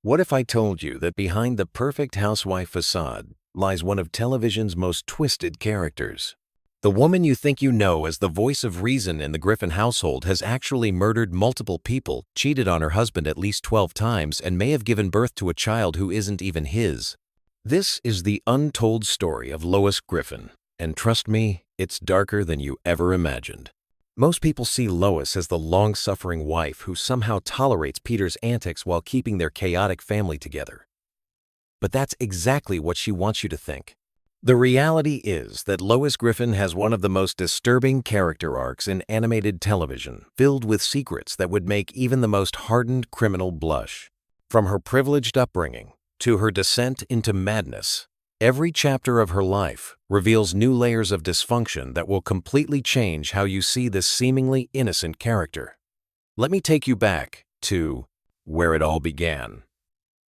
What if I told you that behind the perfect housewife facade lies one of television's most twisted characters? The woman you think you know as the voice of reason in the Griffin household has actually murdered multiple people, cheated on her husband at least 12 times, and may have given birth to a child who isn't even his. This is the untold story of Lois Griffin, and trust me, it's darker than you ever imagined. Most people see Lois as the long-suffering wife who somehow tolerates Peter's antics while keeping their chaotic family together. But that's exactly what she wants you to think. The reality is that Lois Griffin has one of the most disturbing character arcs in animated television, filled with secrets that would make even the most hardened criminal blush. From her privileged upbringing to her descent into madness, every chapter of her life reveals new layers of dysfunction that will completely change how you see this seemingly innocent character. Let me take you back to where it all began.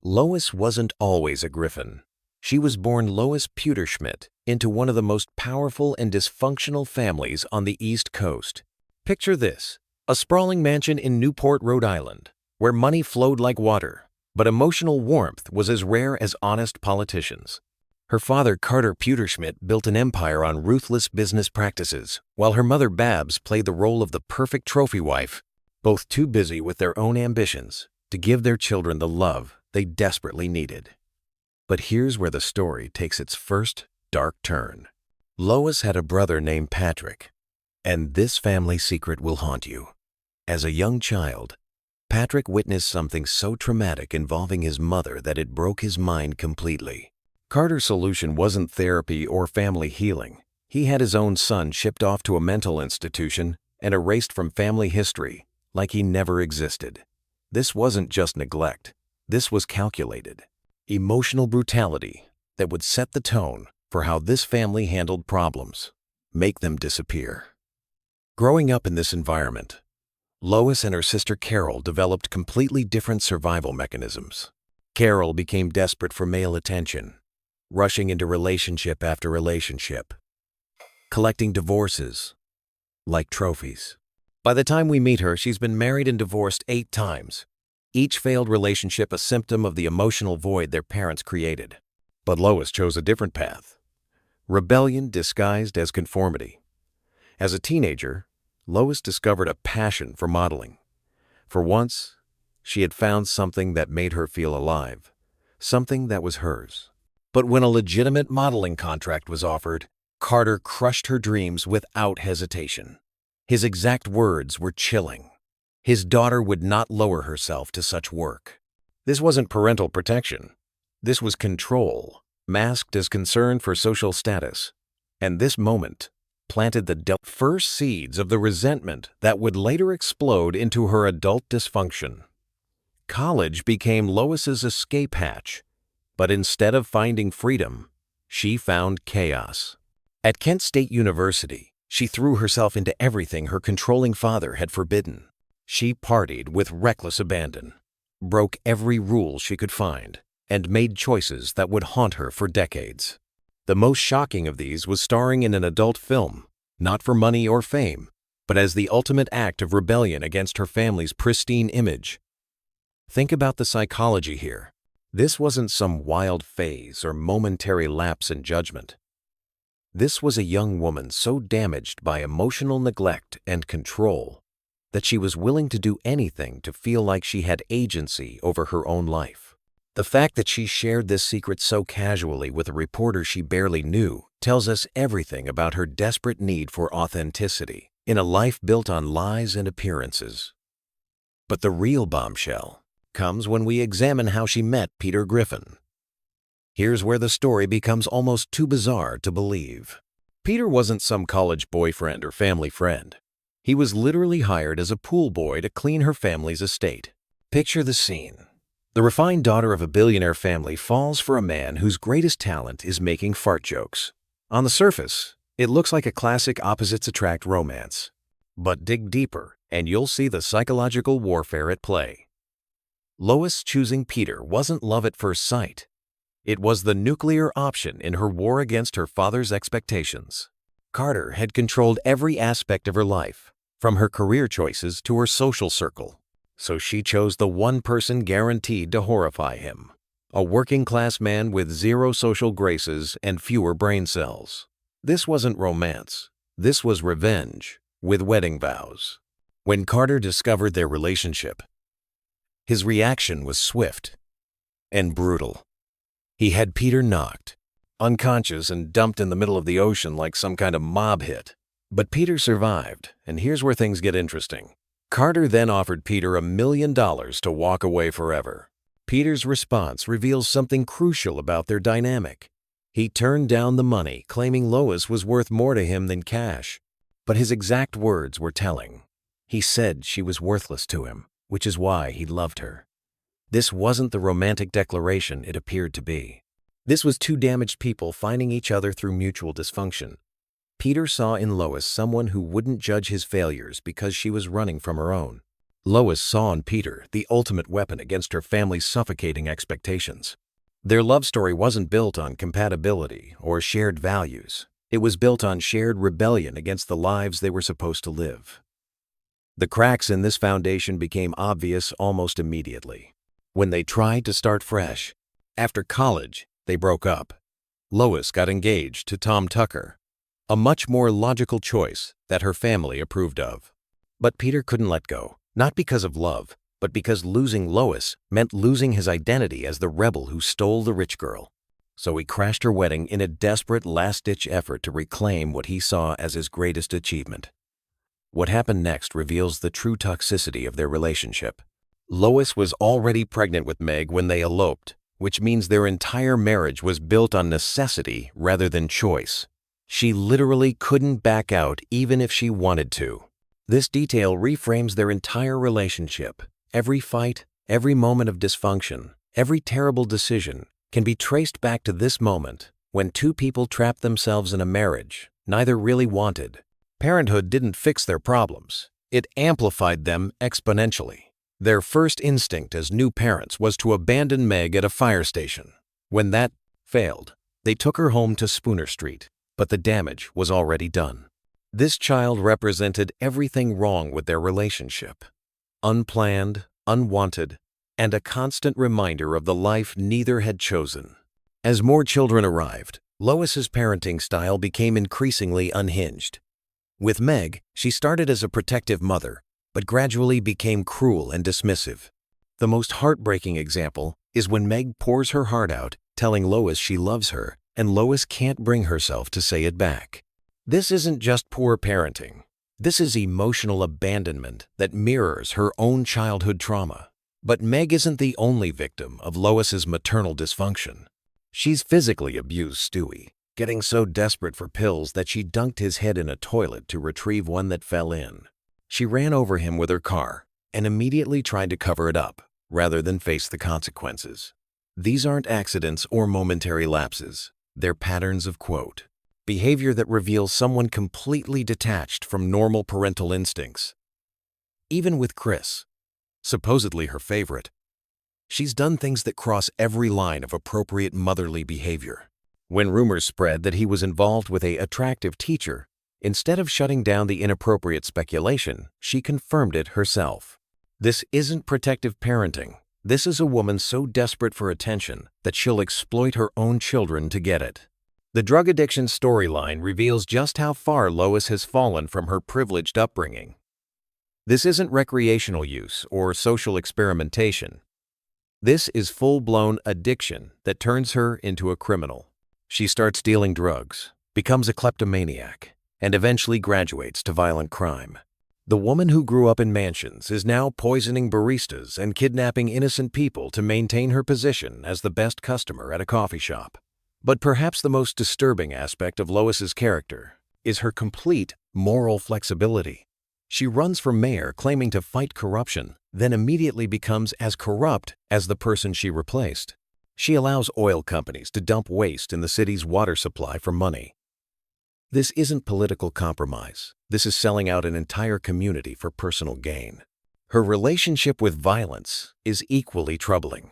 Lois wasn't always a Griffin. She was born Lois Pewterschmidt into one of the most powerful and dysfunctional families on the East Coast. Picture this: a sprawling mansion in Newport, Rhode Island, where money flowed like water, but emotional warmth was as rare as honest politicians. Her father, Carter Pewterschmidt, built an empire on ruthless business practices, while her mother, Babs, played the role of the perfect trophy wife, both too busy with their own ambitions to give their children the love they desperately needed. But here's where the story takes its first dark turn. Lois had a brother named Patrick, and this family secret will haunt you. As a young child, Patrick witnessed something so traumatic involving his mother that it broke his mind completely. Carter's solution wasn't therapy or family healing. He had his own son shipped off to a mental institution and erased from family history like he never existed. This wasn't just neglect. This was calculated, emotional brutality that would set the tone for how this family handled problems, make them disappear. Growing up in this environment, Lois and her sister Carol developed completely different survival mechanisms. Carol became desperate for male attention, rushing into relationship after relationship, collecting divorces like trophies. By the time we meet her, she's been married and divorced 8 times. Each failed relationship a symptom of the emotional void their parents created. But Lois chose a different path: rebellion disguised as conformity. As a teenager, Lois discovered a passion for modeling. For once, she had found something that made her feel alive, something that was hers. But when a legitimate modeling contract was offered, Carter crushed her dreams without hesitation. His exact words were chilling. His daughter would not lower herself to such work. This wasn't parental protection. This was control, masked as concern for social status. And this moment planted the first seeds of the resentment that would later explode into her adult dysfunction. College became Lois's escape hatch, but instead of finding freedom, she found chaos. At Kent State University, she threw herself into everything her controlling father had forbidden. She partied with reckless abandon, broke every rule she could find, and made choices that would haunt her for decades. The most shocking of these was starring in an adult film, not for money or fame, but as the ultimate act of rebellion against her family's pristine image. Think about the psychology here. This wasn't some wild phase or momentary lapse in judgment. This was a young woman so damaged by emotional neglect and control that she was willing to do anything to feel like she had agency over her own life. The fact that she shared this secret so casually with a reporter she barely knew tells us everything about her desperate need for authenticity in a life built on lies and appearances. But the real bombshell comes when we examine how she met Peter Griffin. Here's where the story becomes almost too bizarre to believe. Peter wasn't some college boyfriend or family friend. He was literally hired as a pool boy to clean her family's estate. Picture the scene. The refined daughter of a billionaire family falls for a man whose greatest talent is making fart jokes. On the surface, it looks like a classic opposites attract romance. But dig deeper, and you'll see the psychological warfare at play. Lois choosing Peter wasn't love at first sight. It was the nuclear option in her war against her father's expectations. Carter had controlled every aspect of her life, from her career choices to her social circle. So she chose the one person guaranteed to horrify him. A working-class man with zero social graces and fewer brain cells. This wasn't romance. This was revenge, with wedding vows. When Carter discovered their relationship, his reaction was swift and brutal. He had Peter knocked, unconscious and dumped in the middle of the ocean like some kind of mob hit. But Peter survived, and here's where things get interesting. Carter then offered Peter $1 million to walk away forever. Peter's response reveals something crucial about their dynamic. He turned down the money, claiming Lois was worth more to him than cash. But his exact words were telling. He said she was worthless to him, which is why he loved her. This wasn't the romantic declaration it appeared to be. This was two damaged people finding each other through mutual dysfunction. Peter saw in Lois someone who wouldn't judge his failures because she was running from her own. Lois saw in Peter the ultimate weapon against her family's suffocating expectations. Their love story wasn't built on compatibility or shared values. It was built on shared rebellion against the lives they were supposed to live. The cracks in this foundation became obvious almost immediately. When they tried to start fresh, after college, they broke up. Lois got engaged to Tom Tucker, a much more logical choice that her family approved of. But Peter couldn't let go, not because of love, but because losing Lois meant losing his identity as the rebel who stole the rich girl. So he crashed her wedding in a desperate last-ditch effort to reclaim what he saw as his greatest achievement. What happened next reveals the true toxicity of their relationship. Lois was already pregnant with Meg when they eloped, which means their entire marriage was built on necessity rather than choice. She literally couldn't back out even if she wanted to. This detail reframes their entire relationship. Every fight, every moment of dysfunction, every terrible decision can be traced back to this moment when two people trapped themselves in a marriage neither really wanted. Parenthood didn't fix their problems. It amplified them exponentially. Their first instinct as new parents was to abandon Meg at a fire station. When that failed, they took her home to Spooner Street, but the damage was already done. This child represented everything wrong with their relationship. Unplanned, unwanted, and a constant reminder of the life neither had chosen. As more children arrived, Lois's parenting style became increasingly unhinged. With Meg, she started as a protective mother, but gradually became cruel and dismissive. The most heartbreaking example is when Meg pours her heart out, telling Lois she loves her, and Lois can't bring herself to say it back. This isn't just poor parenting. This is emotional abandonment that mirrors her own childhood trauma. But Meg isn't the only victim of Lois's maternal dysfunction. She's physically abused Stewie, getting so desperate for pills that she dunked his head in a toilet to retrieve one that fell in. She ran over him with her car and immediately tried to cover it up, rather than face the consequences. These aren't accidents or momentary lapses. They're patterns of behavior that reveals someone completely detached from normal parental instincts. Even with Chris, supposedly her favorite, she's done things that cross every line of appropriate motherly behavior. When rumors spread that he was involved with an attractive teacher, instead of shutting down the inappropriate speculation, she confirmed it herself. This isn't protective parenting. This is a woman so desperate for attention that she'll exploit her own children to get it. The drug addiction storyline reveals just how far Lois has fallen from her privileged upbringing. This isn't recreational use or social experimentation. This is full-blown addiction that turns her into a criminal. She starts dealing drugs, becomes a kleptomaniac, and eventually graduates to violent crime. The woman who grew up in mansions is now poisoning baristas and kidnapping innocent people to maintain her position as the best customer at a coffee shop. But perhaps the most disturbing aspect of Lois's character is her complete moral flexibility. She runs for mayor claiming to fight corruption, then immediately becomes as corrupt as the person she replaced. She allows oil companies to dump waste in the city's water supply for money. This isn't political compromise. This is selling out an entire community for personal gain. Her relationship with violence is equally troubling.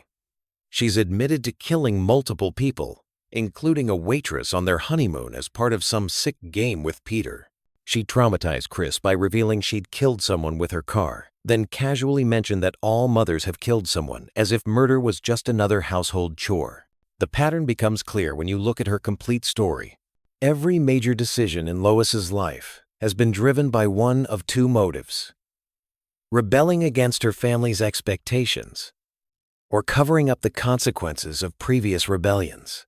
She's admitted to killing multiple people, including a waitress on their honeymoon as part of some sick game with Peter. She traumatized Chris by revealing she'd killed someone with her car, then casually mention that all mothers have killed someone, as if murder was just another household chore. The pattern becomes clear when you look at her complete story. Every major decision in Lois's life has been driven by one of two motives: rebelling against her family's expectations, or covering up the consequences of previous rebellions.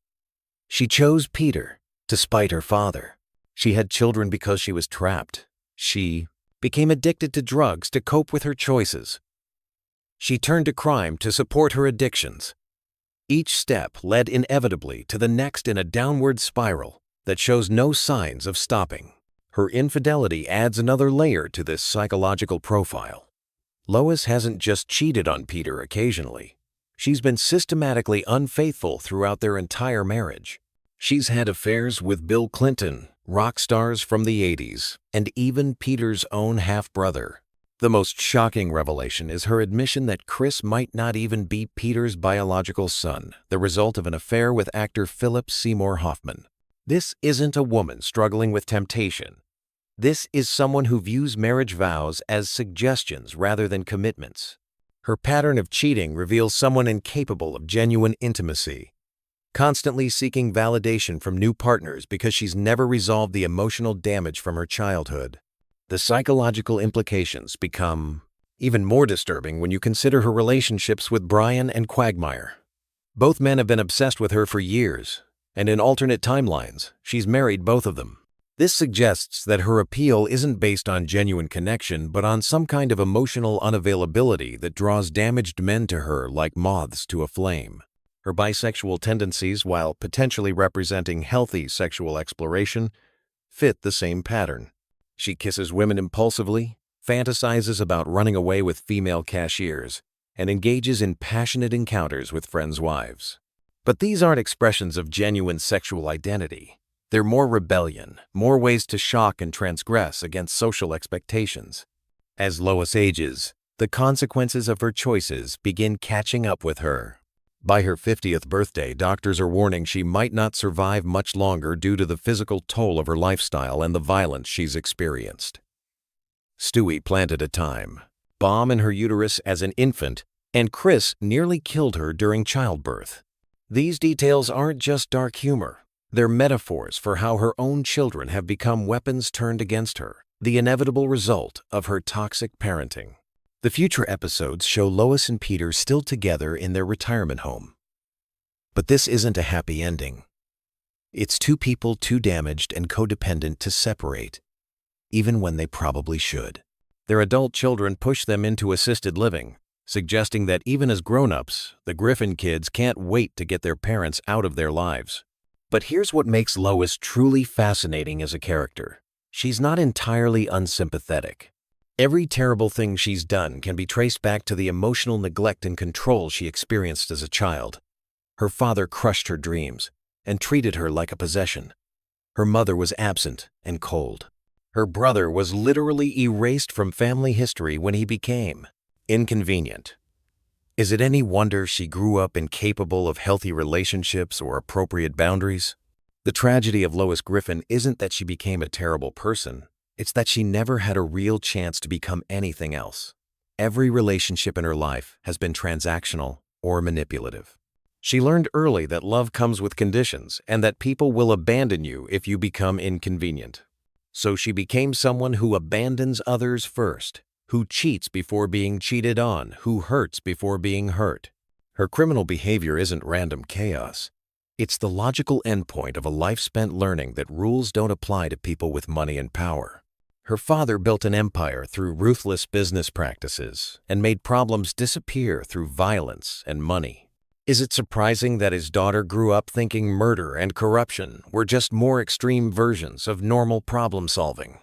She chose Peter to spite her father. She had children because she was trapped. She became addicted to drugs to cope with her choices. She turned to crime to support her addictions. Each step led inevitably to the next in a downward spiral that shows no signs of stopping. Her infidelity adds another layer to this psychological profile. Lois hasn't just cheated on Peter occasionally. She's been systematically unfaithful throughout their entire marriage. She's had affairs with Bill Clinton, rock stars from the 80s, and even Peter's own half-brother. The most shocking revelation is her admission that Chris might not even be Peter's biological son, the result of an affair with actor Philip Seymour Hoffman. This isn't a woman struggling with temptation. This is someone who views marriage vows as suggestions rather than commitments. Her pattern of cheating reveals someone incapable of genuine intimacy, constantly seeking validation from new partners because she's never resolved the emotional damage from her childhood. The psychological implications become even more disturbing when you consider her relationships with Brian and Quagmire. Both men have been obsessed with her for years, and in alternate timelines, she's married both of them. This suggests that her appeal isn't based on genuine connection, but on some kind of emotional unavailability that draws damaged men to her like moths to a flame. Her bisexual tendencies, while potentially representing healthy sexual exploration, fit the same pattern. She kisses women impulsively, fantasizes about running away with female cashiers, and engages in passionate encounters with friends' wives. But these aren't expressions of genuine sexual identity. They're more rebellion, more ways to shock and transgress against social expectations. As Lois ages, the consequences of her choices begin catching up with her. By her 50th birthday, doctors are warning she might not survive much longer due to the physical toll of her lifestyle and the violence she's experienced. Stewie planted a time bomb in her uterus as an infant, and Chris nearly killed her during childbirth. These details aren't just dark humor. They're metaphors for how her own children have become weapons turned against her, the inevitable result of her toxic parenting. The future episodes show Lois and Peter still together in their retirement home. But this isn't a happy ending. It's two people too damaged and codependent to separate, even when they probably should. Their adult children push them into assisted living, suggesting that even as grown-ups, the Griffin kids can't wait to get their parents out of their lives. But here's what makes Lois truly fascinating as a character. She's not entirely unsympathetic. Every terrible thing she's done can be traced back to the emotional neglect and control she experienced as a child. Her father crushed her dreams and treated her like a possession. Her mother was absent and cold. Her brother was literally erased from family history when he became inconvenient. Is it any wonder she grew up incapable of healthy relationships or appropriate boundaries? The tragedy of Lois Griffin isn't that she became a terrible person. It's that she never had a real chance to become anything else. Every relationship in her life has been transactional or manipulative. She learned early that love comes with conditions and that people will abandon you if you become inconvenient. So she became someone who abandons others first, who cheats before being cheated on, who hurts before being hurt. Her criminal behavior isn't random chaos. It's the logical endpoint of a life spent learning that rules don't apply to people with money and power. Her father built an empire through ruthless business practices and made problems disappear through violence and money. Is it surprising that his daughter grew up thinking murder and corruption were just more extreme versions of normal problem solving?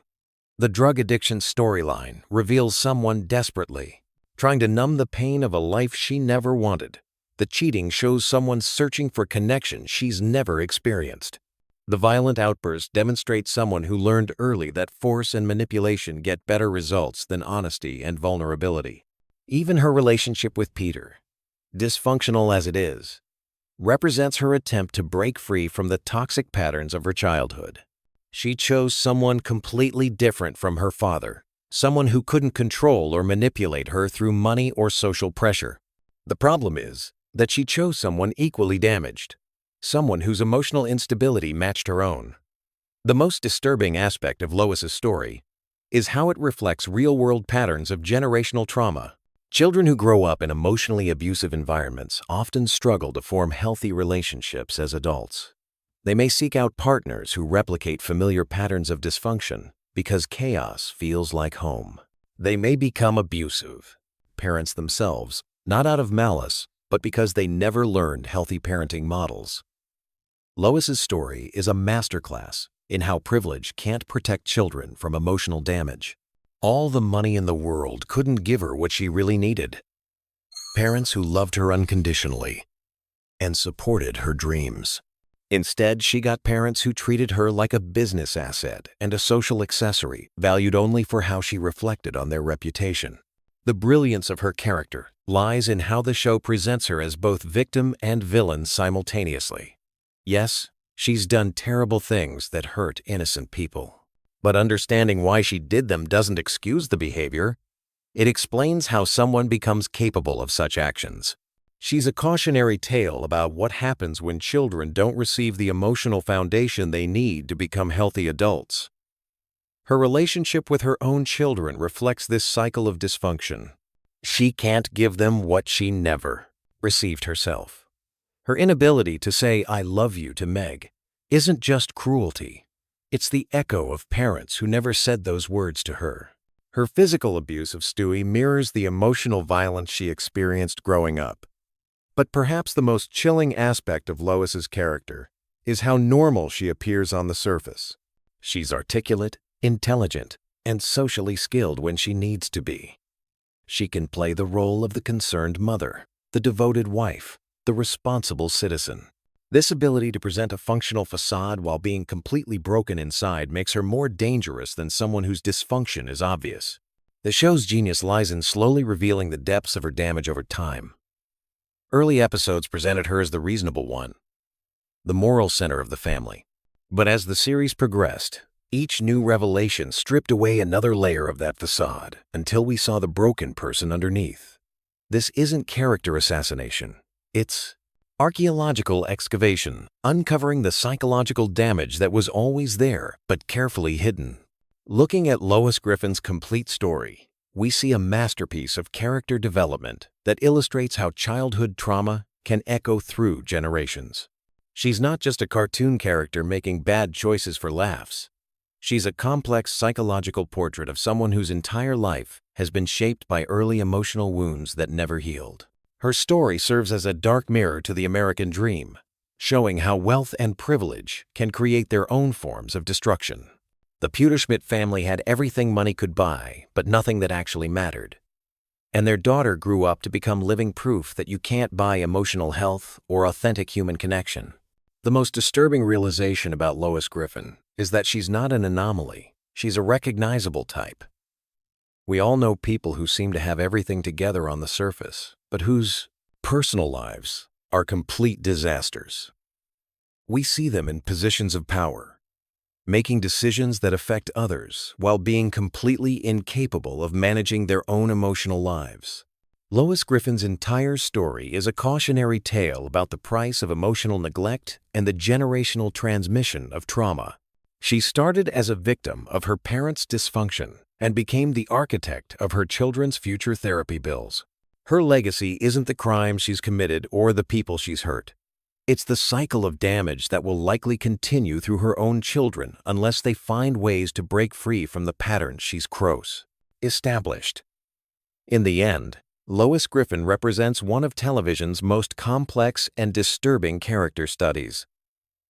The drug addiction storyline reveals someone desperately trying to numb the pain of a life she never wanted. The cheating shows someone searching for connection she's never experienced. The violent outbursts demonstrate someone who learned early that force and manipulation get better results than honesty and vulnerability. Even her relationship with Peter, dysfunctional as it is, represents her attempt to break free from the toxic patterns of her childhood. She chose someone completely different from her father, someone who couldn't control or manipulate her through money or social pressure. The problem is that she chose someone equally damaged, someone whose emotional instability matched her own. The most disturbing aspect of Lois's story is how it reflects real-world patterns of generational trauma. Children who grow up in emotionally abusive environments often struggle to form healthy relationships as adults. They may seek out partners who replicate familiar patterns of dysfunction because chaos feels like home. They may become abusive parents themselves, not out of malice, but because they never learned healthy parenting models. Lois's story is a masterclass in how privilege can't protect children from emotional damage. All the money in the world couldn't give her what she really needed. Parents who loved her unconditionally and supported her dreams. Instead, she got parents who treated her like a business asset and a social accessory, valued only for how she reflected on their reputation. The brilliance of her character lies in how the show presents her as both victim and villain simultaneously. Yes, she's done terrible things that hurt innocent people. But understanding why she did them doesn't excuse the behavior. It explains how someone becomes capable of such actions. She's a cautionary tale about what happens when children don't receive the emotional foundation they need to become healthy adults. Her relationship with her own children reflects this cycle of dysfunction. She can't give them what she never received herself. Her inability to say "I love you" to Meg isn't just cruelty. It's the echo of parents who never said those words to her. Her physical abuse of Stewie mirrors the emotional violence she experienced growing up. But perhaps the most chilling aspect of Lois's character is how normal she appears on the surface. She's articulate, intelligent, and socially skilled when she needs to be. She can play the role of the concerned mother, the devoted wife, the responsible citizen. This ability to present a functional facade while being completely broken inside makes her more dangerous than someone whose dysfunction is obvious. The show's genius lies in slowly revealing the depths of her damage over time. Early episodes presented her as the reasonable one, the moral center of the family. But as the series progressed, each new revelation stripped away another layer of that facade until we saw the broken person underneath. This isn't character assassination. It's archaeological excavation, uncovering the psychological damage that was always there but carefully hidden. Looking at Lois Griffin's complete story, we see a masterpiece of character development that illustrates how childhood trauma can echo through generations. She's not just a cartoon character making bad choices for laughs. She's a complex psychological portrait of someone whose entire life has been shaped by early emotional wounds that never healed. Her story serves as a dark mirror to the American dream, showing how wealth and privilege can create their own forms of destruction. The Pewterschmidt family had everything money could buy, but nothing that actually mattered. And their daughter grew up to become living proof that you can't buy emotional health or authentic human connection. The most disturbing realization about Lois Griffin is that she's not an anomaly. She's a recognizable type. We all know people who seem to have everything together on the surface, but whose personal lives are complete disasters. We see them in positions of power, making decisions that affect others while being completely incapable of managing their own emotional lives. Lois Griffin's entire story is a cautionary tale about the price of emotional neglect and the generational transmission of trauma. She started as a victim of her parents' dysfunction and became the architect of her children's future therapy bills. Her legacy isn't the crimes she's committed or the people she's hurt. It's the cycle of damage that will likely continue through her own children unless they find ways to break free from the patterns she's established. In the end, Lois Griffin represents one of television's most complex and disturbing character studies.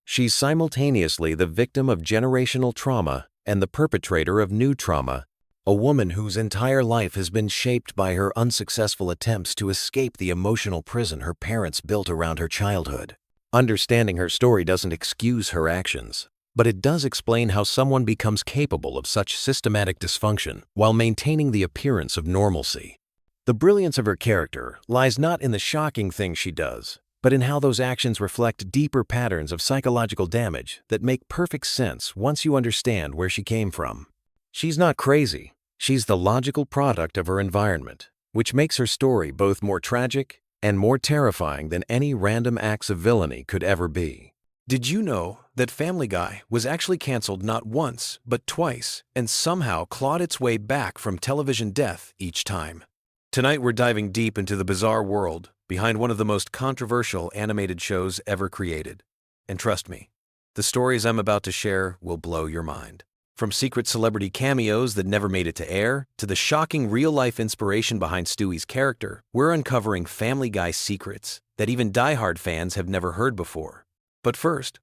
She's simultaneously the victim of generational trauma and the perpetrator of new trauma, a woman whose entire life has been shaped by her unsuccessful attempts to escape the emotional prison her parents built around her childhood. Understanding her story doesn't excuse her actions, but it does explain how someone becomes capable of such systematic dysfunction while maintaining the appearance of normalcy. The brilliance of her character lies not in the shocking things she does, but in how those actions reflect deeper patterns of psychological damage that make perfect sense once you understand where she came from. She's not crazy. She's the logical product of her environment, which makes her story both more tragic and more terrifying than any random acts of villainy could ever be. Did you know that Family Guy was actually canceled not once, but twice, and somehow clawed its way back from television death each time? Tonight we're diving deep into the bizarre world behind one of the most controversial animated shows ever created. And trust me, the stories I'm about to share will blow your mind. From secret celebrity cameos that never made it to air, to the shocking real-life inspiration behind Stewie's character, we're uncovering Family Guy secrets that even die-hard fans have never heard before. But first,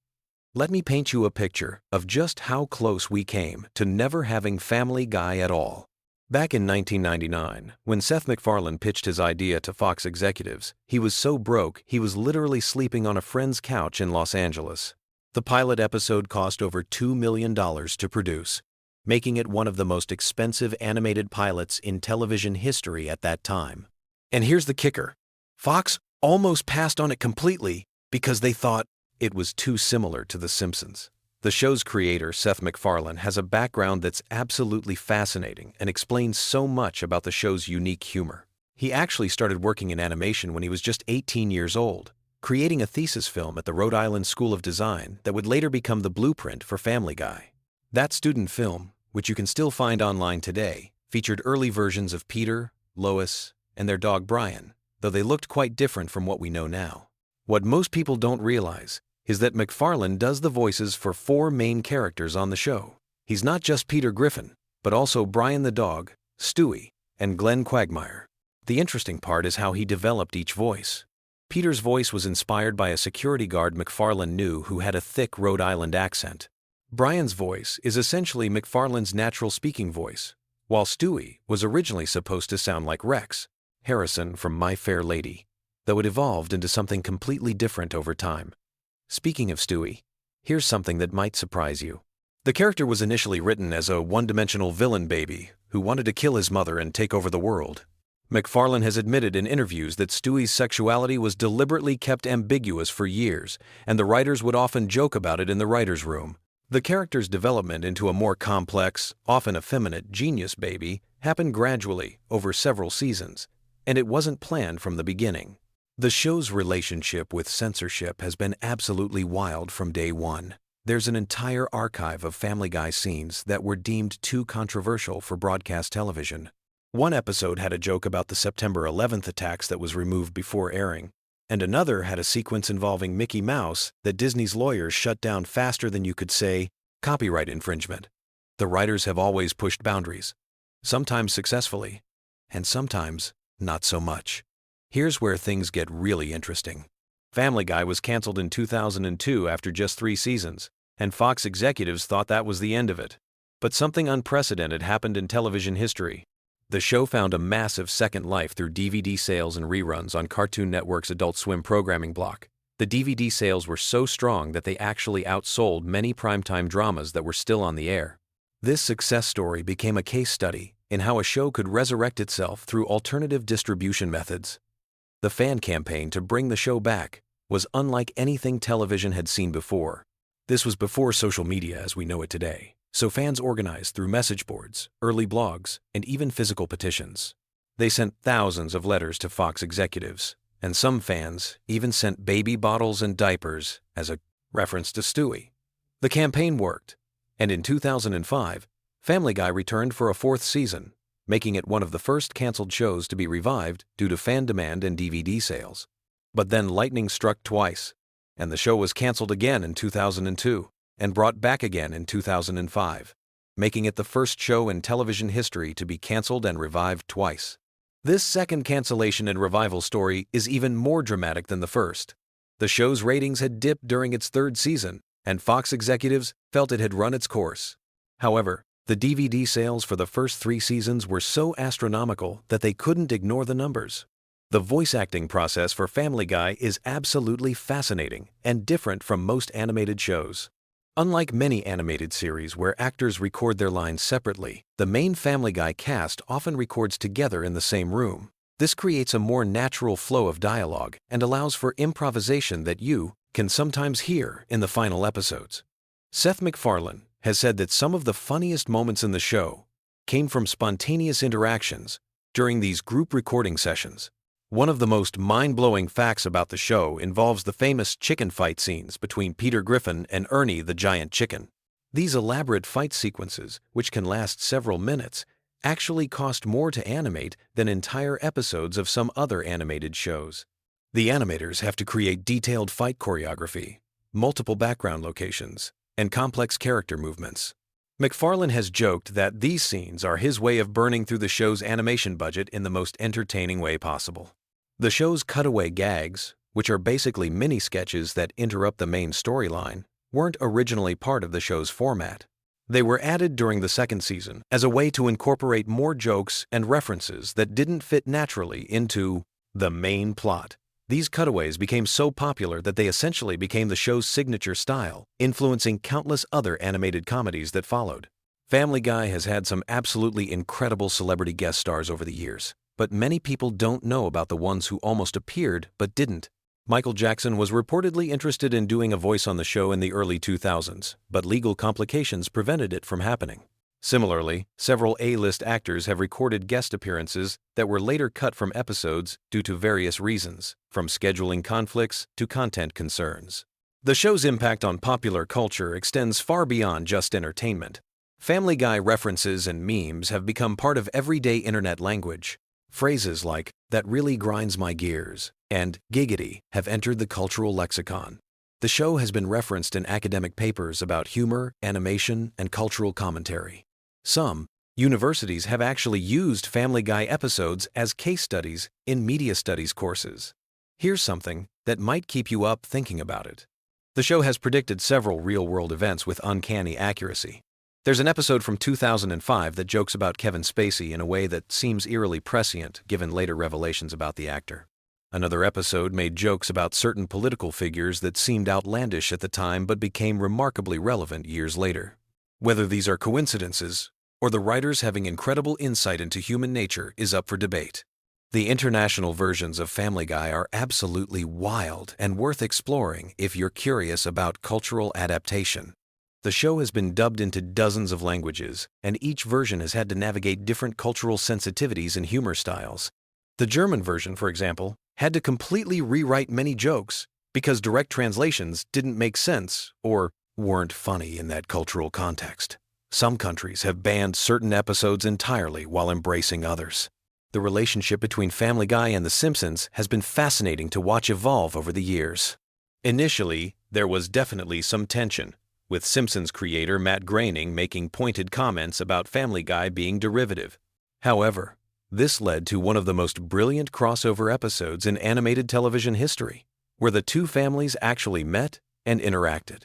let me paint you a picture of just how close we came to never having Family Guy at all. Back in 1999, when Seth MacFarlane pitched his idea to Fox executives, he was so broke he was literally sleeping on a friend's couch in Los Angeles. The pilot episode cost over $2 million to produce, making it one of the most expensive animated pilots in television history at that time. And here's the kicker. Fox almost passed on it completely because they thought it was too similar to The Simpsons. The show's creator, Seth MacFarlane, has a background that's absolutely fascinating and explains so much about the show's unique humor. He actually started working in animation when he was just 18 years old, creating a thesis film at the Rhode Island School of Design that would later become the blueprint for Family Guy. That student film, which you can still find online today, featured early versions of Peter, Lois, and their dog Brian, though they looked quite different from what we know now. What most people don't realize is that MacFarlane does the voices for 4 main characters on the show. He's not just Peter Griffin, but also Brian the dog, Stewie, and Glenn Quagmire. The interesting part is how he developed each voice. Peter's voice was inspired by a security guard MacFarlane knew who had a thick Rhode Island accent. Brian's voice is essentially MacFarlane's natural speaking voice, while Stewie was originally supposed to sound like Rex Harrison from My Fair Lady, though it evolved into something completely different over time. Speaking of Stewie, here's something that might surprise you. The character was initially written as a one-dimensional villain baby who wanted to kill his mother and take over the world. MacFarlane has admitted in interviews that Stewie's sexuality was deliberately kept ambiguous for years, and the writers would often joke about it in the writer's room. The character's development into a more complex, often effeminate genius baby happened gradually over several seasons, and it wasn't planned from the beginning. The show's relationship with censorship has been absolutely wild from day one. There's an entire archive of Family Guy scenes that were deemed too controversial for broadcast television. One episode had a joke about the September 11th attacks that was removed before airing, and another had a sequence involving Mickey Mouse that Disney's lawyers shut down faster than you could say copyright infringement. The writers have always pushed boundaries, sometimes successfully, and sometimes not so much. Here's where things get really interesting. Family Guy was canceled in 2002 after just 3 seasons, and Fox executives thought that was the end of it. But something unprecedented happened in television history. The show found a massive second life through DVD sales and reruns on Cartoon Network's Adult Swim programming block. The DVD sales were so strong that they actually outsold many primetime dramas that were still on the air. This success story became a case study in how a show could resurrect itself through alternative distribution methods. The fan campaign to bring the show back was unlike anything television had seen before. This was before social media as we know it today, so fans organized through message boards, early blogs, and even physical petitions. They sent thousands of letters to Fox executives, and some fans even sent baby bottles and diapers as a reference to Stewie. The campaign worked, and in 2005, Family Guy returned for a 4th season, making it one of the first canceled shows to be revived due to fan demand and DVD sales. But then lightning struck twice, and the show was canceled again in 2002 and brought back again in 2005, making it the first show in television history to be canceled and revived twice. This second cancellation and revival story is even more dramatic than the first. The show's ratings had dipped during its 3rd season, and Fox executives felt it had run its course. However, the DVD sales for the first 3 seasons were so astronomical that they couldn't ignore the numbers. The voice acting process for Family Guy is absolutely fascinating and different from most animated shows. Unlike many animated series where actors record their lines separately, the main Family Guy cast often records together in the same room. This creates a more natural flow of dialogue and allows for improvisation that you can sometimes hear in the final episodes. Seth MacFarlane has said that some of the funniest moments in the show came from spontaneous interactions during these group recording sessions. One of the most mind-blowing facts about the show involves the famous chicken fight scenes between Peter Griffin and Ernie the Giant Chicken. These elaborate fight sequences, which can last several minutes, actually cost more to animate than entire episodes of some other animated shows. The animators have to create detailed fight choreography, multiple background locations, and complex character movements. McFarlane has joked that these scenes are his way of burning through the show's animation budget in the most entertaining way possible. The show's cutaway gags, which are basically mini-sketches that interrupt the main storyline, weren't originally part of the show's format. They were added during the second season as a way to incorporate more jokes and references that didn't fit naturally into the main plot. These cutaways became so popular that they essentially became the show's signature style, influencing countless other animated comedies that followed. Family Guy has had some absolutely incredible celebrity guest stars over the years, but many people don't know about the ones who almost appeared but didn't. Michael Jackson was reportedly interested in doing a voice on the show in the early 2000s, but legal complications prevented it from happening. Similarly, several A-list actors have recorded guest appearances that were later cut from episodes due to various reasons, from scheduling conflicts to content concerns. The show's impact on popular culture extends far beyond just entertainment. Family Guy references and memes have become part of everyday internet language. Phrases like, "that really grinds my gears," and "giggity" have entered the cultural lexicon. The show has been referenced in academic papers about humor, animation, and cultural commentary. Some universities have actually used Family Guy episodes as case studies in media studies courses. Here's something that might keep you up thinking about it. The show has predicted several real-world events with uncanny accuracy. There's an episode from 2005 that jokes about Kevin Spacey in a way that seems eerily prescient given later revelations about the actor. Another episode made jokes about certain political figures that seemed outlandish at the time but became remarkably relevant years later. Whether these are coincidences or the writers having incredible insight into human nature is up for debate. The international versions of Family Guy are absolutely wild and worth exploring if you're curious about cultural adaptation. The show has been dubbed into dozens of languages, and each version has had to navigate different cultural sensitivities and humor styles. The German version, for example, had to completely rewrite many jokes because direct translations didn't make sense or weren't funny in that cultural context. Some countries have banned certain episodes entirely while embracing others. The relationship between Family Guy and The Simpsons has been fascinating to watch evolve over the years. Initially, there was definitely some tension, with Simpsons creator Matt Groening making pointed comments about Family Guy being derivative. However, this led to one of the most brilliant crossover episodes in animated television history, where the two families actually met and interacted.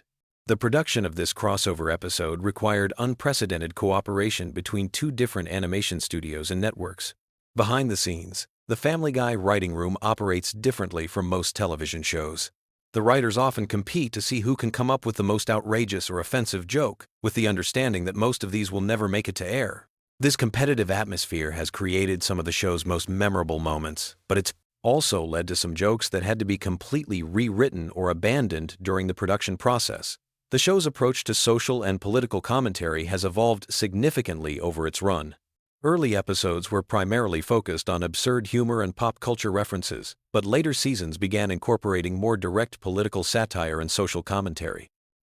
The production of this crossover episode required unprecedented cooperation between two different animation studios and networks. Behind the scenes, the Family Guy writing room operates differently from most television shows. The writers often compete to see who can come up with the most outrageous or offensive joke, with the understanding that most of these will never make it to air. This competitive atmosphere has created some of the show's most memorable moments, but it's also led to some jokes that had to be completely rewritten or abandoned during the production process. The show's approach to social and political commentary has evolved significantly over its run. Early episodes were primarily focused on absurd humor and pop culture references, but later seasons began incorporating more direct political satire and social commentary.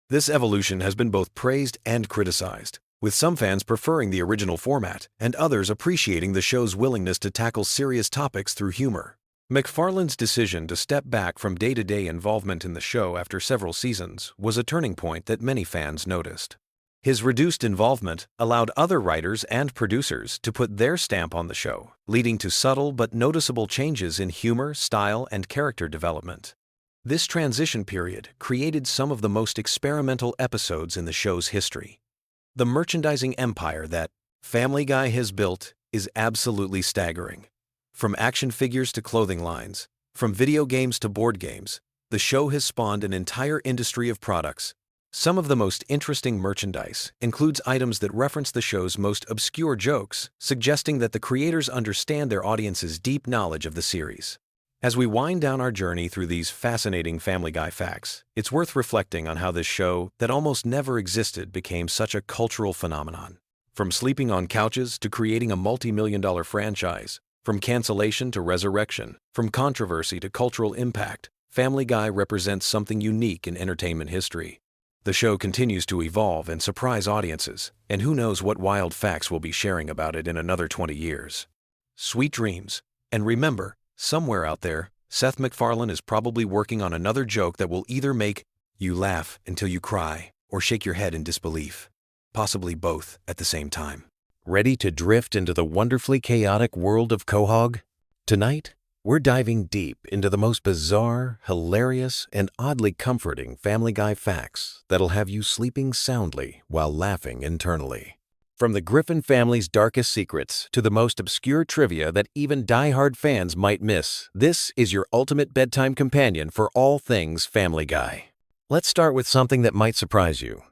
This evolution has been both praised and criticized, with some fans preferring the original format and others appreciating the show's willingness to tackle serious topics through humor. McFarlane's decision to step back from day-to-day involvement in the show after several seasons was a turning point that many fans noticed. His reduced involvement allowed other writers and producers to put their stamp on the show, leading to subtle but noticeable changes in humor, style, and character development. This transition period created some of the most experimental episodes in the show's history. The merchandising empire that Family Guy has built is absolutely staggering. From action figures to clothing lines, from video games to board games, the show has spawned an entire industry of products. Some of the most interesting merchandise includes items that reference the show's most obscure jokes, suggesting that the creators understand their audience's deep knowledge of the series. As we wind down our journey through these fascinating Family Guy facts, it's worth reflecting on how this show that almost never existed became such a cultural phenomenon. From sleeping on couches to creating a multi-million-dollar franchise, from cancellation to resurrection, from controversy to cultural impact, Family Guy represents something unique in entertainment history. The show continues to evolve and surprise audiences, and who knows what wild facts we'll be sharing about it in another 20 years. Sweet dreams, and remember, somewhere out there, Seth MacFarlane is probably working on another joke that will either make you laugh until you cry or shake your head in disbelief. Possibly both at the same time. Ready to drift into the wonderfully chaotic world of Quahog? Tonight, we're diving deep into the most bizarre, hilarious, and oddly comforting Family Guy facts that'll have you sleeping soundly while laughing internally. From the Griffin family's darkest secrets to the most obscure trivia that even die-hard fans might miss, this is your ultimate bedtime companion for all things Family Guy. Let's start with something that might surprise you.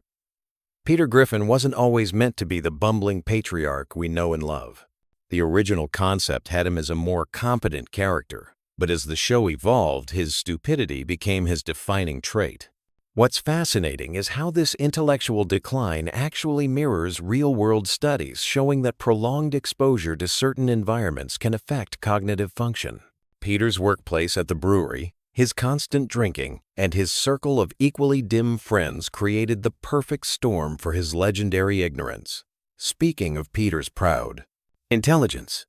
Peter Griffin wasn't always meant to be the bumbling patriarch we know and love. The original concept had him as a more competent character, but as the show evolved, his stupidity became his defining trait. What's fascinating is how this intellectual decline actually mirrors real-world studies showing that prolonged exposure to certain environments can affect cognitive function. Peter's workplace at the brewery, his constant drinking, and his circle of equally dim friends created the perfect storm for his legendary ignorance. Speaking of Peter's proud intelligence,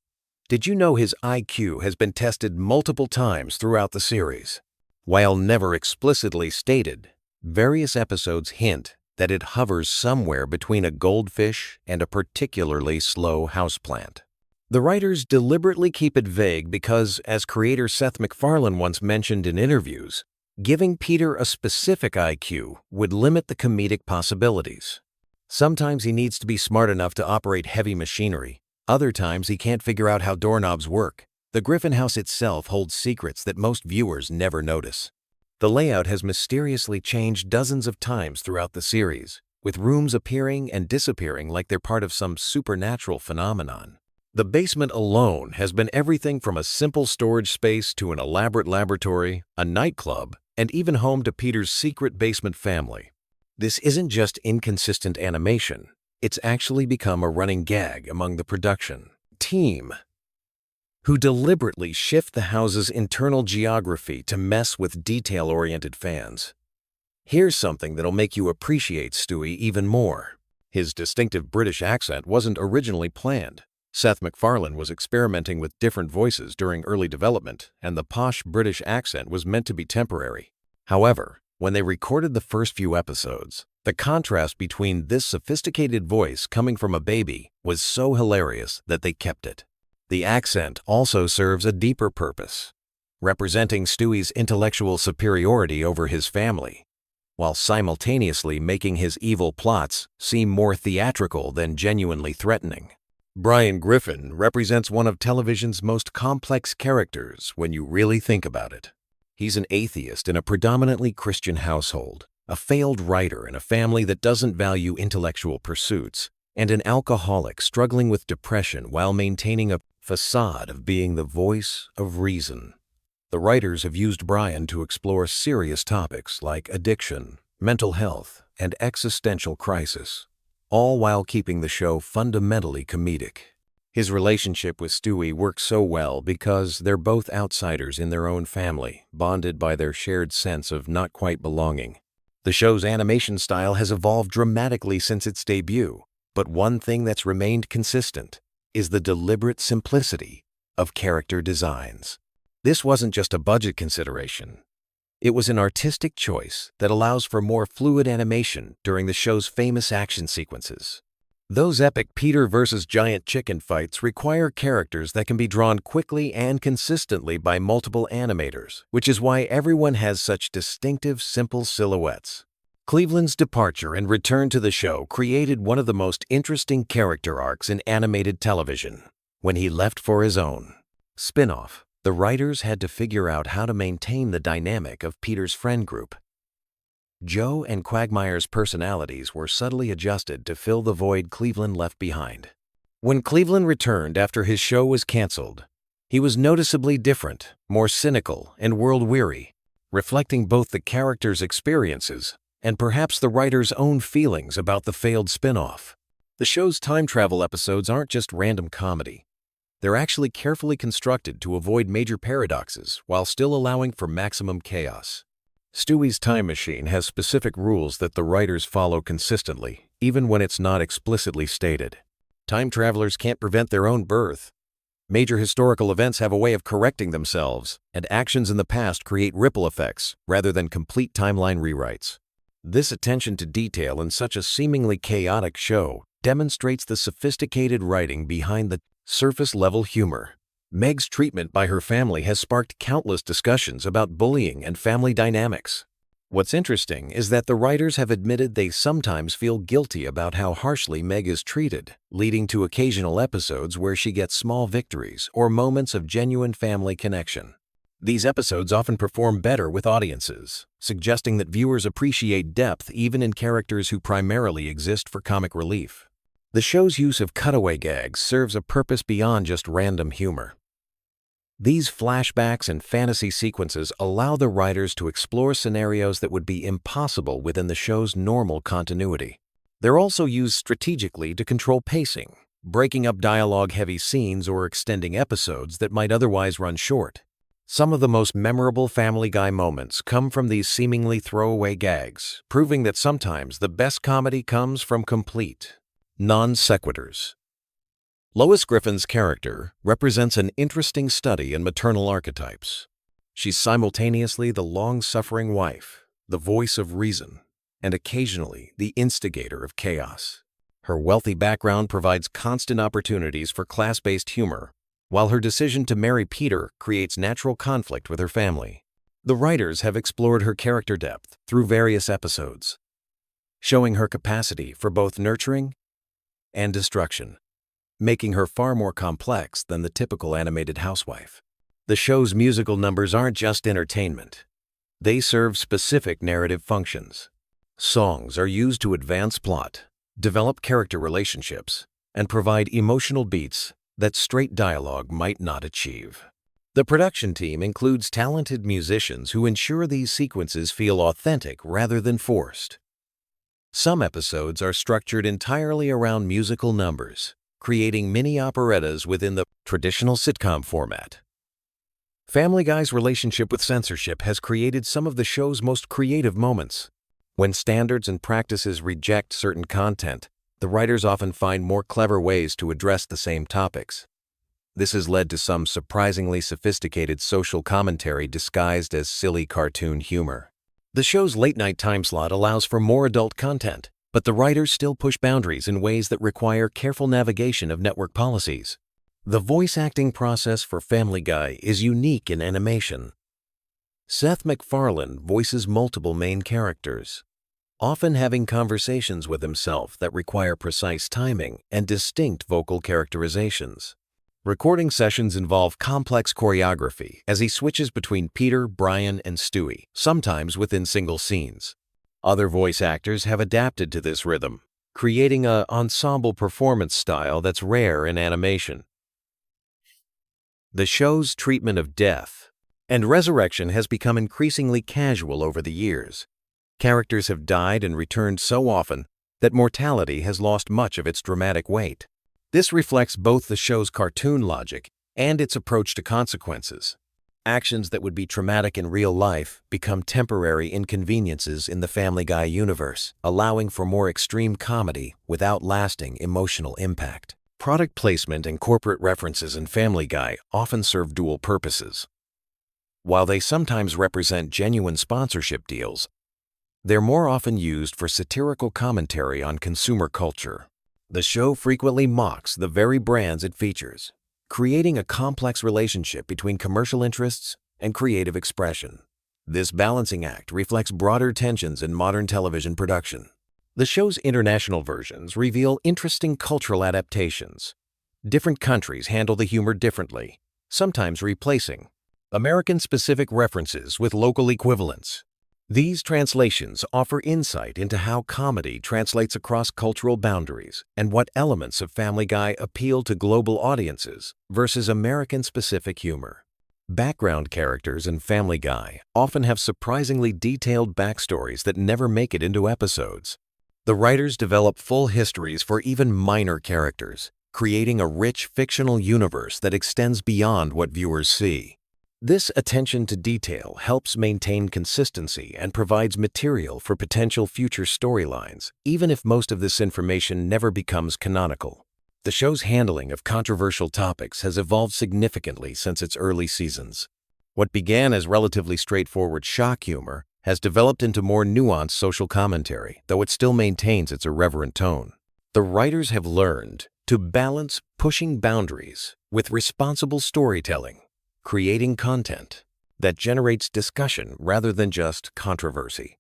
did you know his IQ has been tested multiple times throughout the series? While never explicitly stated, various episodes hint that it hovers somewhere between a goldfish and a particularly slow houseplant. The writers deliberately keep it vague because, as creator Seth MacFarlane once mentioned in interviews, giving Peter a specific IQ would limit the comedic possibilities. Sometimes he needs to be smart enough to operate heavy machinery. Other times he can't figure out how doorknobs work. The Griffin house itself holds secrets that most viewers never notice. The layout has mysteriously changed dozens of times throughout the series, with rooms appearing and disappearing like they're part of some supernatural phenomenon. The basement alone has been everything from a simple storage space to an elaborate laboratory, a nightclub, and even home to Peter's secret basement family. This isn't just inconsistent animation, it's actually become a running gag among the production team, who deliberately shift the house's internal geography to mess with detail-oriented fans. Here's something that'll make you appreciate Stewie even more. His distinctive British accent wasn't originally planned. Seth MacFarlane was experimenting with different voices during early development, and the posh British accent was meant to be temporary. However, when they recorded the first few episodes, the contrast between this sophisticated voice coming from a baby was so hilarious that they kept it. The accent also serves a deeper purpose, representing Stewie's intellectual superiority over his family, while simultaneously making his evil plots seem more theatrical than genuinely threatening. Brian Griffin represents one of television's most complex characters when you really think about it. He's an atheist in a predominantly Christian household, a failed writer in a family that doesn't value intellectual pursuits, and an alcoholic struggling with depression while maintaining a facade of being the voice of reason. The writers have used Brian to explore serious topics like addiction, mental health, and existential crisis, all while keeping the show fundamentally comedic. His relationship with Stewie works so well because they're both outsiders in their own family, bonded by their shared sense of not quite belonging. The show's animation style has evolved dramatically since its debut, but one thing that's remained consistent is the deliberate simplicity of character designs. This wasn't just a budget consideration. It was an artistic choice that allows for more fluid animation during the show's famous action sequences. Those epic Peter versus giant chicken fights require characters that can be drawn quickly and consistently by multiple animators, which is why everyone has such distinctive, simple silhouettes. Cleveland's departure and return to the show created one of the most interesting character arcs in animated television. When he left for his own spin-off, the writers had to figure out how to maintain the dynamic of Peter's friend group. Joe and Quagmire's personalities were subtly adjusted to fill the void Cleveland left behind. When Cleveland returned after his show was canceled, he was noticeably different, more cynical, and world-weary, reflecting both the character's experiences and perhaps the writer's own feelings about the failed spin-off. The show's time travel episodes aren't just random comedy. They're actually carefully constructed to avoid major paradoxes while still allowing for maximum chaos. Stewie's time machine has specific rules that the writers follow consistently, even when it's not explicitly stated. Time travelers can't prevent their own birth. Major historical events have a way of correcting themselves, and actions in the past create ripple effects rather than complete timeline rewrites. This attention to detail in such a seemingly chaotic show demonstrates the sophisticated writing behind the surface-level humor. Meg's treatment by her family has sparked countless discussions about bullying and family dynamics. What's interesting is that the writers have admitted they sometimes feel guilty about how harshly Meg is treated, leading to occasional episodes where she gets small victories or moments of genuine family connection. These episodes often perform better with audiences, suggesting that viewers appreciate depth even in characters who primarily exist for comic relief. The show's use of cutaway gags serves a purpose beyond just random humor. These flashbacks and fantasy sequences allow the writers to explore scenarios that would be impossible within the show's normal continuity. They're also used strategically to control pacing, breaking up dialogue-heavy scenes or extending episodes that might otherwise run short. Some of the most memorable Family Guy moments come from these seemingly throwaway gags, proving that sometimes the best comedy comes from complete non sequiturs. Lois Griffin's character represents an interesting study in maternal archetypes. She's simultaneously the long-suffering wife, the voice of reason, and occasionally the instigator of chaos. Her wealthy background provides constant opportunities for class-based humor, while her decision to marry Peter creates natural conflict with her family. The writers have explored her character depth through various episodes, showing her capacity for both nurturing and destruction, making her far more complex than the typical animated housewife. The show's musical numbers aren't just entertainment. They serve specific narrative functions. Songs are used to advance plot, develop character relationships, and provide emotional beats that straight dialogue might not achieve. The production team includes talented musicians who ensure these sequences feel authentic rather than forced. Some episodes are structured entirely around musical numbers, creating mini operettas within the traditional sitcom format. Family Guy's relationship with censorship has created some of the show's most creative moments. When standards and practices reject certain content, the writers often find more clever ways to address the same topics. This has led to some surprisingly sophisticated social commentary disguised as silly cartoon humor. The show's late-night time slot allows for more adult content, but the writers still push boundaries in ways that require careful navigation of network policies. The voice acting process for Family Guy is unique in animation. Seth MacFarlane voices multiple main characters, often having conversations with himself that require precise timing and distinct vocal characterizations. Recording sessions involve complex choreography as he switches between Peter, Brian, and Stewie, sometimes within single scenes. Other voice actors have adapted to this rhythm, creating an ensemble performance style that's rare in animation. The show's treatment of death and resurrection has become increasingly casual over the years. Characters have died and returned so often that mortality has lost much of its dramatic weight. This reflects both the show's cartoon logic and its approach to consequences. Actions that would be traumatic in real life become temporary inconveniences in the Family Guy universe, allowing for more extreme comedy without lasting emotional impact. Product placement and corporate references in Family Guy often serve dual purposes. While they sometimes represent genuine sponsorship deals, they're more often used for satirical commentary on consumer culture. The show frequently mocks the very brands it features, creating a complex relationship between commercial interests and creative expression. This balancing act reflects broader tensions in modern television production. The show's international versions reveal interesting cultural adaptations. Different countries handle the humor differently, sometimes replacing American-specific references with local equivalents. These translations offer insight into how comedy translates across cultural boundaries and what elements of Family Guy appeal to global audiences versus American-specific humor. Background characters in Family Guy often have surprisingly detailed backstories that never make it into episodes. The writers develop full histories for even minor characters, creating a rich fictional universe that extends beyond what viewers see. This attention to detail helps maintain consistency and provides material for potential future storylines, even if most of this information never becomes canonical. The show's handling of controversial topics has evolved significantly since its early seasons. What began as relatively straightforward shock humor has developed into more nuanced social commentary, though it still maintains its irreverent tone. The writers have learned to balance pushing boundaries with responsible storytelling, creating content that generates discussion rather than just controversy.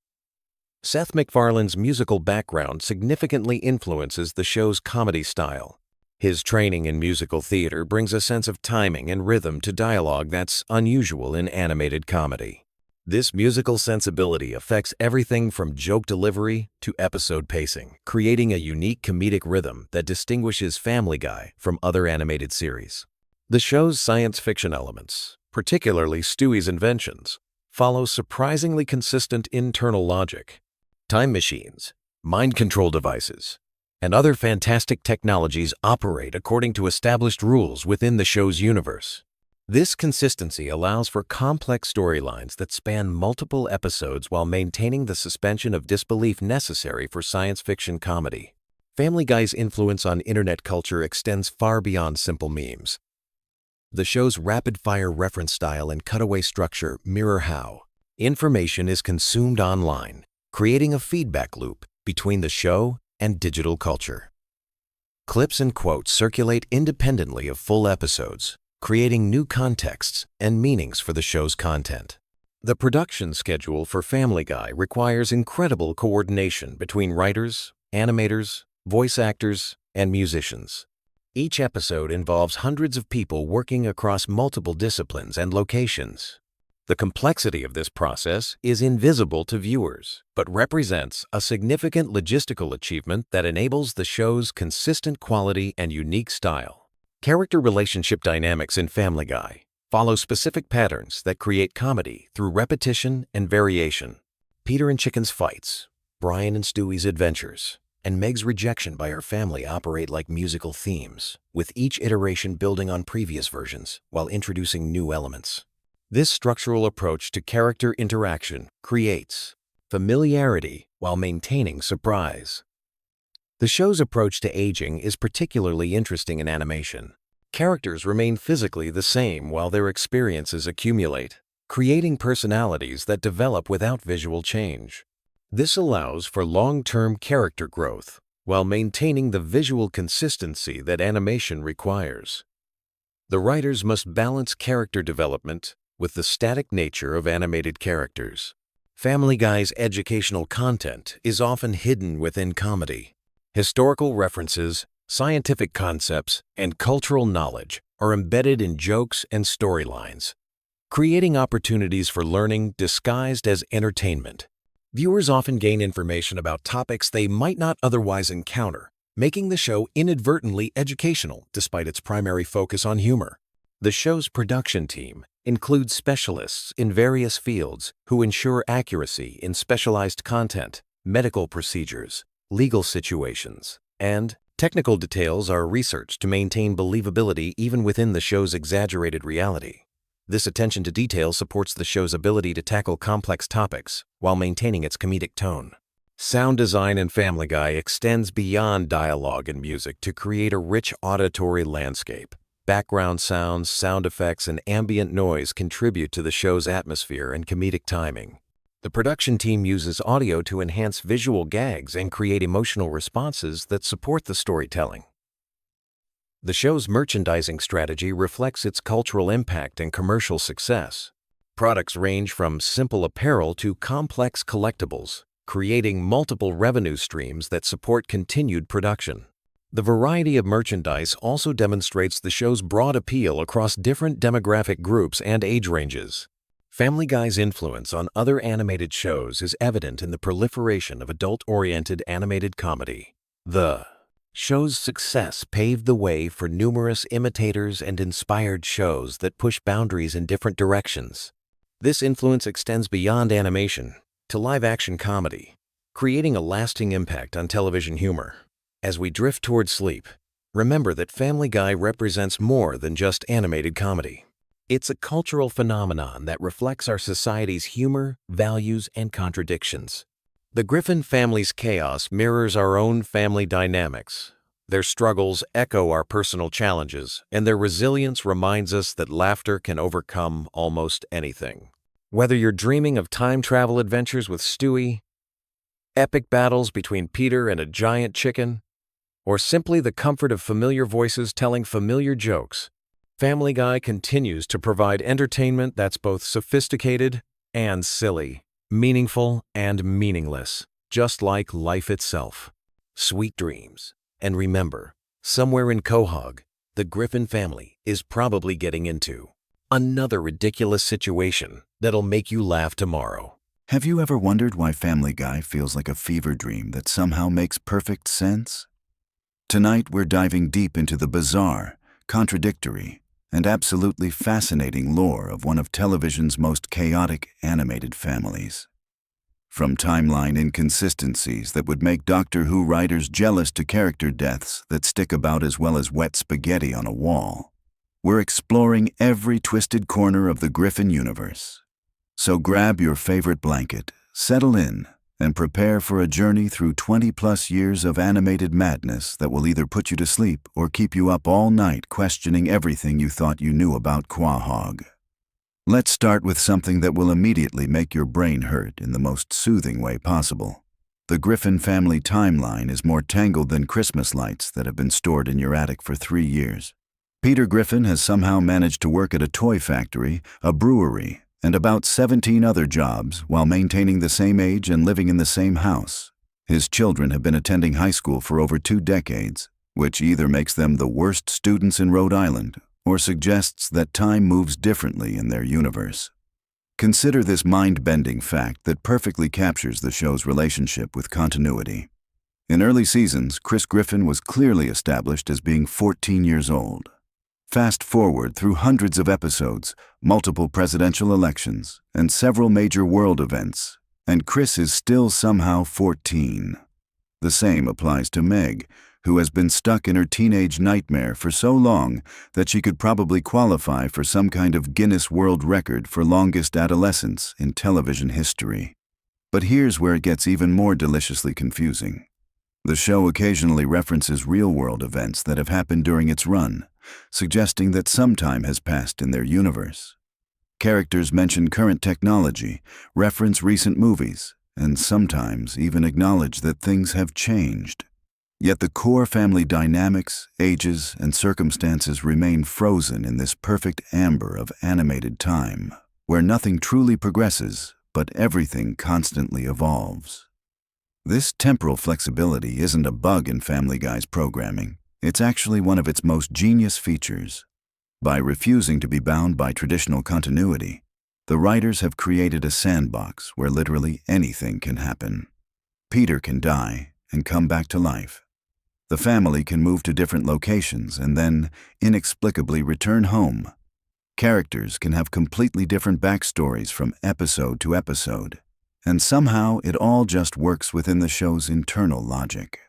Seth MacFarlane's musical background significantly influences the show's comedy style. His training in musical theater brings a sense of timing and rhythm to dialogue that's unusual in animated comedy. This musical sensibility affects everything from joke delivery to episode pacing, creating a unique comedic rhythm that distinguishes Family Guy from other animated series. The show's science fiction elements, particularly Stewie's inventions, follow surprisingly consistent internal logic. Time machines, mind control devices, and other fantastic technologies operate according to established rules within the show's universe. This consistency allows for complex storylines that span multiple episodes while maintaining the suspension of disbelief necessary for science fiction comedy. Family Guy's influence on internet culture extends far beyond simple memes. The show's rapid-fire reference style and cutaway structure mirror how information is consumed online, creating a feedback loop between the show and digital culture. Clips and quotes circulate independently of full episodes, creating new contexts and meanings for the show's content. The production schedule for Family Guy requires incredible coordination between writers, animators, voice actors, and musicians. Each episode involves hundreds of people working across multiple disciplines and locations. The complexity of this process is invisible to viewers, but represents a significant logistical achievement that enables the show's consistent quality and unique style. Character relationship dynamics in Family Guy follow specific patterns that create comedy through repetition and variation. Peter and Chicken's fights, Brian and Stewie's adventures, and Meg's rejection by her family operate like musical themes, with each iteration building on previous versions while introducing new elements. This structural approach to character interaction creates familiarity while maintaining surprise. The show's approach to aging is particularly interesting in animation. Characters remain physically the same while their experiences accumulate, creating personalities that develop without visual change. This allows for long-term character growth while maintaining the visual consistency that animation requires. The writers must balance character development with the static nature of animated characters. Family Guy's educational content is often hidden within comedy. Historical references, scientific concepts, and cultural knowledge are embedded in jokes and storylines, creating opportunities for learning disguised as entertainment. Viewers often gain information about topics they might not otherwise encounter, making the show inadvertently educational despite its primary focus on humor. The show's production team includes specialists in various fields who ensure accuracy in specialized content, medical procedures, legal situations, and technical details are researched to maintain believability even within the show's exaggerated reality. This attention to detail supports the show's ability to tackle complex topics while maintaining its comedic tone. Sound design in Family Guy extends beyond dialogue and music to create a rich auditory landscape. Background sounds, sound effects, and ambient noise contribute to the show's atmosphere and comedic timing. The production team uses audio to enhance visual gags and create emotional responses that support the storytelling. The show's merchandising strategy reflects its cultural impact and commercial success. Products range from simple apparel to complex collectibles, creating multiple revenue streams that support continued production. The variety of merchandise also demonstrates the show's broad appeal across different demographic groups and age ranges. Family Guy's influence on other animated shows is evident in the proliferation of adult-oriented animated comedy. The show's success paved the way for numerous imitators and inspired shows that push boundaries in different directions. This influence extends beyond animation to live-action comedy, creating a lasting impact on television humor. As we drift toward sleep, remember that Family Guy represents more than just animated comedy. It's a cultural phenomenon that reflects our society's humor, values, and contradictions. The Griffin family's chaos mirrors our own family dynamics. Their struggles echo our personal challenges, and their resilience reminds us that laughter can overcome almost anything. Whether you're dreaming of time travel adventures with Stewie, epic battles between Peter and a giant chicken, or simply the comfort of familiar voices telling familiar jokes, Family Guy continues to provide entertainment that's both sophisticated and silly, meaningful and meaningless, just like life itself. Sweet dreams. And remember, somewhere in Quahog, the Griffin family is probably getting into another ridiculous situation that'll make you laugh tomorrow. Have you ever wondered why Family Guy feels like a fever dream that somehow makes perfect sense? Tonight we're diving deep into the bizarre, contradictory, and absolutely fascinating lore of one of television's most chaotic animated families. From timeline inconsistencies that would make Doctor Who writers jealous to character deaths that stick about as well as wet spaghetti on a wall, we're exploring every twisted corner of the Griffin universe. So grab your favorite blanket, settle in, and prepare for a journey through 20-plus years of animated madness that will either put you to sleep or keep you up all night questioning everything you thought you knew about Quahog. Let's start with something that will immediately make your brain hurt in the most soothing way possible. The Griffin family timeline is more tangled than Christmas lights that have been stored in your attic for 3 years. Peter Griffin has somehow managed to work at a toy factory, a brewery, and about 17 other jobs while maintaining the same age and living in the same house. His children have been attending high school for over 2 decades, which either makes them the worst students in Rhode Island or suggests that time moves differently in their universe. Consider this mind-bending fact that perfectly captures the show's relationship with continuity. In early seasons, Chris Griffin was clearly established as being 14 years old. Fast forward through hundreds of episodes, multiple presidential elections, and several major world events, and Chris is still somehow 14. The same applies to Meg, who has been stuck in her teenage nightmare for so long that she could probably qualify for some kind of Guinness World Record for longest adolescence in television history. But here's where it gets even more deliciously confusing. The show occasionally references real-world events that have happened during its run, suggesting that some time has passed in their universe. Characters mention current technology, reference recent movies, and sometimes even acknowledge that things have changed. Yet the core family dynamics, ages, and circumstances remain frozen in this perfect amber of animated time, where nothing truly progresses, but everything constantly evolves. This temporal flexibility isn't a bug in Family Guy's programming. It's actually one of its most genius features. By refusing to be bound by traditional continuity, the writers have created a sandbox where literally anything can happen. Peter can die and come back to life. The family can move to different locations and then inexplicably return home. Characters can have completely different backstories from episode to episode, and somehow it all just works within the show's internal logic.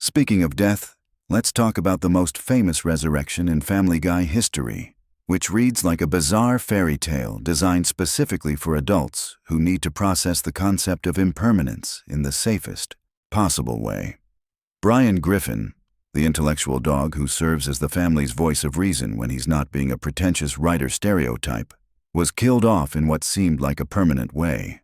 Speaking of death, let's talk about the most famous resurrection in Family Guy history, which reads like a bizarre fairy tale designed specifically for adults who need to process the concept of impermanence in the safest possible way. Brian Griffin, the intellectual dog who serves as the family's voice of reason when he's not being a pretentious writer stereotype, was killed off in what seemed like a permanent way.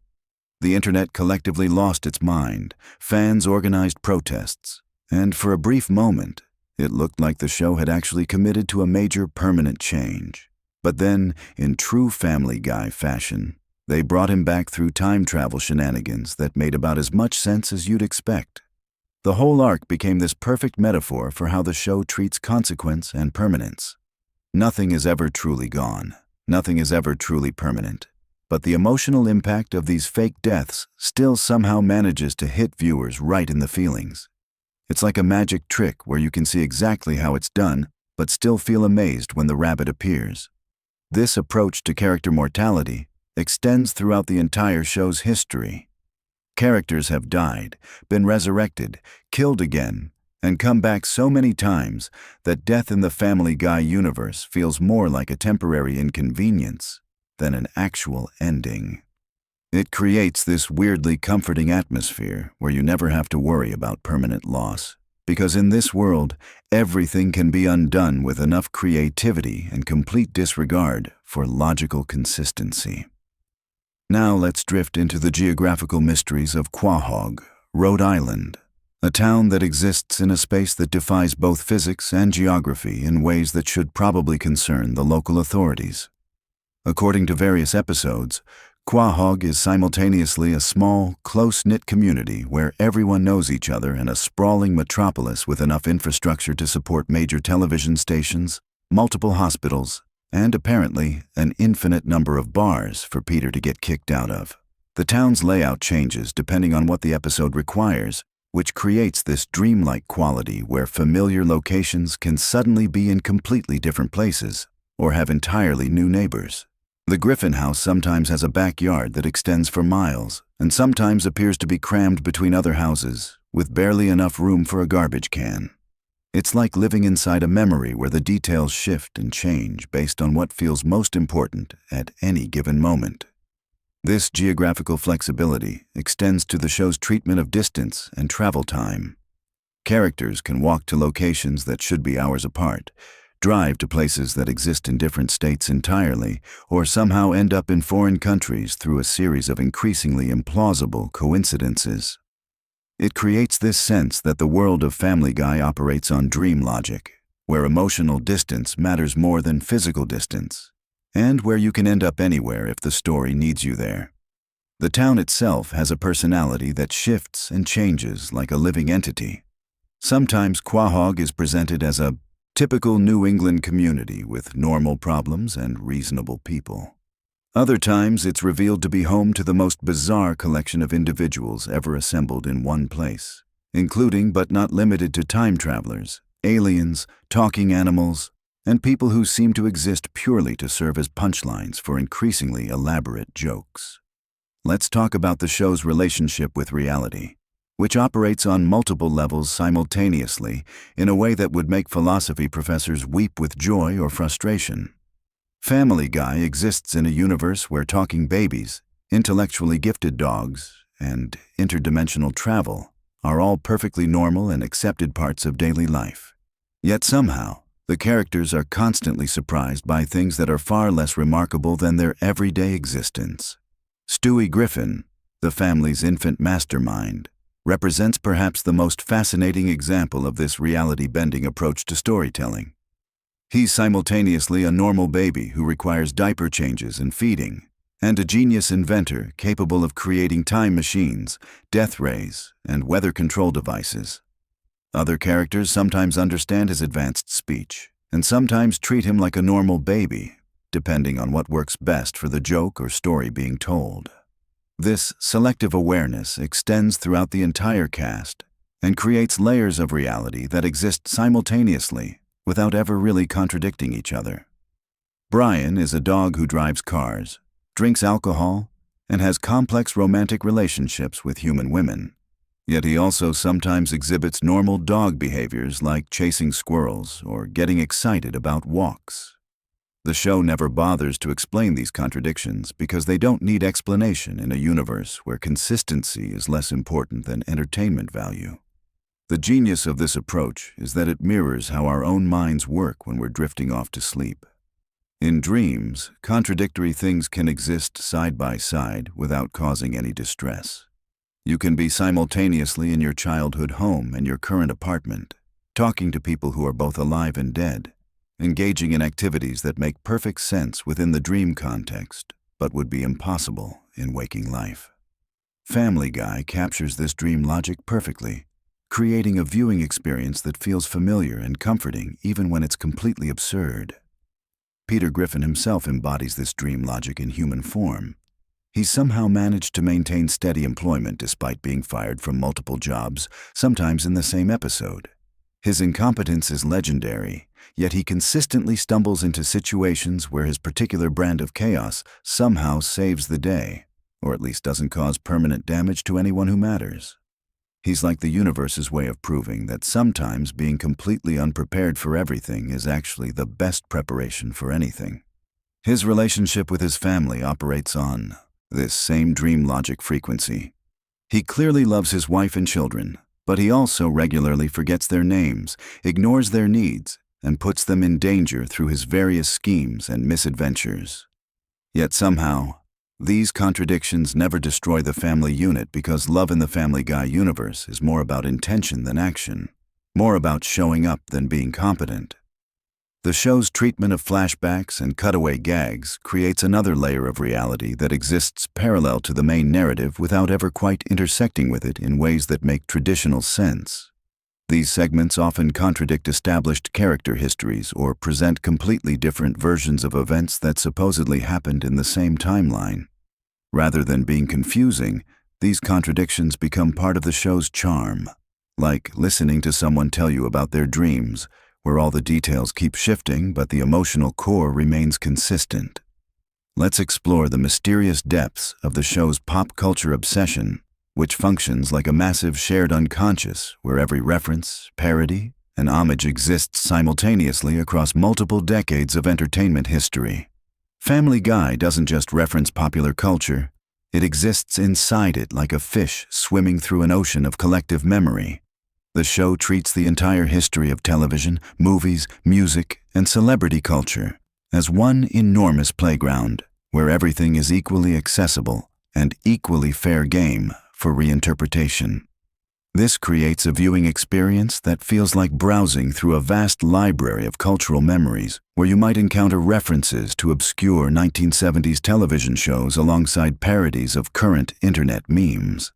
The internet collectively lost its mind, fans organized protests, and for a brief moment, it looked like the show had actually committed to a major permanent change. But then, in true Family Guy fashion, they brought him back through time travel shenanigans that made about as much sense as you'd expect. The whole arc became this perfect metaphor for how the show treats consequence and permanence. Nothing is ever truly gone. Nothing is ever truly permanent. But the emotional impact of these fake deaths still somehow manages to hit viewers right in the feelings. It's like a magic trick where you can see exactly how it's done, but still feel amazed when the rabbit appears. This approach to character mortality extends throughout the entire show's history. Characters have died, been resurrected, killed again, and come back so many times that death in the Family Guy universe feels more like a temporary inconvenience than an actual ending. It creates this weirdly comforting atmosphere where you never have to worry about permanent loss, because in this world, everything can be undone with enough creativity and complete disregard for logical consistency. Now let's drift into the geographical mysteries of Quahog, Rhode Island, a town that exists in a space that defies both physics and geography in ways that should probably concern the local authorities. According to various episodes, Quahog is simultaneously a small, close-knit community where everyone knows each other and a sprawling metropolis with enough infrastructure to support major television stations, multiple hospitals, and apparently an infinite number of bars for Peter to get kicked out of. The town's layout changes depending on what the episode requires, which creates this dreamlike quality where familiar locations can suddenly be in completely different places or have entirely new neighbors. The Griffin house sometimes has a backyard that extends for miles and sometimes appears to be crammed between other houses with barely enough room for a garbage can. It's like living inside a memory where the details shift and change based on what feels most important at any given moment. This geographical flexibility extends to the show's treatment of distance and travel time. Characters can walk to locations that should be hours apart, drive to places that exist in different states entirely, or somehow end up in foreign countries through a series of increasingly implausible coincidences. It creates this sense that the world of Family Guy operates on dream logic, where emotional distance matters more than physical distance, and where you can end up anywhere if the story needs you there. The town itself has a personality that shifts and changes like a living entity. Sometimes Quahog is presented as a typical New England community with normal problems and reasonable people. Other times, it's revealed to be home to the most bizarre collection of individuals ever assembled in one place, including but not limited to time travelers, aliens, talking animals, and people who seem to exist purely to serve as punchlines for increasingly elaborate jokes. Let's talk about the show's relationship with reality, which operates on multiple levels simultaneously in a way that would make philosophy professors weep with joy or frustration. Family Guy exists in a universe where talking babies, intellectually gifted dogs, and interdimensional travel are all perfectly normal and accepted parts of daily life. Yet somehow, the characters are constantly surprised by things that are far less remarkable than their everyday existence. Stewie Griffin, the family's infant mastermind, represents perhaps the most fascinating example of this reality-bending approach to storytelling. He's simultaneously a normal baby who requires diaper changes and feeding, and a genius inventor capable of creating time machines, death rays, and weather control devices. Other characters sometimes understand his advanced speech, and sometimes treat him like a normal baby, depending on what works best for the joke or story being told. This selective awareness extends throughout the entire cast and creates layers of reality that exist simultaneously without ever really contradicting each other. Brian is a dog who drives cars, drinks alcohol, and has complex romantic relationships with human women. Yet he also sometimes exhibits normal dog behaviors like chasing squirrels or getting excited about walks. The show never bothers to explain these contradictions because they don't need explanation in a universe where consistency is less important than entertainment value. The genius of this approach is that it mirrors how our own minds work when we're drifting off to sleep. In dreams, contradictory things can exist side by side without causing any distress. You can be simultaneously in your childhood home and your current apartment, talking to people who are both alive and dead, engaging in activities that make perfect sense within the dream context, but would be impossible in waking life. Family Guy captures this dream logic perfectly, creating a viewing experience that feels familiar and comforting even when it's completely absurd. Peter Griffin himself embodies this dream logic in human form. He's somehow managed to maintain steady employment despite being fired from multiple jobs, sometimes in the same episode. His incompetence is legendary, yet he consistently stumbles into situations where his particular brand of chaos somehow saves the day. or at least doesn't cause permanent damage to anyone who matters. He's like the universe's way of proving that sometimes being completely unprepared for everything is actually the best preparation for anything. His relationship with his family operates on this same dream logic frequency. He clearly loves his wife and children, but he also regularly forgets their names, ignores their needs, and puts them in danger through his various schemes and misadventures. Yet somehow, these contradictions never destroy the family unit because love in the Family Guy universe is more about intention than action, more about showing up than being competent. The show's treatment of flashbacks and cutaway gags creates another layer of reality that exists parallel to the main narrative without ever quite intersecting with it in ways that make traditional sense. These segments often contradict established character histories or present completely different versions of events that supposedly happened in the same timeline. Rather than being confusing, these contradictions become part of the show's charm, like listening to someone tell you about their dreams, where all the details keep shifting but the emotional core remains consistent. Let's explore the mysterious depths of the show's pop culture obsession, which functions like a massive shared unconscious where every reference, parody, and homage exists simultaneously across multiple decades of entertainment history. Family Guy doesn't just reference popular culture, it exists inside it like a fish swimming through an ocean of collective memory. The show treats the entire history of television, movies, music, and celebrity culture as one enormous playground where everything is equally accessible and equally fair game for reinterpretation. This creates a viewing experience that feels like browsing through a vast library of cultural memories, where you might encounter references to obscure 1970s television shows alongside parodies of current internet memes.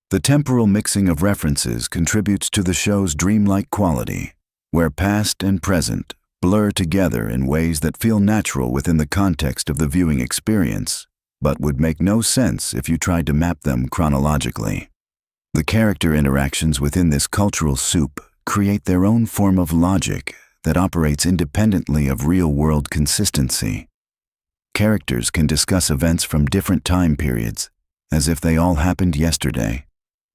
The temporal mixing of references contributes to the show's dreamlike quality, where past and present blur together in ways that feel natural within the context of the viewing experience, but would make no sense if you tried to map them chronologically. The character interactions within this cultural soup create their own form of logic that operates independently of real-world consistency. Characters can discuss events from different time periods, as if they all happened yesterday,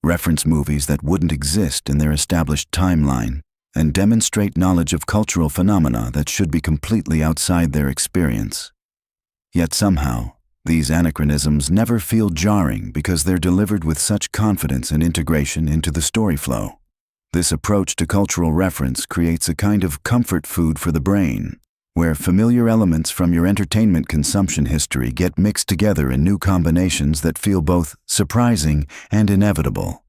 reference movies that wouldn't exist in their established timeline, and demonstrate knowledge of cultural phenomena that should be completely outside their experience. Yet somehow, these anachronisms never feel jarring because they're delivered with such confidence and integration into the story flow. This approach to cultural reference creates a kind of comfort food for the brain, where familiar elements from your entertainment consumption history get mixed together in new combinations that feel both surprising and inevitable.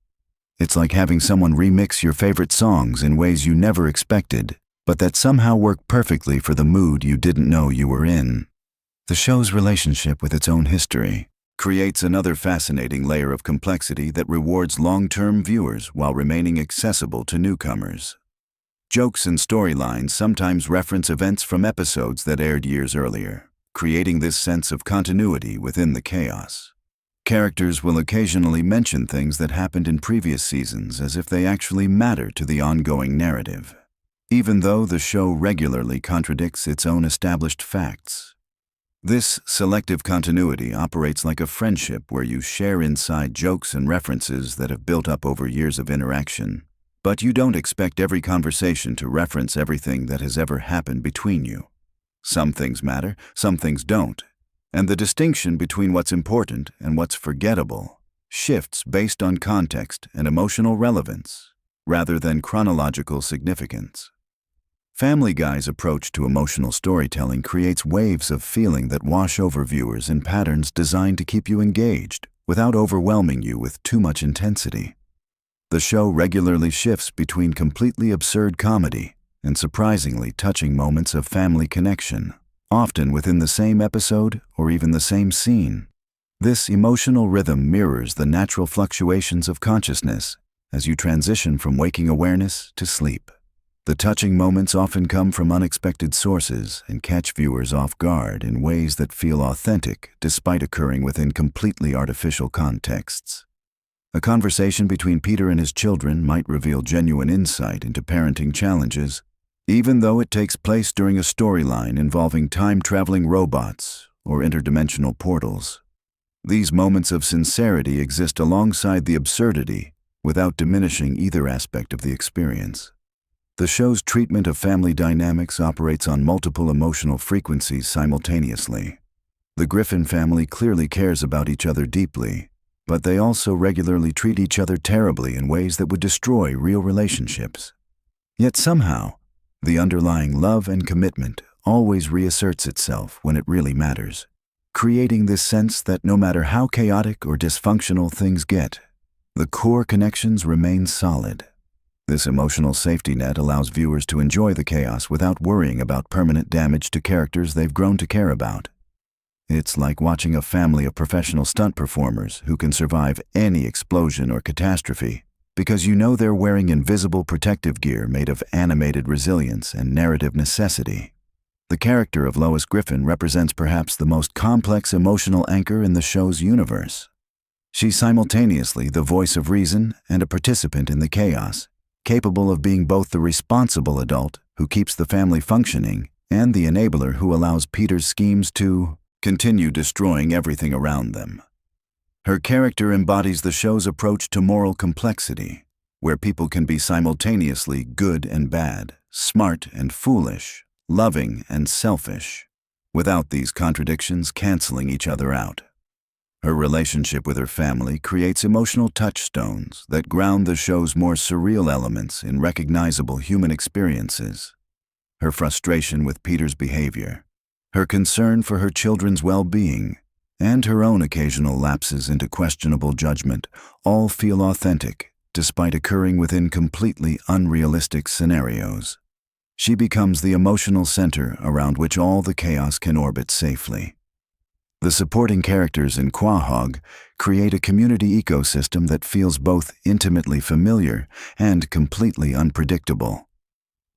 It's like having someone remix your favorite songs in ways you never expected, but that somehow work perfectly for the mood you didn't know you were in. The show's relationship with its own history creates another fascinating layer of complexity that rewards long-term viewers while remaining accessible to newcomers. Jokes and storylines sometimes reference events from episodes that aired years earlier, creating this sense of continuity within the chaos. Characters will occasionally mention things that happened in previous seasons as if they actually matter to the ongoing narrative, even though the show regularly contradicts its own established facts. This selective continuity operates like a friendship where you share inside jokes and references that have built up over years of interaction, but you don't expect every conversation to reference everything that has ever happened between you. Some things matter, some things don't, and the distinction between what's important and what's forgettable shifts based on context and emotional relevance, rather than chronological significance. Family Guy's approach to emotional storytelling creates waves of feeling that wash over viewers in patterns designed to keep you engaged without overwhelming you with too much intensity. The show regularly shifts between completely absurd comedy and surprisingly touching moments of family connection, often within the same episode or even the same scene. This emotional rhythm mirrors the natural fluctuations of consciousness as you transition from waking awareness to sleep. The touching moments often come from unexpected sources and catch viewers off guard in ways that feel authentic despite occurring within completely artificial contexts. A conversation between Peter and his children might reveal genuine insight into parenting challenges, even though it takes place during a storyline involving time-traveling robots or interdimensional portals. These moments of sincerity exist alongside the absurdity, without diminishing either aspect of the experience. The show's treatment of family dynamics operates on multiple emotional frequencies simultaneously. The Griffin family clearly cares about each other deeply, but they also regularly treat each other terribly in ways that would destroy real relationships. Yet somehow, the underlying love and commitment always reasserts itself when it really matters, creating this sense that no matter how chaotic or dysfunctional things get, the core connections remain solid. This emotional safety net allows viewers to enjoy the chaos without worrying about permanent damage to characters they've grown to care about. It's like watching a family of professional stunt performers who can survive any explosion or catastrophe because you know they're wearing invisible protective gear made of animated resilience and narrative necessity. The character of Lois Griffin represents perhaps the most complex emotional anchor in the show's universe. She's simultaneously the voice of reason and a participant in the chaos, capable of being both the responsible adult who keeps the family functioning and the enabler who allows Peter's schemes to continue destroying everything around them. Her character embodies the show's approach to moral complexity, where people can be simultaneously good and bad, smart and foolish, loving and selfish, without these contradictions canceling each other out. Her relationship with her family creates emotional touchstones that ground the show's more surreal elements in recognizable human experiences. Her frustration with Peter's behavior, her concern for her children's well-being, and her own occasional lapses into questionable judgment all feel authentic, despite occurring within completely unrealistic scenarios. She becomes the emotional center around which all the chaos can orbit safely. The supporting characters in Quahog create a community ecosystem that feels both intimately familiar and completely unpredictable.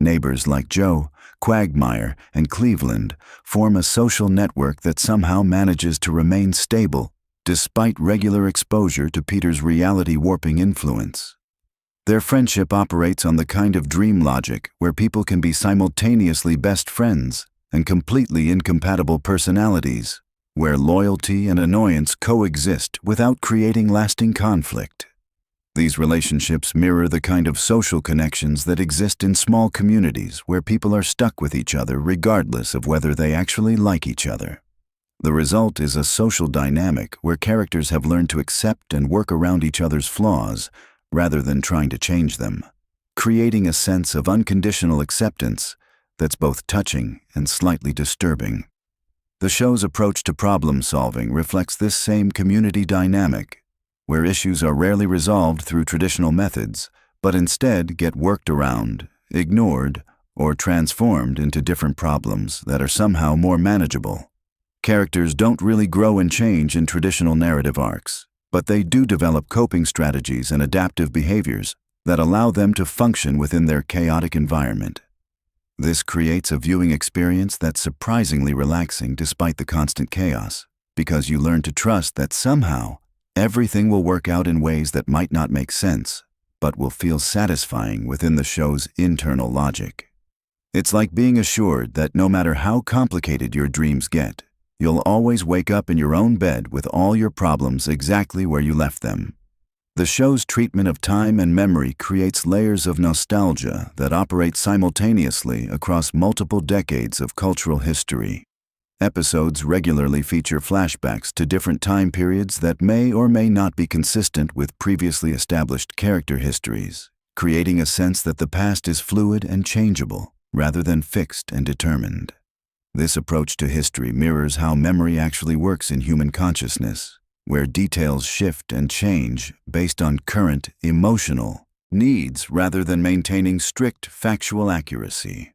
Neighbors like Joe, Quagmire, and Cleveland form a social network that somehow manages to remain stable despite regular exposure to Peter's reality-warping influence. Their friendship operates on the kind of dream logic where people can be simultaneously best friends and completely incompatible personalities, where loyalty and annoyance coexist without creating lasting conflict. These relationships mirror the kind of social connections that exist in small communities where people are stuck with each other regardless of whether they actually like each other. The result is a social dynamic where characters have learned to accept and work around each other's flaws rather than trying to change them, creating a sense of unconditional acceptance that's both touching and slightly disturbing. The show's approach to problem-solving reflects this same community dynamic, where issues are rarely resolved through traditional methods, but instead get worked around, ignored, or transformed into different problems that are somehow more manageable. Characters don't really grow and change in traditional narrative arcs, but they do develop coping strategies and adaptive behaviors that allow them to function within their chaotic environment. This creates a viewing experience that's surprisingly relaxing despite the constant chaos, because you learn to trust that somehow everything will work out in ways that might not make sense, but will feel satisfying within the show's internal logic. It's like being assured that no matter how complicated your dreams get, you'll always wake up in your own bed with all your problems exactly where you left them. The show's treatment of time and memory creates layers of nostalgia that operate simultaneously across multiple decades of cultural history. Episodes regularly feature flashbacks to different time periods that may or may not be consistent with previously established character histories, creating a sense that the past is fluid and changeable, rather than fixed and determined. This approach to history mirrors how memory actually works in human consciousness, where details shift and change based on current emotional needs rather than maintaining strict factual accuracy.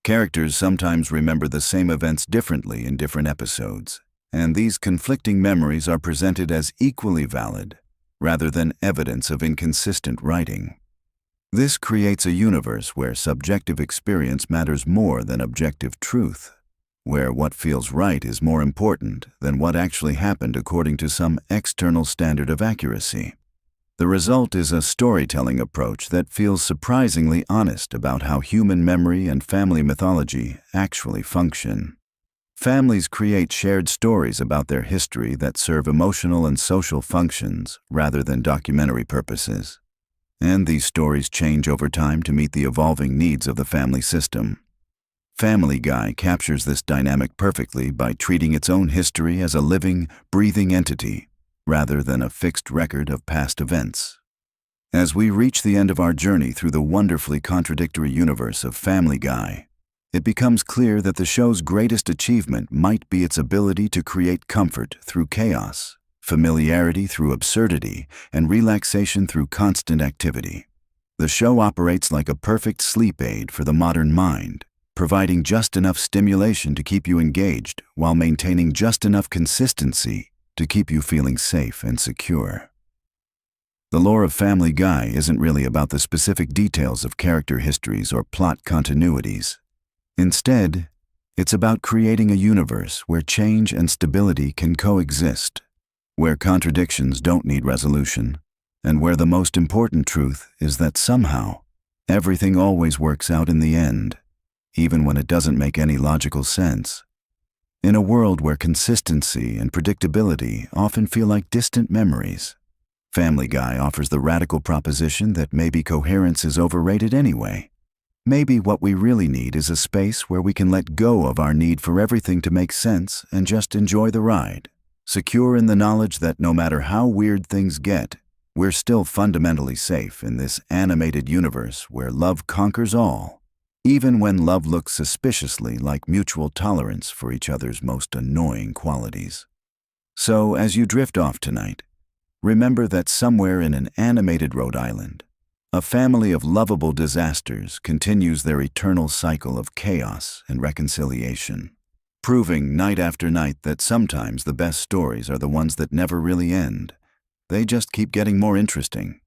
Characters sometimes remember the same events differently in different episodes, and these conflicting memories are presented as equally valid rather than evidence of inconsistent writing. This creates a universe where subjective experience matters more than objective truth, where what feels right is more important than what actually happened according to some external standard of accuracy. The result is a storytelling approach that feels surprisingly honest about how human memory and family mythology actually function. Families create shared stories about their history that serve emotional and social functions rather than documentary purposes. And these stories change over time to meet the evolving needs of the family system. Family Guy captures this dynamic perfectly by treating its own history as a living, breathing entity, rather than a fixed record of past events. As we reach the end of our journey through the wonderfully contradictory universe of Family Guy, it becomes clear that the show's greatest achievement might be its ability to create comfort through chaos, familiarity through absurdity, and relaxation through constant activity. The show operates like a perfect sleep aid for the modern mind, providing just enough stimulation to keep you engaged while maintaining just enough consistency to keep you feeling safe and secure. The lore of Family Guy isn't really about the specific details of character histories or plot continuities. Instead, it's about creating a universe where change and stability can coexist, where contradictions don't need resolution, and where the most important truth is that somehow, everything always works out in the end, even when it doesn't make any logical sense. In a world where consistency and predictability often feel like distant memories, Family Guy offers the radical proposition that maybe coherence is overrated anyway. Maybe what we really need is a space where we can let go of our need for everything to make sense and just enjoy the ride, secure in the knowledge that no matter how weird things get, we're still fundamentally safe in this animated universe where love conquers all, even when love looks suspiciously like mutual tolerance for each other's most annoying qualities. So, as you drift off tonight, remember that somewhere in an animated Rhode Island, a family of lovable disasters continues their eternal cycle of chaos and reconciliation, proving night after night that sometimes the best stories are the ones that never really end. They just keep getting more interesting.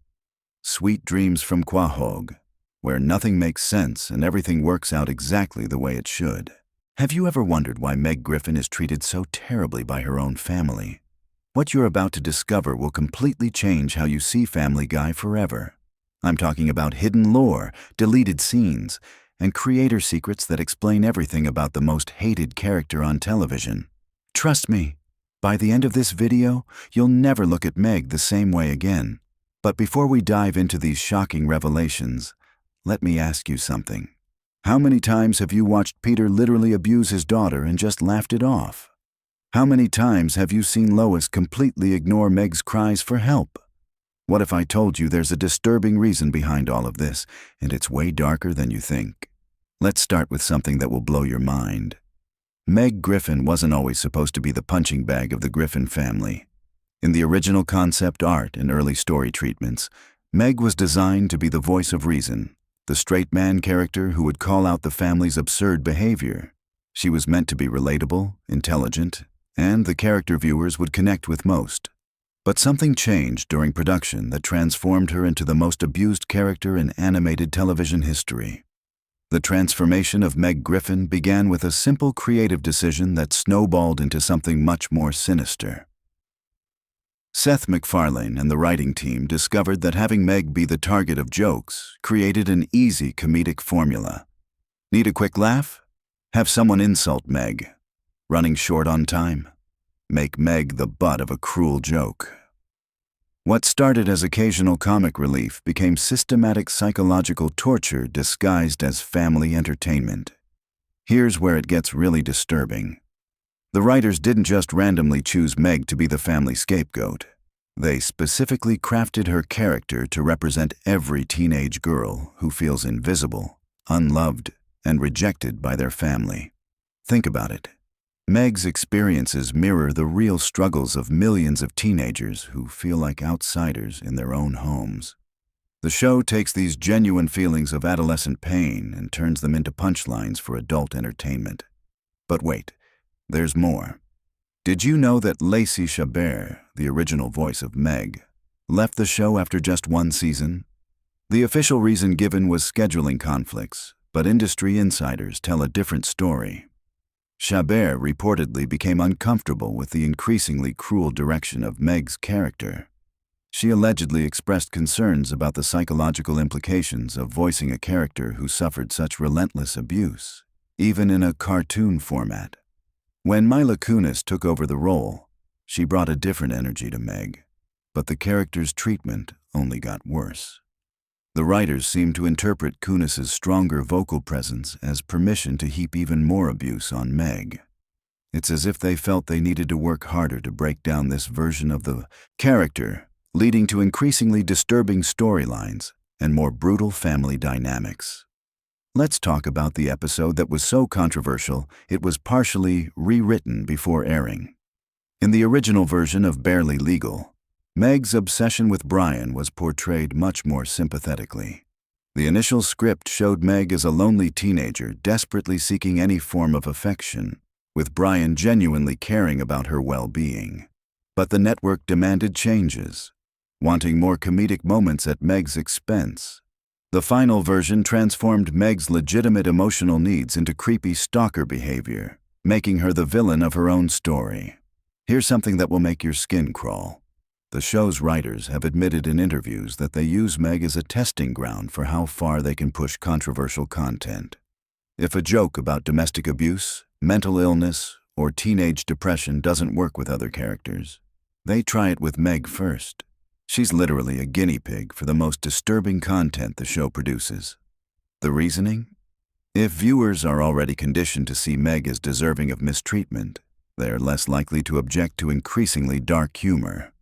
Sweet dreams from Quahog, where nothing makes sense and everything works out exactly the way it should. Have you ever wondered why Meg Griffin is treated so terribly by her own family? What you're about to discover will completely change how you see Family Guy forever. I'm talking about hidden lore, deleted scenes, and creator secrets that explain everything about the most hated character on television. Trust me, by the end of this video, you'll never look at Meg the same way again. But before we dive into these shocking revelations, let me ask you something. How many times have you watched Peter literally abuse his daughter and just laughed it off? How many times have you seen Lois completely ignore Meg's cries for help? What if I told you there's a disturbing reason behind all of this, and it's way darker than you think? Let's start with something that will blow your mind. Meg Griffin wasn't always supposed to be the punching bag of the Griffin family. In the original concept art and early story treatments, Meg was designed to be the voice of reason, the straight man character who would call out the family's absurd behavior. She was meant to be relatable, intelligent, and the character viewers would connect with most. But something changed during production that transformed her into the most abused character in animated television history. The transformation of Meg Griffin began with a simple creative decision that snowballed into something much more sinister. Seth MacFarlane and the writing team discovered that having Meg be the target of jokes created an easy comedic formula. Need a quick laugh? Have someone insult Meg. Running short on time? Make Meg the butt of a cruel joke. What started as occasional comic relief became systematic psychological torture disguised as family entertainment. Here's where it gets really disturbing. The writers didn't just randomly choose Meg to be the family scapegoat. They specifically crafted her character to represent every teenage girl who feels invisible, unloved, and rejected by their family. Think about it. Meg's experiences mirror the real struggles of millions of teenagers who feel like outsiders in their own homes. The show takes these genuine feelings of adolescent pain and turns them into punchlines for adult entertainment. But wait, there's more. Did you know that Lacey Chabert, the original voice of Meg, left the show after just one season? The official reason given was scheduling conflicts, but industry insiders tell a different story. Chabert reportedly became uncomfortable with the increasingly cruel direction of Meg's character. She allegedly expressed concerns about the psychological implications of voicing a character who suffered such relentless abuse, even in a cartoon format. When Mila Kunis took over the role, she brought a different energy to Meg, but the character's treatment only got worse. The writers seemed to interpret Kunis's stronger vocal presence as permission to heap even more abuse on Meg. It's as if they felt they needed to work harder to break down this version of the character, leading to increasingly disturbing storylines and more brutal family dynamics. Let's talk about the episode that was so controversial it was partially rewritten before airing. In the original version of Barely Legal, Meg's obsession with Brian was portrayed much more sympathetically. The initial script showed Meg as a lonely teenager desperately seeking any form of affection, with Brian genuinely caring about her well-being. But the network demanded changes, wanting more comedic moments at Meg's expense. The final version transformed Meg's legitimate emotional needs into creepy stalker behavior, making her the villain of her own story. Here's something that will make your skin crawl. The show's writers have admitted in interviews that they use Meg as a testing ground for how far they can push controversial content. If a joke about domestic abuse, mental illness, or teenage depression doesn't work with other characters, they try it with Meg first. She's literally a guinea pig for the most disturbing content the show produces. The reasoning? If viewers are already conditioned to see Meg as deserving of mistreatment, they're less likely to object to increasingly dark humor.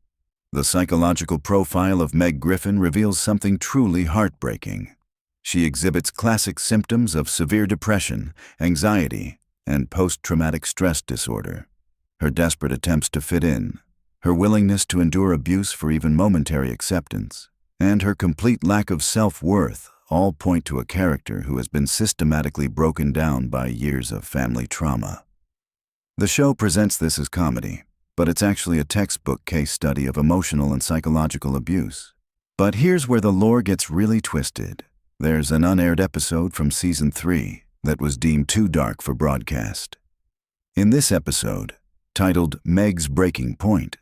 The psychological profile of Meg Griffin reveals something truly heartbreaking. She exhibits classic symptoms of severe depression, anxiety, and post-traumatic stress disorder. Her desperate attempts to fit in, her willingness to endure abuse for even momentary acceptance, and her complete lack of self-worth all point to a character who has been systematically broken down by years of family trauma. The show presents this as comedy, but it's actually a textbook case study of emotional and psychological abuse. But here's where the lore gets really twisted. There's an unaired episode from Season 3 that was deemed too dark for broadcast. In this episode, titled Meg's Breaking Point,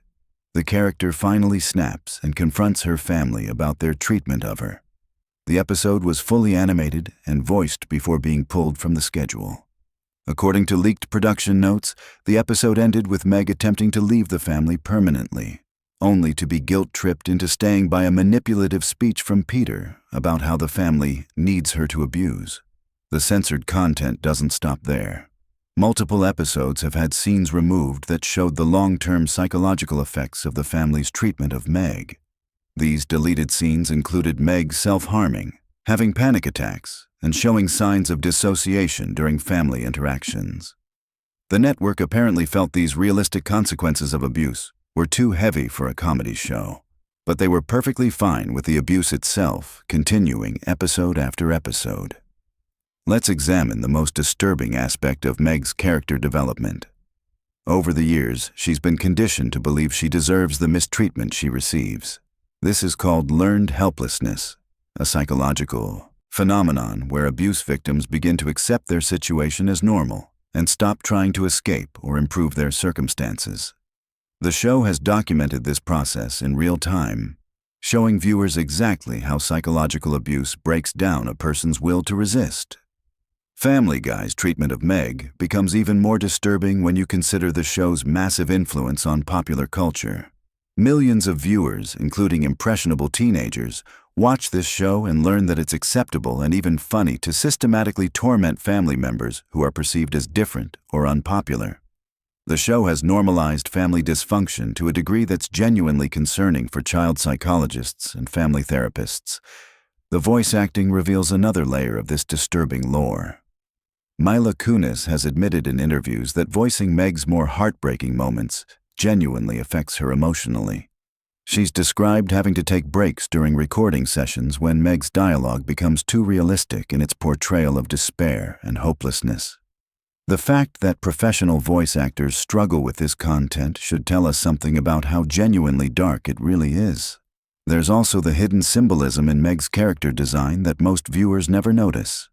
the character finally snaps and confronts her family about their treatment of her. The episode was fully animated and voiced before being pulled from the schedule. According to leaked production notes, the episode ended with Meg attempting to leave the family permanently, only to be guilt-tripped into staying by a manipulative speech from Peter about how the family needs her to abuse. The censored content doesn't stop there. Multiple episodes have had scenes removed that showed the long-term psychological effects of the family's treatment of Meg. These deleted scenes included Meg self-harming, having panic attacks, and showing signs of dissociation during family interactions. The network apparently felt these realistic consequences of abuse were too heavy for a comedy show, but they were perfectly fine with the abuse itself continuing episode after episode. Let's examine the most disturbing aspect of Meg's character development. Over the years, she's been conditioned to believe she deserves the mistreatment she receives. This is called learned helplessness, a psychological phenomenon where abuse victims begin to accept their situation as normal and stop trying to escape or improve their circumstances. The show has documented this process in real time, showing viewers exactly how psychological abuse breaks down a person's will to resist. Family Guy's treatment of Meg becomes even more disturbing when you consider the show's massive influence on popular culture. Millions of viewers, including impressionable teenagers, watch this show and learn that it's acceptable and even funny to systematically torment family members who are perceived as different or unpopular. The show has normalized family dysfunction to a degree that's genuinely concerning for child psychologists and family therapists. The voice acting reveals another layer of this disturbing lore. Mila Kunis has admitted in interviews that voicing Meg's more heartbreaking moments genuinely affects her emotionally. She's described having to take breaks during recording sessions when Meg's dialogue becomes too realistic in its portrayal of despair and hopelessness. The fact that professional voice actors struggle with this content should tell us something about how genuinely dark it really is. There's also the hidden symbolism in Meg's character design that most viewers never notice.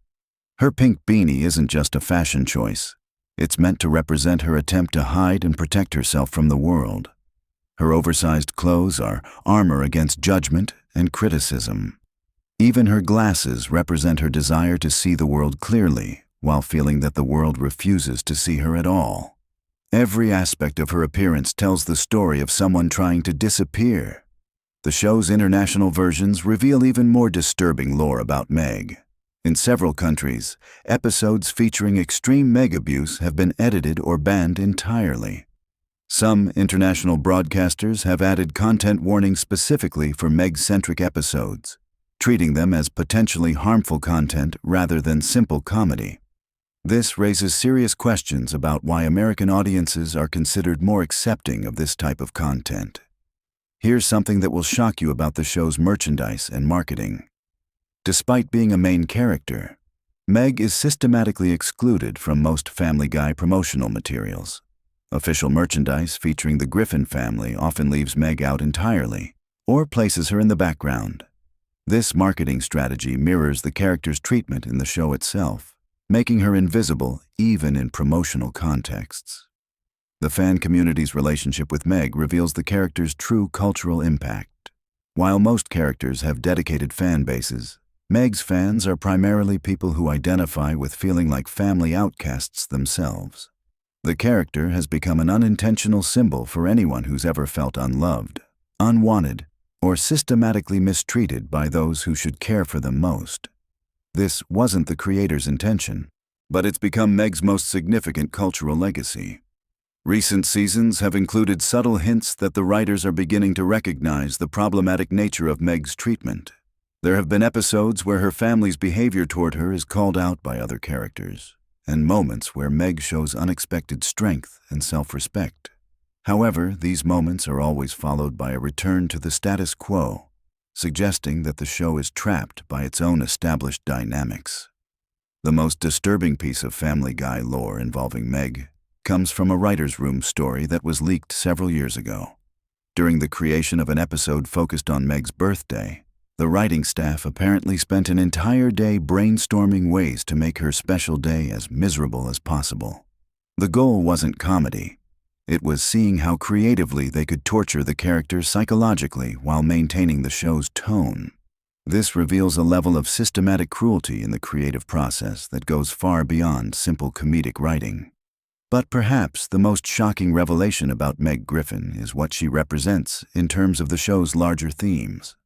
Her pink beanie isn't just a fashion choice. It's meant to represent her attempt to hide and protect herself from the world. Her oversized clothes are armor against judgment and criticism. Even her glasses represent her desire to see the world clearly, while feeling that the world refuses to see her at all. Every aspect of her appearance tells the story of someone trying to disappear. The show's international versions reveal even more disturbing lore about Meg. In several countries, episodes featuring extreme Meg abuse have been edited or banned entirely. Some international broadcasters have added content warnings specifically for Meg-centric episodes, treating them as potentially harmful content rather than simple comedy. This raises serious questions about why American audiences are considered more accepting of this type of content. Here's something that will shock you about the show's merchandise and marketing. Despite being a main character, Meg is systematically excluded from most Family Guy promotional materials. Official merchandise featuring the Griffin family often leaves Meg out entirely, or places her in the background. This marketing strategy mirrors the character's treatment in the show itself, making her invisible even in promotional contexts. The fan community's relationship with Meg reveals the character's true cultural impact. While most characters have dedicated fan bases, Meg's fans are primarily people who identify with feeling like family outcasts themselves. The character has become an unintentional symbol for anyone who's ever felt unloved, unwanted, or systematically mistreated by those who should care for them most. This wasn't the creator's intention, but it's become Meg's most significant cultural legacy. Recent seasons have included subtle hints that the writers are beginning to recognize the problematic nature of Meg's treatment. There have been episodes where her family's behavior toward her is called out by other characters, and moments where Meg shows unexpected strength and self-respect. However, these moments are always followed by a return to the status quo, suggesting that the show is trapped by its own established dynamics. The most disturbing piece of Family Guy lore involving Meg comes from a writer's room story that was leaked several years ago. During the creation of an episode focused on Meg's birthday, the writing staff apparently spent an entire day brainstorming ways to make her special day as miserable as possible. The goal wasn't comedy. It was seeing how creatively they could torture the characters psychologically while maintaining the show's tone. This reveals a level of systematic cruelty in the creative process that goes far beyond simple comedic writing. But perhaps the most shocking revelation about Meg Griffin is what she represents in terms of the show's larger themes.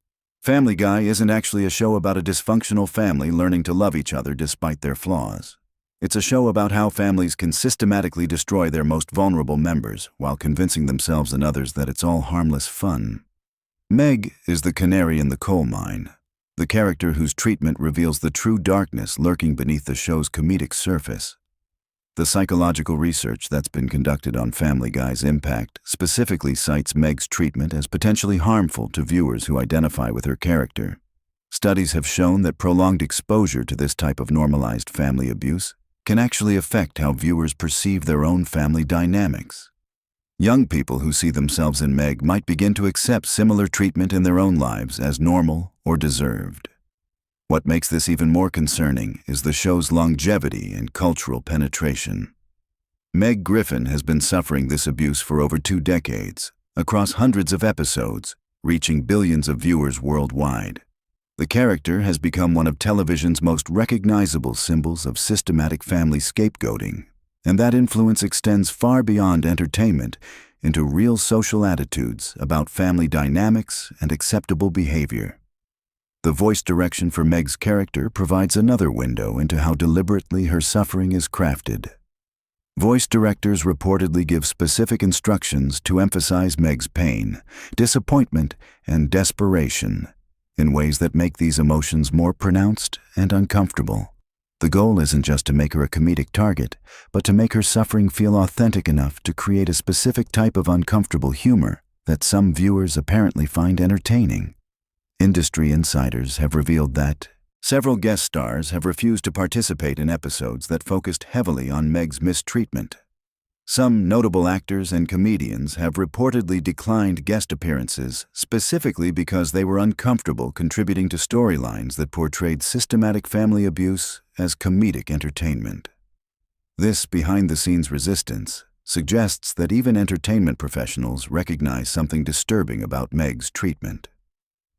Family Guy isn't actually a show about a dysfunctional family learning to love each other despite their flaws. It's a show about how families can systematically destroy their most vulnerable members while convincing themselves and others that it's all harmless fun. Meg is the canary in the coal mine, the character whose treatment reveals the true darkness lurking beneath the show's comedic surface. The psychological research that's been conducted on Family Guy's impact specifically cites Meg's treatment as potentially harmful to viewers who identify with her character. Studies have shown that prolonged exposure to this type of normalized family abuse can actually affect how viewers perceive their own family dynamics. Young people who see themselves in Meg might begin to accept similar treatment in their own lives as normal or deserved. What makes this even more concerning is the show's longevity and cultural penetration. Meg Griffin has been suffering this abuse for over 2 decades, across hundreds of episodes, reaching billions of viewers worldwide. The character has become one of television's most recognizable symbols of systematic family scapegoating, and that influence extends far beyond entertainment into real social attitudes about family dynamics and acceptable behavior. The voice direction for Meg's character provides another window into how deliberately her suffering is crafted. Voice directors reportedly give specific instructions to emphasize Meg's pain, disappointment, and desperation in ways that make these emotions more pronounced and uncomfortable. The goal isn't just to make her a comedic target, but to make her suffering feel authentic enough to create a specific type of uncomfortable humor that some viewers apparently find entertaining. Industry insiders have revealed that several guest stars have refused to participate in episodes that focused heavily on Meg's mistreatment. Some notable actors and comedians have reportedly declined guest appearances specifically because they were uncomfortable contributing to storylines that portrayed systematic family abuse as comedic entertainment. This behind-the-scenes resistance suggests that even entertainment professionals recognize something disturbing about Meg's treatment.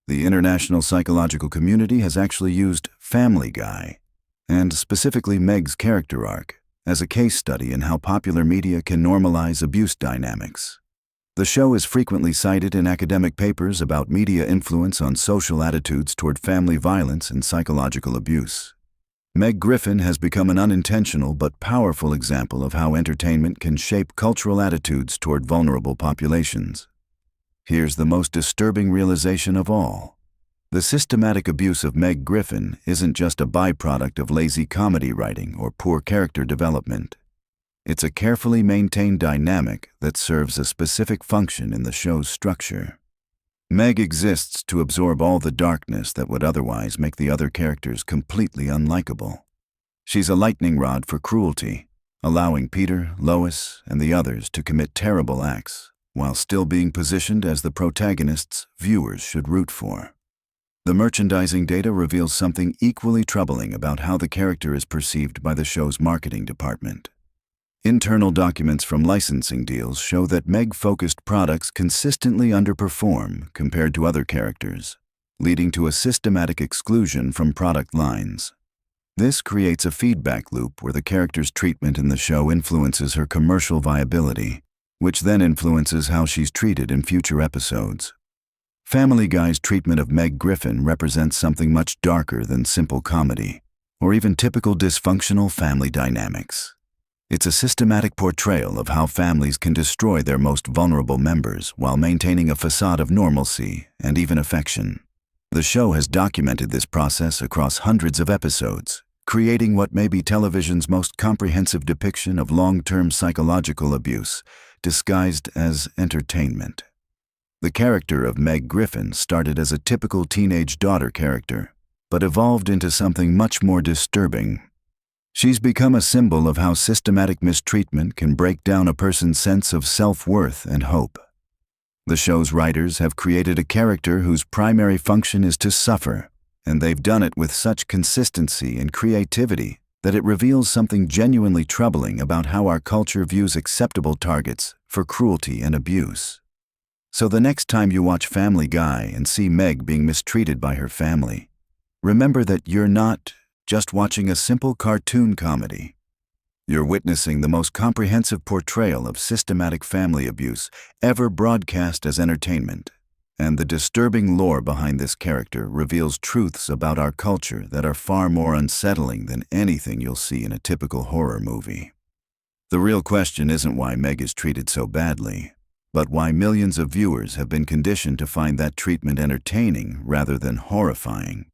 The international psychological community has actually used Family Guy, and specifically Meg's character arc, as a case study in how popular media can normalize abuse dynamics. The show is frequently cited in academic papers about media influence on social attitudes toward family violence and psychological abuse. Meg Griffin has become an unintentional but powerful example of how entertainment can shape cultural attitudes toward vulnerable populations. Here's the most disturbing realization of all. The systematic abuse of Meg Griffin isn't just a byproduct of lazy comedy writing or poor character development. It's a carefully maintained dynamic that serves a specific function in the show's structure. Meg exists to absorb all the darkness that would otherwise make the other characters completely unlikable. She's a lightning rod for cruelty, allowing Peter, Lois, and the others to commit terrible acts, while still being positioned as the protagonists viewers should root for. The merchandising data reveals something equally troubling about how the character is perceived by the show's marketing department. Internal documents from licensing deals show that Meg-focused products consistently underperform compared to other characters, leading to a systematic exclusion from product lines. This creates a feedback loop where the character's treatment in the show influences her commercial viability, which then influences how she's treated in future episodes. Family Guy's treatment of Meg Griffin represents something much darker than simple comedy, or even typical dysfunctional family dynamics. It's a systematic portrayal of how families can destroy their most vulnerable members while maintaining a facade of normalcy and even affection. The show has documented this process across hundreds of episodes, creating what may be television's most comprehensive depiction of long-term psychological abuse, disguised as entertainment. The character of Meg Griffin started as a typical teenage daughter character, but evolved into something much more disturbing. She's become a symbol of how systematic mistreatment can break down a person's sense of self-worth and hope. The show's writers have created a character whose primary function is to suffer, and they've done it with such consistency and creativity that it reveals something genuinely troubling about how our culture views acceptable targets for cruelty and abuse. So the next time you watch Family Guy and see Meg being mistreated by her family, remember that you're not just watching a simple cartoon comedy. You're witnessing the most comprehensive portrayal of systematic family abuse ever broadcast as entertainment. And the disturbing lore behind this character reveals truths about our culture that are far more unsettling than anything you'll see in a typical horror movie. The real question isn't why Meg is treated so badly, but why millions of viewers have been conditioned to find that treatment entertaining rather than horrifying.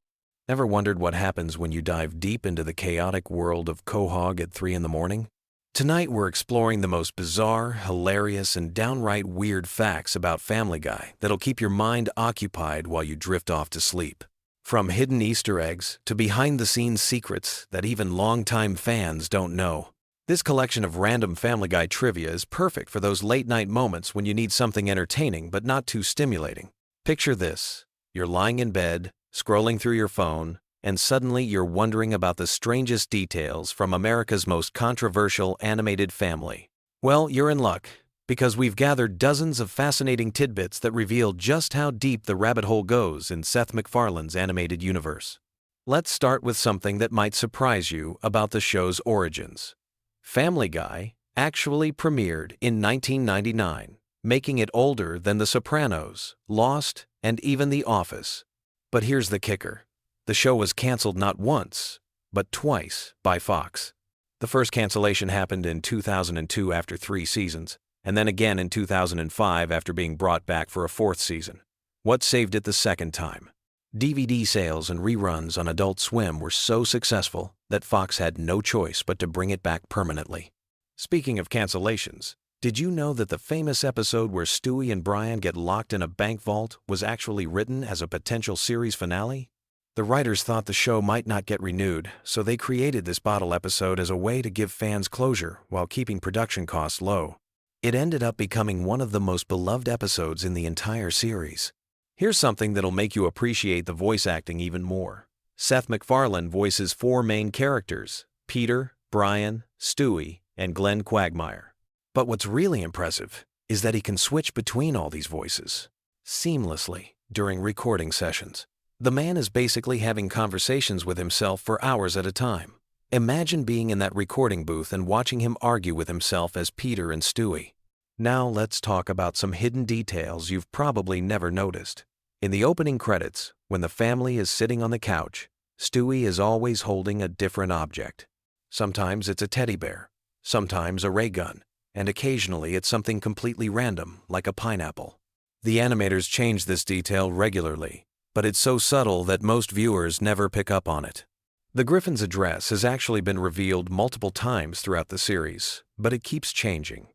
Ever wondered what happens when you dive deep into the chaotic world of Quahog at 3 in the morning? Tonight we're exploring the most bizarre, hilarious, and downright weird facts about Family Guy that'll keep your mind occupied while you drift off to sleep. From hidden Easter eggs to behind-the-scenes secrets that even longtime fans don't know. This collection of random Family Guy trivia is perfect for those late-night moments when you need something entertaining but not too stimulating. Picture this. You're lying in bed, scrolling through your phone, and suddenly you're wondering about the strangest details from America's most controversial animated family. Well, you're in luck, because we've gathered dozens of fascinating tidbits that reveal just how deep the rabbit hole goes in Seth MacFarlane's animated universe. Let's start with something that might surprise you about the show's origins. Family Guy actually premiered in 1999, making it older than The Sopranos, Lost, and even The Office. But here's the kicker. The show was canceled not once, but twice by Fox. The first cancellation happened in 2002 after 3 seasons, and then again in 2005 after being brought back for a 4th season. What saved it the second time? DVD sales and reruns on Adult Swim were so successful that Fox had no choice but to bring it back permanently. Speaking of cancellations, did you know that the famous episode where Stewie and Brian get locked in a bank vault was actually written as a potential series finale? The writers thought the show might not get renewed, so they created this bottle episode as a way to give fans closure while keeping production costs low. It ended up becoming one of the most beloved episodes in the entire series. Here's something that'll make you appreciate the voice acting even more. Seth MacFarlane voices 4 main characters: Peter, Brian, Stewie, and Glenn Quagmire. But what's really impressive is that he can switch between all these voices seamlessly during recording sessions. The man is basically having conversations with himself for hours at a time. Imagine being in that recording booth and watching him argue with himself as Peter and Stewie. Now let's talk about some hidden details you've probably never noticed. In the opening credits, when the family is sitting on the couch, Stewie is always holding a different object. Sometimes it's a teddy bear, sometimes a ray gun, and occasionally it's something completely random, like a pineapple. The animators change this detail regularly, but it's so subtle that most viewers never pick up on it. The Griffin's address has actually been revealed multiple times throughout the series, but it keeps changing.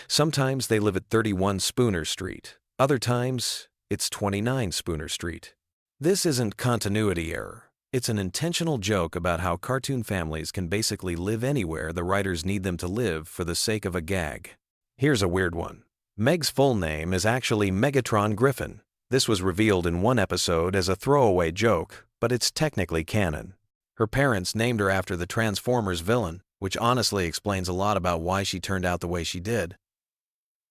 Sometimes they live at 31 Spooner Street, other times it's 29 Spooner Street. This isn't continuity error. It's an intentional joke about how cartoon families can basically live anywhere the writers need them to live for the sake of a gag. Here's a weird one. Meg's full name is actually Megatron Griffin. This was revealed in one episode as a throwaway joke, but it's technically canon. Her parents named her after the Transformers villain, which honestly explains a lot about why she turned out the way she did.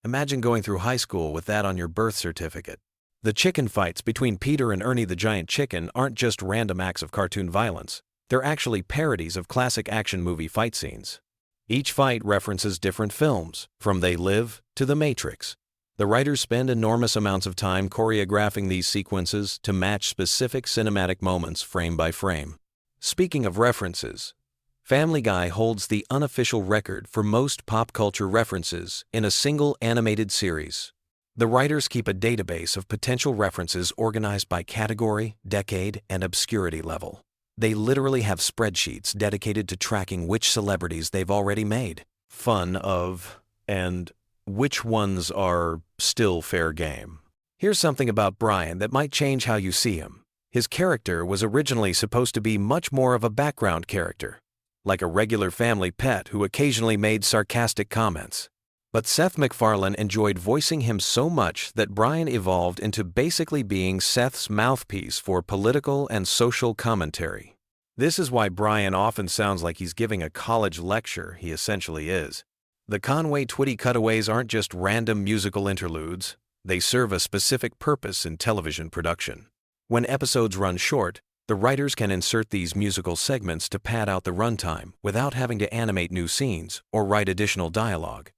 Imagine going through high school with that on your birth certificate. The chicken fights between Peter and Ernie the Giant Chicken aren't just random acts of cartoon violence. They're actually parodies of classic action movie fight scenes. Each fight references different films, from They Live to The Matrix. The writers spend enormous amounts of time choreographing these sequences to match specific cinematic moments frame by frame. Speaking of references, Family Guy holds the unofficial record for most pop culture references in a single animated series. The writers keep a database of potential references organized by category, decade, and obscurity level. They literally have spreadsheets dedicated to tracking which celebrities they've already made fun of and which ones are still fair game. Here's something about Brian that might change how you see him. His character was originally supposed to be much more of a background character, like a regular family pet who occasionally made sarcastic comments. But Seth MacFarlane enjoyed voicing him so much that Brian evolved into basically being Seth's mouthpiece for political and social commentary. This is why Brian often sounds like he's giving a college lecture. He essentially is. The Conway Twitty cutaways aren't just random musical interludes. They serve a specific purpose in television production. When episodes run short, the writers can insert these musical segments to pad out the runtime without having to animate new scenes or write additional dialogue.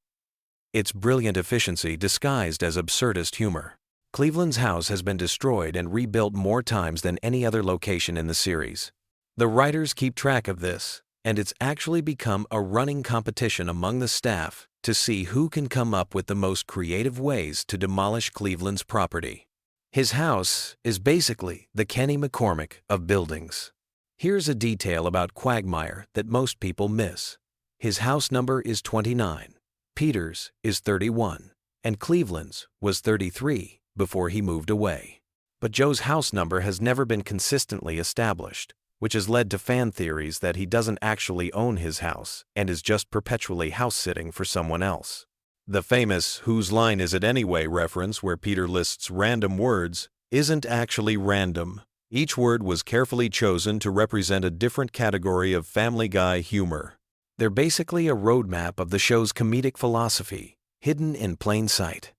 It's brilliant efficiency disguised as absurdist humor. Cleveland's house has been destroyed and rebuilt more times than any other location in the series. The writers keep track of this, and it's actually become a running competition among the staff to see who can come up with the most creative ways to demolish Cleveland's property. His house is basically the Kenny McCormick of buildings. Here's a detail about Quagmire that most people miss. His house number is 29. Peter's is 31, and Cleveland's was 33 before he moved away. But Joe's house number has never been consistently established, which has led to fan theories that he doesn't actually own his house and is just perpetually house-sitting for someone else. The famous "Whose line is it anyway" reference where Peter lists random words isn't actually random. Each word was carefully chosen to represent a different category of Family Guy humor. They're basically a roadmap of the show's comedic philosophy, hidden in plain sight.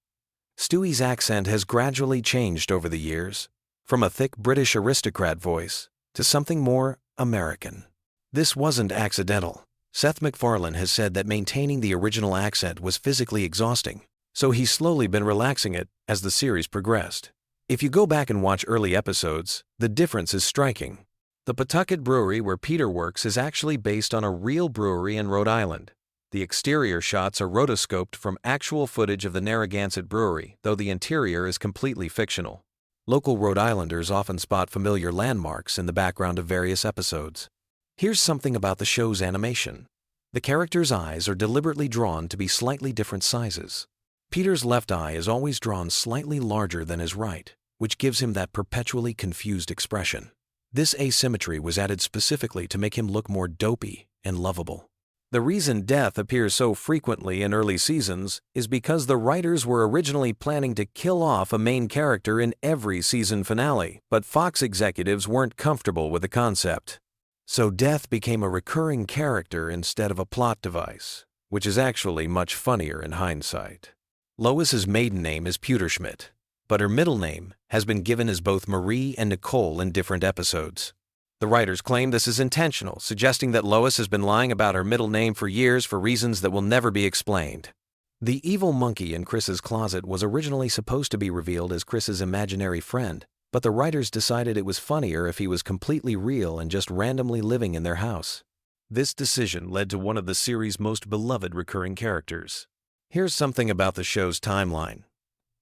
Stewie's accent has gradually changed over the years, from a thick British aristocrat voice to something more American. This wasn't accidental. Seth MacFarlane has said that maintaining the original accent was physically exhausting, so he's slowly been relaxing it as the series progressed. If you go back and watch early episodes, the difference is striking. The Pawtucket Brewery where Peter works is actually based on a real brewery in Rhode Island. The exterior shots are rotoscoped from actual footage of the Narragansett Brewery, though the interior is completely fictional. Local Rhode Islanders often spot familiar landmarks in the background of various episodes. Here's something about the show's animation. The characters' eyes are deliberately drawn to be slightly different sizes. Peter's left eye is always drawn slightly larger than his right, which gives him that perpetually confused expression. This asymmetry was added specifically to make him look more dopey and lovable. The reason death appears so frequently in early seasons is because the writers were originally planning to kill off a main character in every season finale, but Fox executives weren't comfortable with the concept. So death became a recurring character instead of a plot device, which is actually much funnier in hindsight. Lois's maiden name is Pewterschmidt, but her middle name has been given as both Marie and Nicole in different episodes. The writers claim this is intentional, suggesting that Lois has been lying about her middle name for years for reasons that will never be explained. The evil monkey in Chris's closet was originally supposed to be revealed as Chris's imaginary friend, but the writers decided it was funnier if he was completely real and just randomly living in their house. This decision led to one of the series' most beloved recurring characters. Here's something about the show's timeline.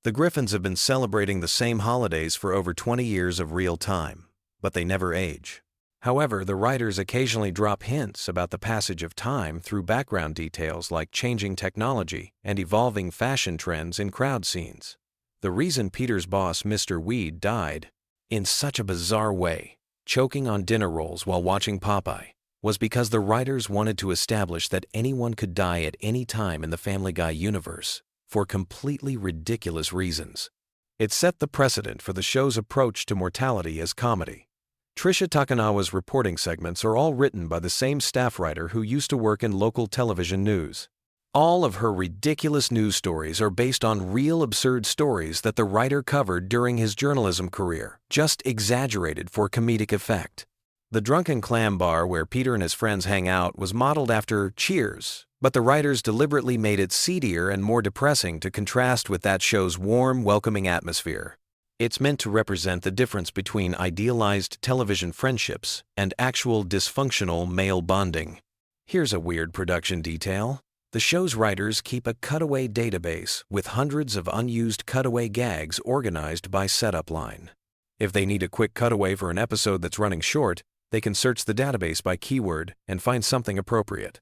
The Griffins have been celebrating the same holidays for over 20 years of real time, but they never age. However, the writers occasionally drop hints about the passage of time through background details like changing technology and evolving fashion trends in crowd scenes. The reason Peter's boss, Mr. Weed, died in such a bizarre way, choking on dinner rolls while watching Popeye, was because the writers wanted to establish that anyone could die at any time in the Family Guy universe for completely ridiculous reasons. It set the precedent for the show's approach to mortality as comedy. Trisha Takanawa's reporting segments are all written by the same staff writer who used to work in local television news. All of her ridiculous news stories are based on real absurd stories that the writer covered during his journalism career, just exaggerated for comedic effect. The Drunken Clam Bar where Peter and his friends hang out was modeled after Cheers, but the writers deliberately made it seedier and more depressing to contrast with that show's warm, welcoming atmosphere. It's meant to represent the difference between idealized television friendships and actual dysfunctional male bonding. Here's a weird production detail. The show's writers keep a cutaway database with hundreds of unused cutaway gags organized by setup line. If they need a quick cutaway for an episode that's running short, they can search the database by keyword and find something appropriate.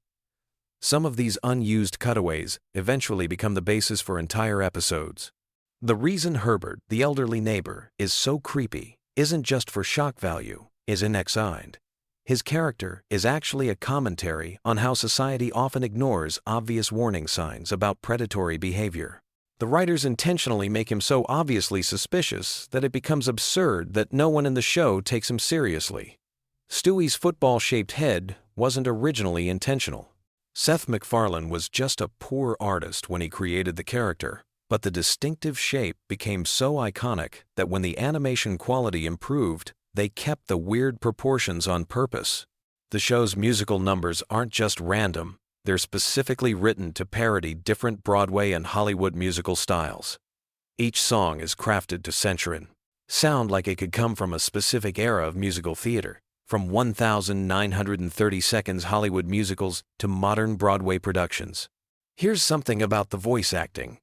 Some of these unused cutaways eventually become the basis for entire episodes. The reason Herbert, the elderly neighbor, is so creepy isn't just for shock value, is inassigned. His character is actually a commentary on how society often ignores obvious warning signs about predatory behavior. The writers intentionally make him so obviously suspicious that it becomes absurd that no one in the show takes him seriously. Stewie's football-shaped head wasn't originally intentional. Seth MacFarlane was just a poor artist when he created the character, but the distinctive shape became so iconic that when the animation quality improved, they kept the weird proportions on purpose. The show's musical numbers aren't just random, they're specifically written to parody different Broadway and Hollywood musical styles. Each song is crafted to sound like it could come from a specific era of musical theater, from 1,930 seconds Hollywood musicals to modern Broadway productions. Here's something about the voice acting.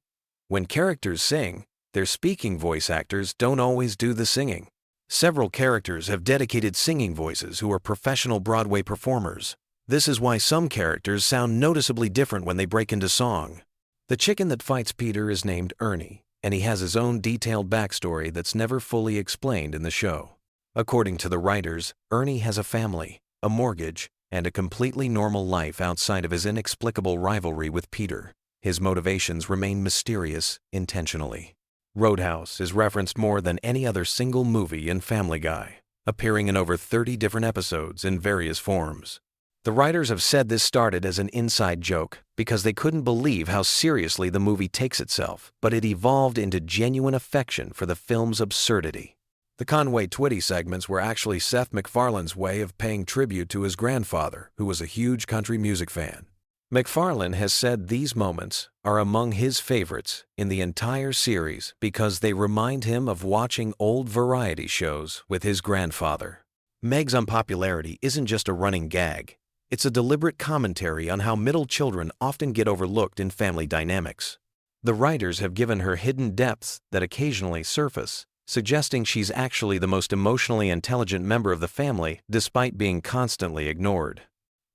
When characters sing, their speaking voice actors don't always do the singing. Several characters have dedicated singing voices who are professional Broadway performers. This is why some characters sound noticeably different when they break into song. The chicken that fights Peter is named Ernie, and he has his own detailed backstory that's never fully explained in the show. According to the writers, Ernie has a family, a mortgage, and a completely normal life outside of his inexplicable rivalry with Peter. His motivations remain mysterious intentionally. Roadhouse is referenced more than any other single movie in Family Guy, appearing in over 30 different episodes in various forms. The writers have said this started as an inside joke because they couldn't believe how seriously the movie takes itself, but it evolved into genuine affection for the film's absurdity. The Conway Twitty segments were actually Seth MacFarlane's way of paying tribute to his grandfather, who was a huge country music fan. MacFarlane has said these moments are among his favorites in the entire series because they remind him of watching old variety shows with his grandfather. Meg's unpopularity isn't just a running gag. It's a deliberate commentary on how middle children often get overlooked in family dynamics. The writers have given her hidden depths that occasionally surface, suggesting she's actually the most emotionally intelligent member of the family despite being constantly ignored.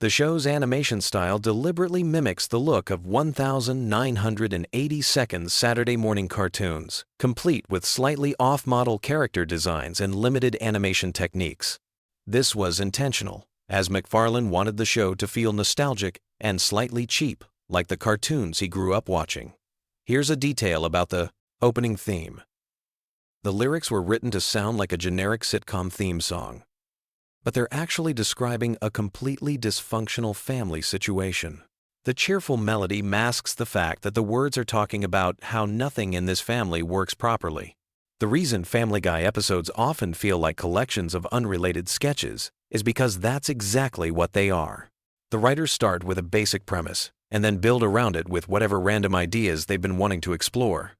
The show's animation style deliberately mimics the look of 1,980 seconds Saturday morning cartoons, complete with slightly off-model character designs and limited animation techniques. This was intentional, as MacFarlane wanted the show to feel nostalgic and slightly cheap, like the cartoons he grew up watching. Here's a detail about the opening theme. The lyrics were written to sound like a generic sitcom theme song, but they're actually describing a completely dysfunctional family situation. The cheerful melody masks the fact that the words are talking about how nothing in this family works properly. The reason Family Guy episodes often feel like collections of unrelated sketches is because that's exactly what they are. The writers start with a basic premise and then build around it with whatever random ideas they've been wanting to explore.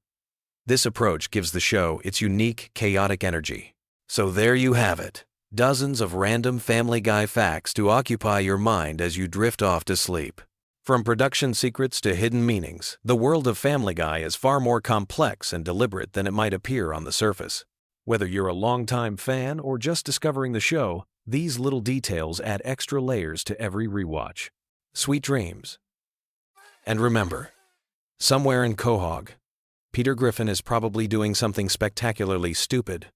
This approach gives the show its unique, chaotic energy. So there you have it. Dozens of random Family Guy facts to occupy your mind as you drift off to sleep. From production secrets to hidden meanings, the world of Family Guy is far more complex and deliberate than it might appear on the surface. Whether you're a longtime fan or just discovering the show, these little details add extra layers to every rewatch. Sweet dreams. And remember, somewhere in Quahog, Peter Griffin is probably doing something spectacularly stupid,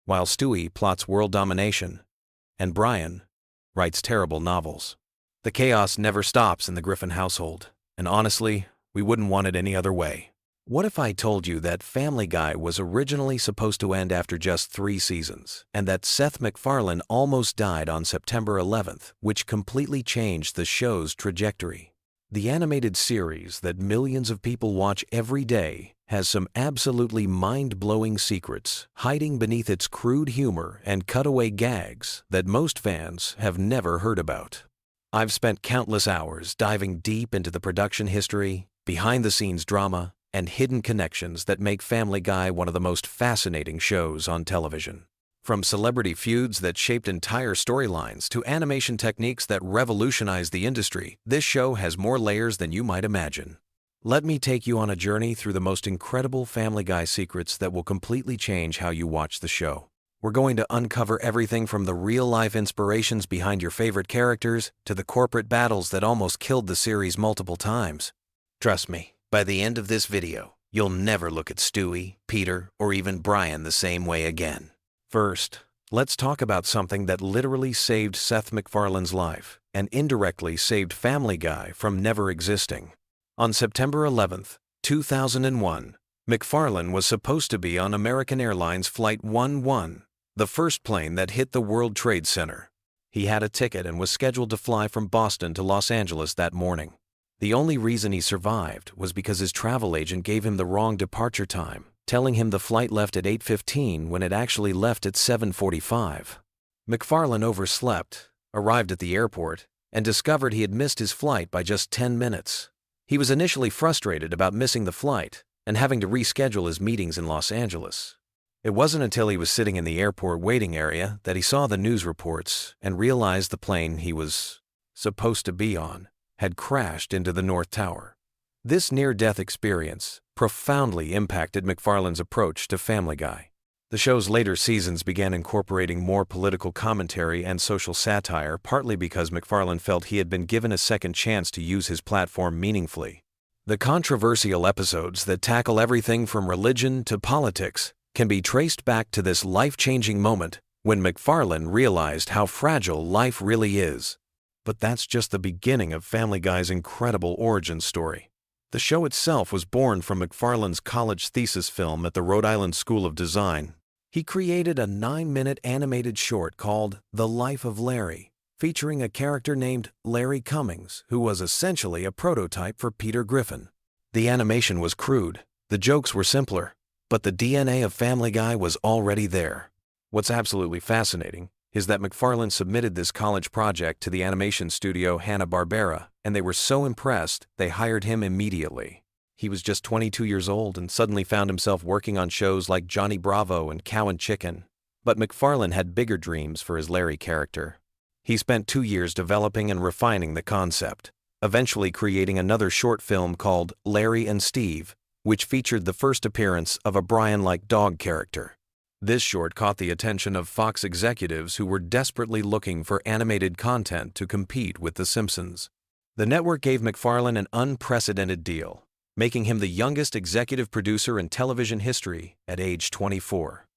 while Stewie plots world domination, and Brian writes terrible novels. The chaos never stops in the Griffin household, and honestly, we wouldn't want it any other way. What if I told you that Family Guy was originally supposed to end after just 3 seasons, and that Seth MacFarlane almost died on September 11th, which completely changed the show's trajectory? The animated series that millions of people watch every day has some absolutely mind-blowing secrets hiding beneath its crude humor and cutaway gags that most fans have never heard about. I've spent countless hours diving deep into the production history, behind-the-scenes drama, and hidden connections that make Family Guy one of the most fascinating shows on television. From celebrity feuds that shaped entire storylines to animation techniques that revolutionized the industry, this show has more layers than you might imagine. Let me take you on a journey through the most incredible Family Guy secrets that will completely change how you watch the show. We're going to uncover everything from the real-life inspirations behind your favorite characters to the corporate battles that almost killed the series multiple times. Trust me, by the end of this video, you'll never look at Stewie, Peter, or even Brian the same way again. First, let's talk about something that literally saved Seth MacFarlane's life and indirectly saved Family Guy from never existing. On September 11th, 2001, MacFarlane was supposed to be on American Airlines Flight 11, the first plane that hit the World Trade Center. He had a ticket and was scheduled to fly from Boston to Los Angeles that morning. The only reason he survived was because his travel agent gave him the wrong departure time, telling him the flight left at 8:15 when it actually left at 7:45. MacFarlane overslept, arrived at the airport, and discovered he had missed his flight by just 10 minutes. He was initially frustrated about missing the flight and having to reschedule his meetings in Los Angeles. It wasn't until he was sitting in the airport waiting area that he saw the news reports and realized the plane he was supposed to be on had crashed into the North Tower. This near-death experience profoundly impacted MacFarlane's approach to Family Guy. The show's later seasons began incorporating more political commentary and social satire, partly because MacFarlane felt he had been given a second chance to use his platform meaningfully. The controversial episodes that tackle everything from religion to politics can be traced back to this life-changing moment when MacFarlane realized how fragile life really is. But that's just the beginning of Family Guy's incredible origin story. The show itself was born from MacFarlane's college thesis film at the Rhode Island School of Design. He created a 9-minute animated short called The Life of Larry, featuring a character named Larry Cummings, who was essentially a prototype for Peter Griffin. The animation was crude, the jokes were simpler, but the DNA of Family Guy was already there. What's absolutely fascinating is that MacFarlane submitted this college project to the animation studio Hanna-Barbera, and they were so impressed they hired him immediately. He was just 22 years old and suddenly found himself working on shows like Johnny Bravo and Cow and Chicken. But MacFarlane had bigger dreams for his Larry character. He spent 2 years developing and refining the concept, eventually creating another short film called Larry and Steve, which featured the first appearance of a Brian-like dog character. This short caught the attention of Fox executives who were desperately looking for animated content to compete with The Simpsons. The network gave MacFarlane an unprecedented deal, making him the youngest executive producer in television history at age 24.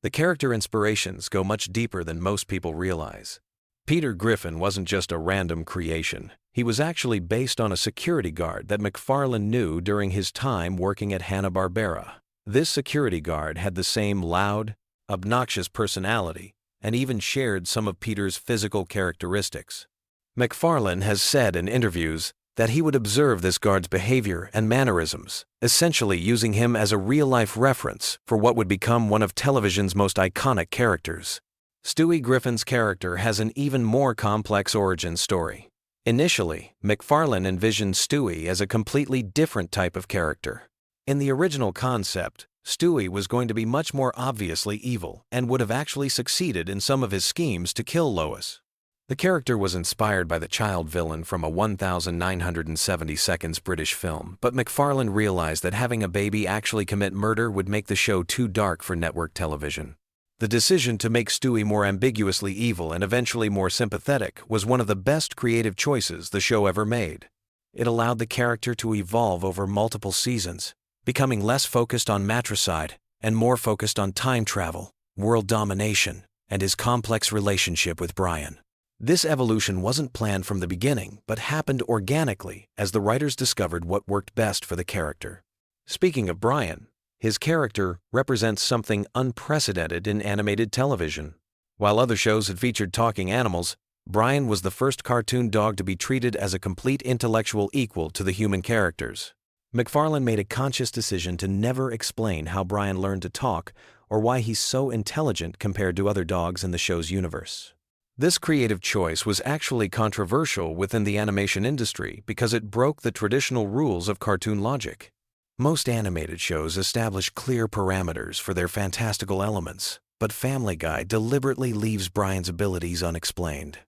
The character inspirations go much deeper than most people realize. Peter Griffin wasn't just a random creation. He was actually based on a security guard that MacFarlane knew during his time working at Hanna-Barbera. This security guard had the same loud, obnoxious personality and even shared some of Peter's physical characteristics. MacFarlane has said in interviews that he would observe this guard's behavior and mannerisms, essentially using him as a real-life reference for what would become one of television's most iconic characters. Stewie Griffin's character has an even more complex origin story. Initially, McFarlane envisioned Stewie as a completely different type of character. In the original concept, Stewie was going to be much more obviously evil and would have actually succeeded in some of his schemes to kill Lois. The character was inspired by the child villain from a 1970 seconds British film, but McFarlane realized that having a baby actually commit murder would make the show too dark for network television. The decision to make Stewie more ambiguously evil and eventually more sympathetic was one of the best creative choices the show ever made. It allowed the character to evolve over multiple seasons, becoming less focused on matricide and more focused on time travel, world domination, and his complex relationship with Brian. This evolution wasn't planned from the beginning, but happened organically as the writers discovered what worked best for the character. Speaking of Brian, his character represents something unprecedented in animated television. While other shows had featured talking animals, Brian was the first cartoon dog to be treated as a complete intellectual equal to the human characters. McFarlane made a conscious decision to never explain how Brian learned to talk or why he's so intelligent compared to other dogs in the show's universe. This creative choice was actually controversial within the animation industry because it broke the traditional rules of cartoon logic. Most animated shows establish clear parameters for their fantastical elements, but Family Guy deliberately leaves Brian's abilities unexplained.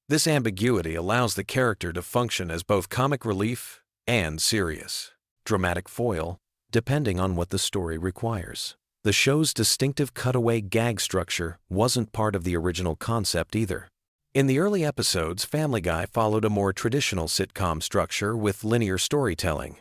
This ambiguity allows the character to function as both comic relief and serious, dramatic foil, depending on what the story requires. The show's distinctive cutaway gag structure wasn't part of the original concept either. In the early episodes, Family Guy followed a more traditional sitcom structure with linear storytelling.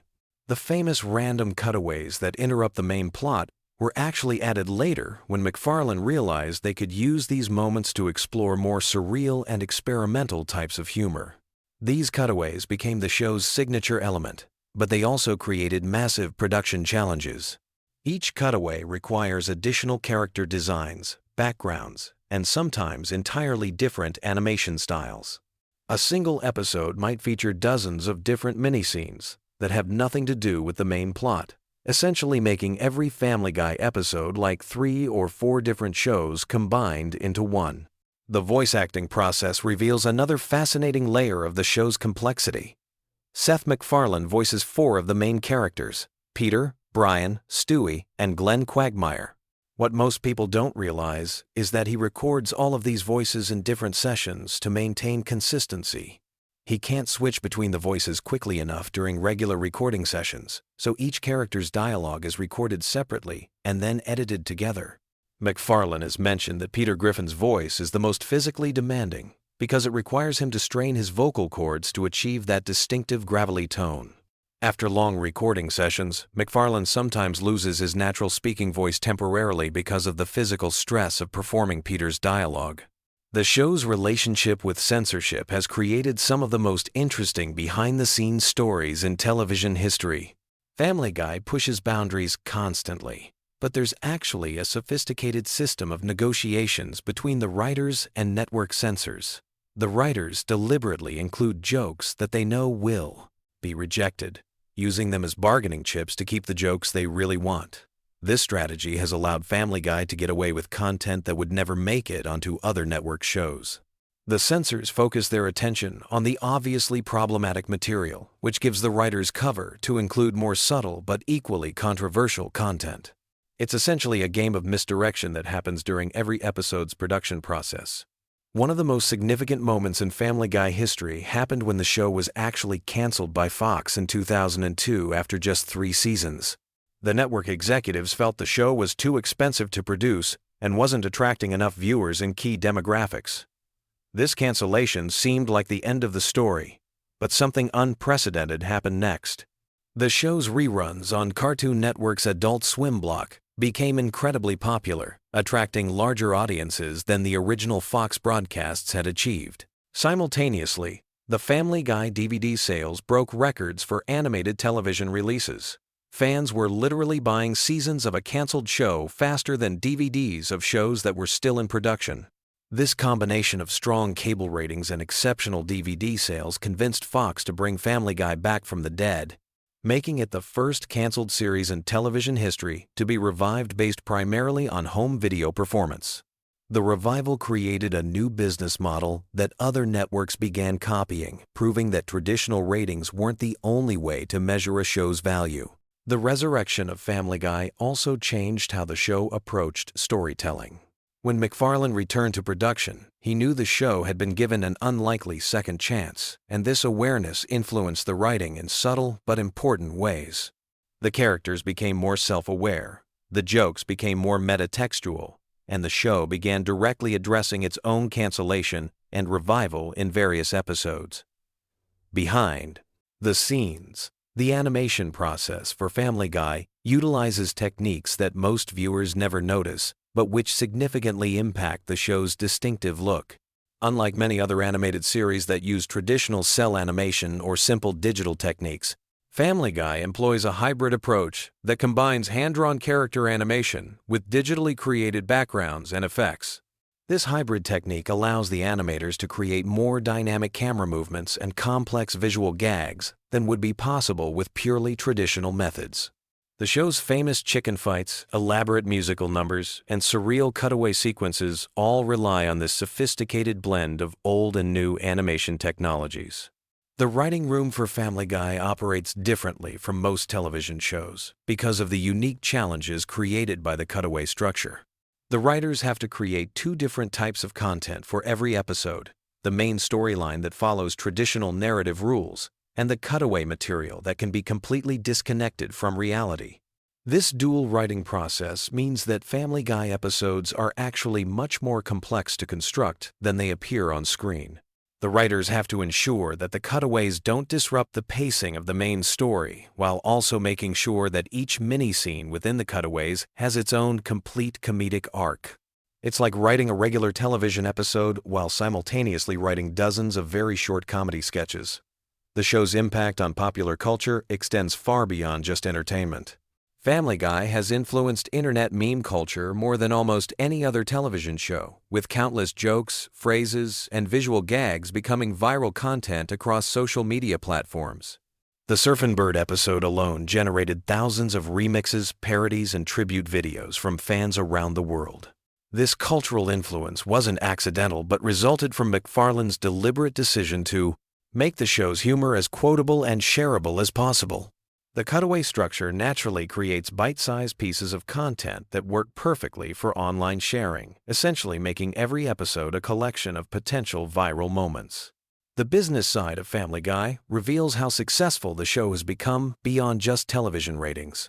The famous random cutaways that interrupt the main plot were actually added later when McFarlane realized they could use these moments to explore more surreal and experimental types of humor. These cutaways became the show's signature element, but they also created massive production challenges. Each cutaway requires additional character designs, backgrounds, and sometimes entirely different animation styles. A single episode might feature dozens of different mini-scenes that have nothing to do with the main plot, essentially making every Family Guy episode like 3 or 4 different shows combined into one. The voice acting process reveals another fascinating layer of the show's complexity. Seth MacFarlane voices 4 of the main characters: Peter, Brian, Stewie, and Glenn Quagmire. What most people don't realize is that he records all of these voices in different sessions to maintain consistency. He can't switch between the voices quickly enough during regular recording sessions, so each character's dialogue is recorded separately and then edited together. McFarlane has mentioned that Peter Griffin's voice is the most physically demanding because it requires him to strain his vocal cords to achieve that distinctive gravelly tone. After long recording sessions, McFarlane sometimes loses his natural speaking voice temporarily because of the physical stress of performing Peter's dialogue. The show's relationship with censorship has created some of the most interesting behind-the-scenes stories in television history. Family Guy pushes boundaries constantly, but there's actually a sophisticated system of negotiations between the writers and network censors. The writers deliberately include jokes that they know will be rejected, using them as bargaining chips to keep the jokes they really want. This strategy has allowed Family Guy to get away with content that would never make it onto other network shows. The censors focus their attention on the obviously problematic material, which gives the writers cover to include more subtle but equally controversial content. It's essentially a game of misdirection that happens during every episode's production process. One of the most significant moments in Family Guy history happened when the show was actually canceled by Fox in 2002 after just 3 seasons. The network executives felt the show was too expensive to produce and wasn't attracting enough viewers in key demographics. This cancellation seemed like the end of the story, but something unprecedented happened next. The show's reruns on Cartoon Network's Adult Swim block became incredibly popular, attracting larger audiences than the original Fox broadcasts had achieved. Simultaneously, the Family Guy DVD sales broke records for animated television releases. Fans were literally buying seasons of a canceled show faster than DVDs of shows that were still in production. This combination of strong cable ratings and exceptional DVD sales convinced Fox to bring Family Guy back from the dead, making it the first canceled series in television history to be revived based primarily on home video performance. The revival created a new business model that other networks began copying, proving that traditional ratings weren't the only way to measure a show's value. The resurrection of Family Guy also changed how the show approached storytelling. When MacFarlane returned to production, he knew the show had been given an unlikely second chance, and this awareness influenced the writing in subtle but important ways. The characters became more self-aware, the jokes became more metatextual, and the show began directly addressing its own cancellation and revival in various episodes. Behind the scenes, the animation process for Family Guy utilizes techniques that most viewers never notice, but which significantly impact the show's distinctive look. Unlike many other animated series that use traditional cell animation or simple digital techniques, Family Guy employs a hybrid approach that combines hand-drawn character animation with digitally created backgrounds and effects. This hybrid technique allows the animators to create more dynamic camera movements and complex visual gags than would be possible with purely traditional methods. The show's famous chicken fights, elaborate musical numbers, and surreal cutaway sequences all rely on this sophisticated blend of old and new animation technologies. The writing room for Family Guy operates differently from most television shows because of the unique challenges created by the cutaway structure. The writers have to create two different types of content for every episode: the main storyline that follows traditional narrative rules, and the cutaway material that can be completely disconnected from reality. This dual writing process means that Family Guy episodes are actually much more complex to construct than they appear on screen. The writers have to ensure that the cutaways don't disrupt the pacing of the main story, while also making sure that each mini-scene within the cutaways has its own complete comedic arc. It's like writing a regular television episode while simultaneously writing dozens of very short comedy sketches. The show's impact on popular culture extends far beyond just entertainment. Family Guy has influenced internet meme culture more than almost any other television show, with countless jokes, phrases, and visual gags becoming viral content across social media platforms. The Surfin' Bird episode alone generated thousands of remixes, parodies, and tribute videos from fans around the world. This cultural influence wasn't accidental but resulted from MacFarlane's deliberate decision to make the show's humor as quotable and shareable as possible. The cutaway structure naturally creates bite-sized pieces of content that work perfectly for online sharing, essentially making every episode a collection of potential viral moments. The business side of Family Guy reveals how successful the show has become beyond just television ratings.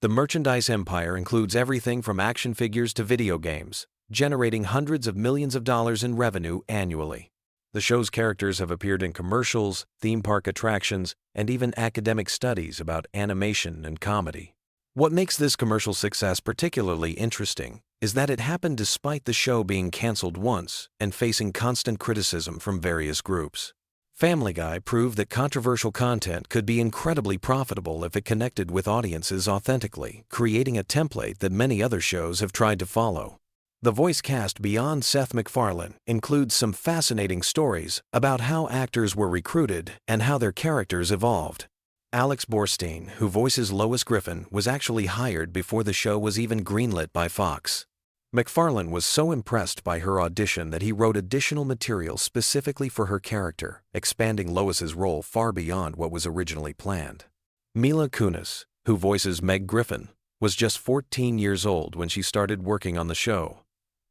The merchandise empire includes everything from action figures to video games, generating hundreds of millions of dollars in revenue annually. The show's characters have appeared in commercials, theme park attractions, and even academic studies about animation and comedy. What makes this commercial success particularly interesting is that it happened despite the show being canceled once and facing constant criticism from various groups. Family Guy proved that controversial content could be incredibly profitable if it connected with audiences authentically, creating a template that many other shows have tried to follow. The voice cast beyond Seth MacFarlane includes some fascinating stories about how actors were recruited and how their characters evolved. Alex Borstein, who voices Lois Griffin, was actually hired before the show was even greenlit by Fox. MacFarlane was so impressed by her audition that he wrote additional material specifically for her character, expanding Lois's role far beyond what was originally planned. Mila Kunis, who voices Meg Griffin, was just 14 years old when she started working on the show.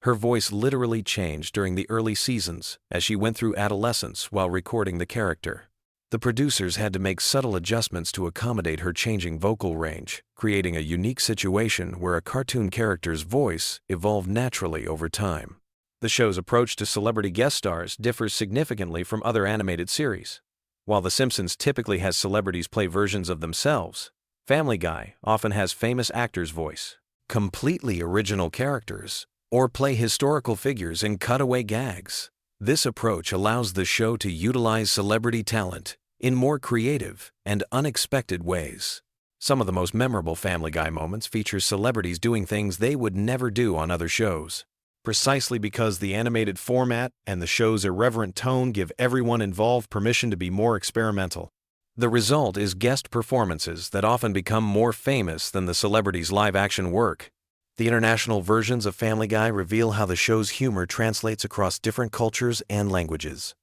Her voice literally changed during the early seasons as she went through adolescence while recording the character. The producers had to make subtle adjustments to accommodate her changing vocal range, creating a unique situation where a cartoon character's voice evolved naturally over time. The show's approach to celebrity guest stars differs significantly from other animated series. While The Simpsons typically has celebrities play versions of themselves, Family Guy often has famous actors voice completely original characters or play historical figures in cutaway gags. This approach allows the show to utilize celebrity talent in more creative and unexpected ways. Some of the most memorable Family Guy moments feature celebrities doing things they would never do on other shows. Precisely because the animated format and the show's irreverent tone give everyone involved permission to be more experimental. The result is guest performances that often become more famous than the celebrity's live-action work. The international versions of Family Guy reveal how the show's humor translates across different cultures and languages.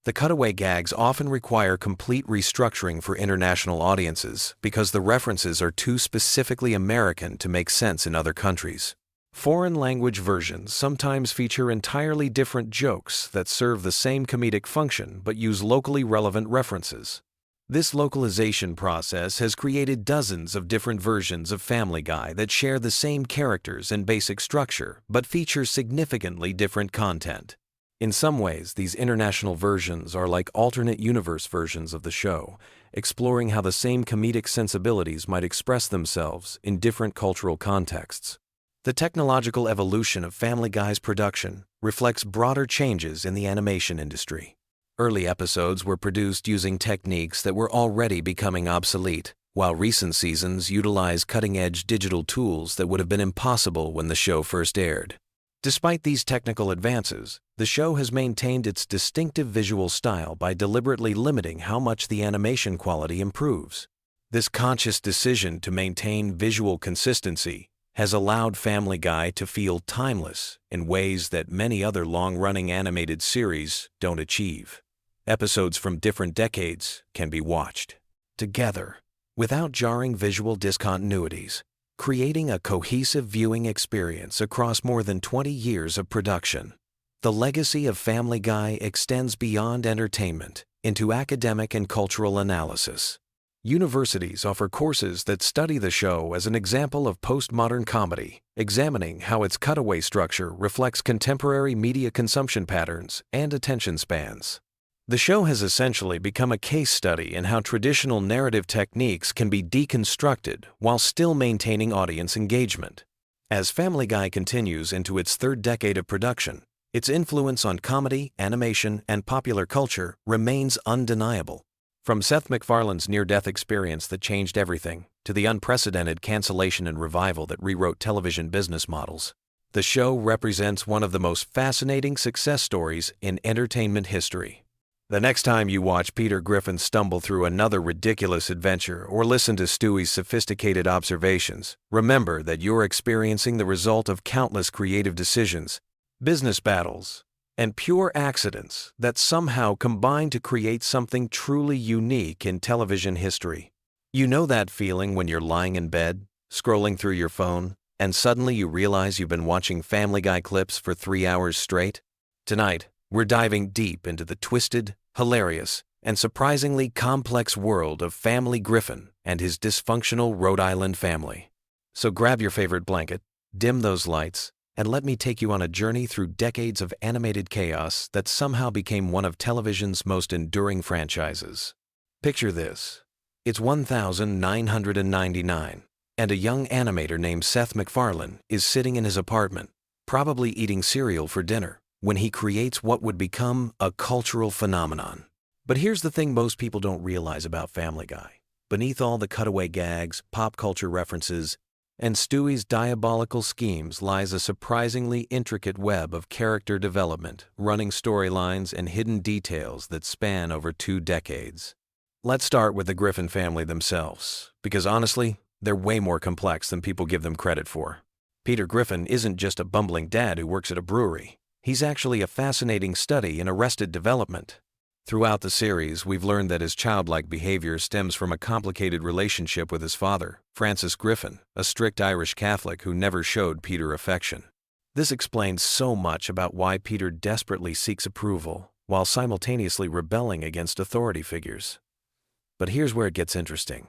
The cutaway gags often require complete restructuring for international audiences because the references are too specifically American to make sense in other countries. Foreign language versions sometimes feature entirely different jokes that serve the same comedic function but use locally relevant references. This localization process has created dozens of different versions of Family Guy that share the same characters and basic structure but feature significantly different content. In some ways, these international versions are like alternate universe versions of the show, exploring how the same comedic sensibilities might express themselves in different cultural contexts. The technological evolution of Family Guy's production reflects broader changes in the animation industry. Early episodes were produced using techniques that were already becoming obsolete, while recent seasons utilize cutting-edge digital tools that would have been impossible when the show first aired. Despite these technical advances, the show has maintained its distinctive visual style by deliberately limiting how much the animation quality improves. This conscious decision to maintain visual consistency has allowed Family Guy to feel timeless in ways that many other long-running animated series don't achieve. Episodes from different decades can be watched together without jarring visual discontinuities, creating a cohesive viewing experience across more than 20 years of production. The legacy of Family Guy extends beyond entertainment into academic and cultural analysis. Universities offer courses that study the show as an example of postmodern comedy, examining how its cutaway structure reflects contemporary media consumption patterns and attention spans. The show has essentially become a case study in how traditional narrative techniques can be deconstructed while still maintaining audience engagement. As Family Guy continues into its third decade of production, its influence on comedy, animation, and popular culture remains undeniable. From Seth MacFarlane's near-death experience that changed everything, to the unprecedented cancellation and revival that rewrote television business models, the show represents one of the most fascinating success stories in entertainment history. The next time you watch Peter Griffin stumble through another ridiculous adventure or listen to Stewie's sophisticated observations, remember that you're experiencing the result of countless creative decisions, business battles, and pure accidents that somehow combine to create something truly unique in television history. You know that feeling when you're lying in bed, scrolling through your phone, and suddenly you realize you've been watching Family Guy clips for 3 hours straight? Tonight, we're diving deep into the twisted, hilarious, and surprisingly complex world of Family Griffin and his dysfunctional Rhode Island family. So grab your favorite blanket, dim those lights, and let me take you on a journey through decades of animated chaos that somehow became one of television's most enduring franchises. Picture this. It's 1999, and a young animator named Seth MacFarlane is sitting in his apartment, probably eating cereal for dinner, when he creates what would become a cultural phenomenon. But here's the thing most people don't realize about Family Guy. Beneath all the cutaway gags, pop culture references, and Stewie's diabolical schemes lies a surprisingly intricate web of character development, running storylines, and hidden details that span over 2 decades. Let's start with the Griffin family themselves, because honestly, they're way more complex than people give them credit for. Peter Griffin isn't just a bumbling dad who works at a brewery. He's actually a fascinating study in arrested development. Throughout the series, we've learned that his childlike behavior stems from a complicated relationship with his father, Francis Griffin, a strict Irish Catholic who never showed Peter affection. This explains so much about why Peter desperately seeks approval, while simultaneously rebelling against authority figures. But here's where it gets interesting.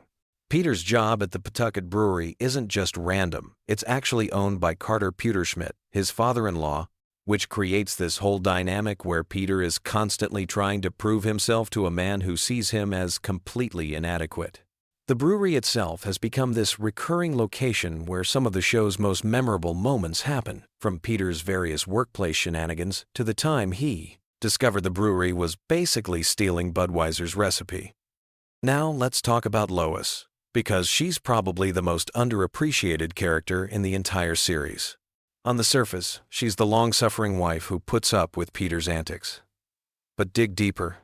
Peter's job at the Pawtucket Brewery isn't just random, it's actually owned by Carter Pewterschmidt, his father-in-law, which creates this whole dynamic where Peter is constantly trying to prove himself to a man who sees him as completely inadequate. The brewery itself has become this recurring location where some of the show's most memorable moments happen, from Peter's various workplace shenanigans to the time he discovered the brewery was basically stealing Budweiser's recipe. Now let's talk about Lois, because she's probably the most underappreciated character in the entire series. On the surface, she's the long-suffering wife who puts up with Peter's antics. But dig deeper,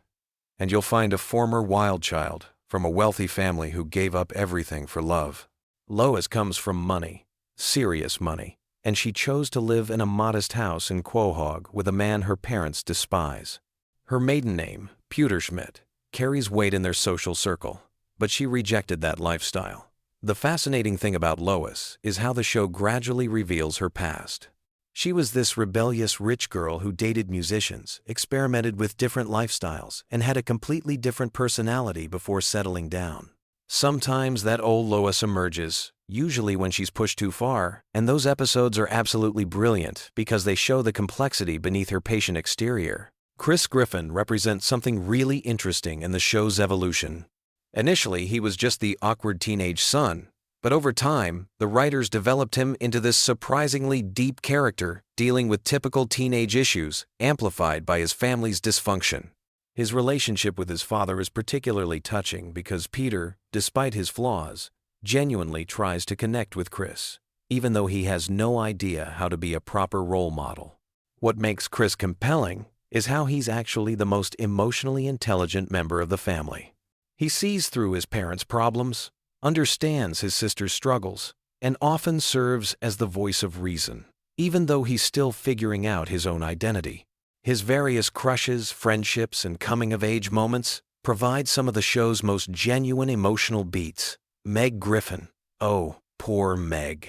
and you'll find a former wild child from a wealthy family who gave up everything for love. Lois comes from money, serious money, and she chose to live in a modest house in Quahog with a man her parents despise. Her maiden name, Schmidt, carries weight in their social circle, but she rejected that lifestyle. The fascinating thing about Lois is how the show gradually reveals her past. She was this rebellious rich girl who dated musicians, experimented with different lifestyles, and had a completely different personality before settling down. Sometimes that old Lois emerges, usually when she's pushed too far, and those episodes are absolutely brilliant because they show the complexity beneath her patient exterior. Chris Griffin represents something really interesting in the show's evolution. Initially, he was just the awkward teenage son, but over time, the writers developed him into this surprisingly deep character dealing with typical teenage issues, amplified by his family's dysfunction. His relationship with his father is particularly touching because Peter, despite his flaws, genuinely tries to connect with Chris, even though he has no idea how to be a proper role model. What makes Chris compelling is how he's actually the most emotionally intelligent member of the family. He sees through his parents' problems, understands his sister's struggles, and often serves as the voice of reason, even though he's still figuring out his own identity. His various crushes, friendships, and coming-of-age moments provide some of the show's most genuine emotional beats. Meg Griffin. Oh, poor Meg.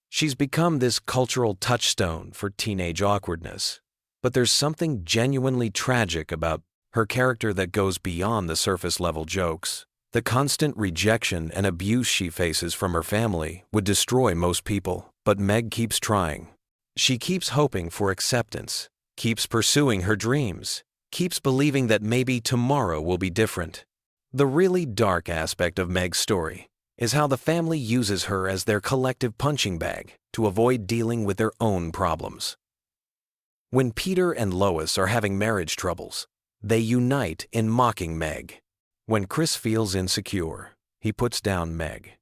She's become this cultural touchstone for teenage awkwardness. But there's something genuinely tragic about her character that goes beyond the surface-level jokes. The constant rejection and abuse she faces from her family would destroy most people, but Meg keeps trying. She keeps hoping for acceptance, keeps pursuing her dreams, keeps believing that maybe tomorrow will be different. The really dark aspect of Meg's story is how the family uses her as their collective punching bag to avoid dealing with their own problems. When Peter and Lois are having marriage troubles, they unite in mocking Meg. When Chris feels insecure, he puts down Meg.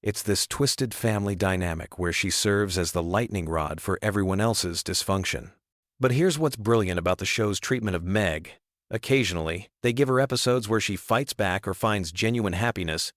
It's this twisted family dynamic where she serves as the lightning rod for everyone else's dysfunction. But here's what's brilliant about the show's treatment of Meg. Occasionally, they give her episodes where she fights back or finds genuine happiness,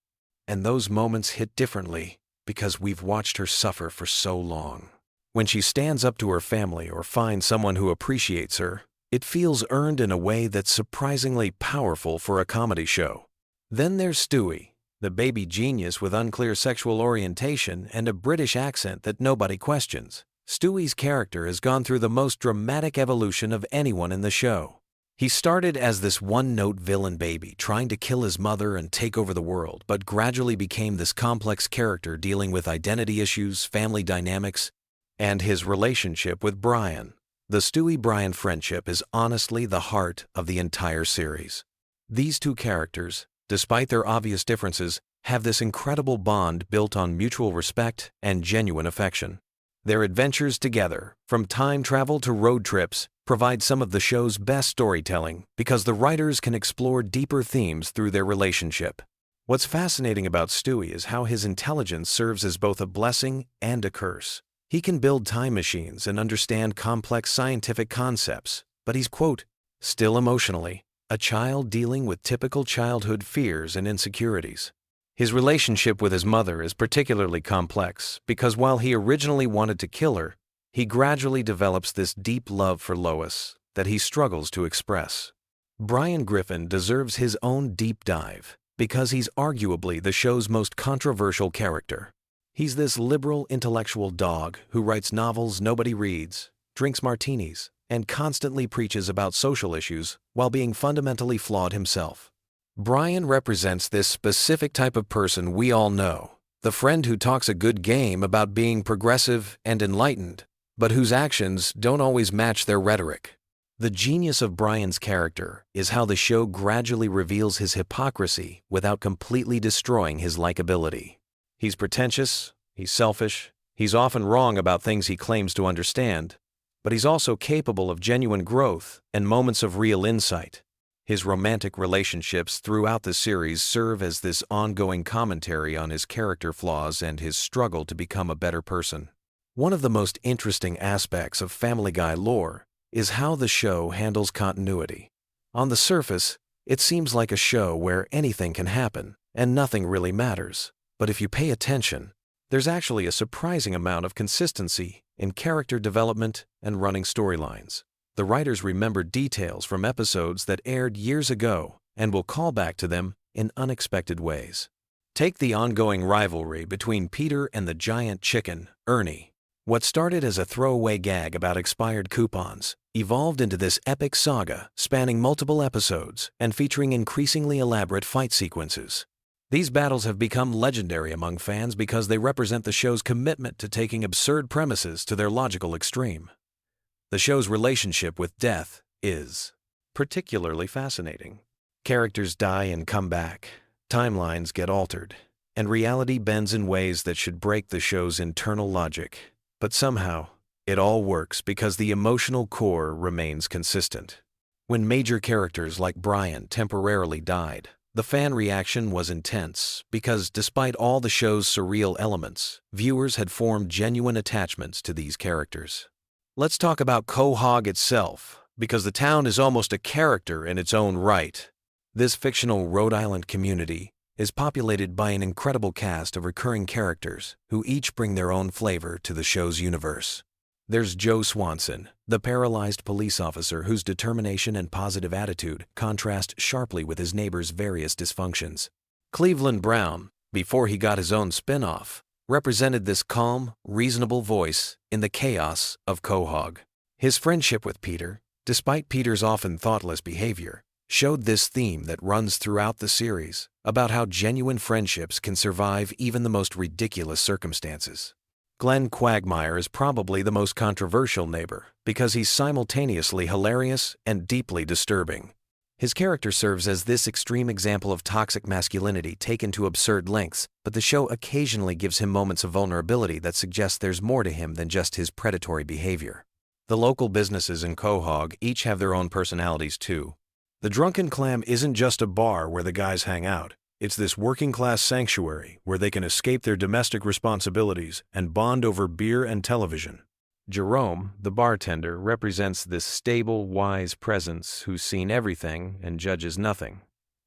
and those moments hit differently because we've watched her suffer for so long. When she stands up to her family or finds someone who appreciates her, it feels earned in a way that's surprisingly powerful for a comedy show. Then there's Stewie, the baby genius with unclear sexual orientation and a British accent that nobody questions. Stewie's character has gone through the most dramatic evolution of anyone in the show. He started as this one-note villain baby trying to kill his mother and take over the world, but gradually became this complex character dealing with identity issues, family dynamics, and his relationship with Brian. The Stewie-Brian friendship is honestly the heart of the entire series. These two characters, despite their obvious differences, have this incredible bond built on mutual respect and genuine affection. Their adventures together, from time travel to road trips, provide some of the show's best storytelling because the writers can explore deeper themes through their relationship. What's fascinating about Stewie is how his intelligence serves as both a blessing and a curse. He can build time machines and understand complex scientific concepts, but he's, quote, still emotionally a child dealing with typical childhood fears and insecurities. His relationship with his mother is particularly complex because while he originally wanted to kill her, he gradually develops this deep love for Lois that he struggles to express. Brian Griffin deserves his own deep dive because he's arguably the show's most controversial character. He's this liberal intellectual dog who writes novels nobody reads, drinks martinis, and constantly preaches about social issues while being fundamentally flawed himself. Brian represents this specific type of person we all know, the friend who talks a good game about being progressive and enlightened, but whose actions don't always match their rhetoric. The genius of Brian's character is how the show gradually reveals his hypocrisy without completely destroying his likability. He's pretentious, he's selfish, he's often wrong about things he claims to understand, but he's also capable of genuine growth and moments of real insight. His romantic relationships throughout the series serve as this ongoing commentary on his character flaws and his struggle to become a better person. One of the most interesting aspects of Family Guy lore is how the show handles continuity. On the surface, it seems like a show where anything can happen and nothing really matters. But if you pay attention, There's actually a surprising amount of consistency in character development and running storylines. The writers remembered details from episodes that aired years ago and will call back to them in unexpected ways. Take the ongoing rivalry between Peter and the giant chicken, Ernie. What started as a throwaway gag about expired coupons evolved into this epic saga spanning multiple episodes and featuring increasingly elaborate fight sequences. These battles have become legendary among fans because they represent the show's commitment to taking absurd premises to their logical extreme. The show's relationship with death is particularly fascinating. Characters die and come back, timelines get altered, and reality bends in ways that should break the show's internal logic. But somehow, it all works because the emotional core remains consistent. When major characters like Brian temporarily died, the fan reaction was intense because despite all the show's surreal elements, viewers had formed genuine attachments to these characters. Let's talk about Quahog itself, because the town is almost a character in its own right. This fictional Rhode Island community is populated by an incredible cast of recurring characters who each bring their own flavor to the show's universe. There's Joe Swanson, the paralyzed police officer whose determination and positive attitude contrast sharply with his neighbor's various dysfunctions. Cleveland Brown, before he got his own spin-off, represented this calm, reasonable voice in the chaos of Quahog. His friendship with Peter, despite Peter's often thoughtless behavior, showed this theme that runs throughout the series about how genuine friendships can survive even the most ridiculous circumstances. Glenn Quagmire is probably the most controversial neighbor because he's simultaneously hilarious and deeply disturbing. His character serves as this extreme example of toxic masculinity taken to absurd lengths, but the show occasionally gives him moments of vulnerability that suggest there's more to him than just his predatory behavior. The local businesses in Quahog each have their own personalities too. The Drunken Clam isn't just a bar where the guys hang out. It's this working-class sanctuary where they can escape their domestic responsibilities and bond over beer and television. Jerome, the bartender, represents this stable, wise presence who's seen everything and judges nothing.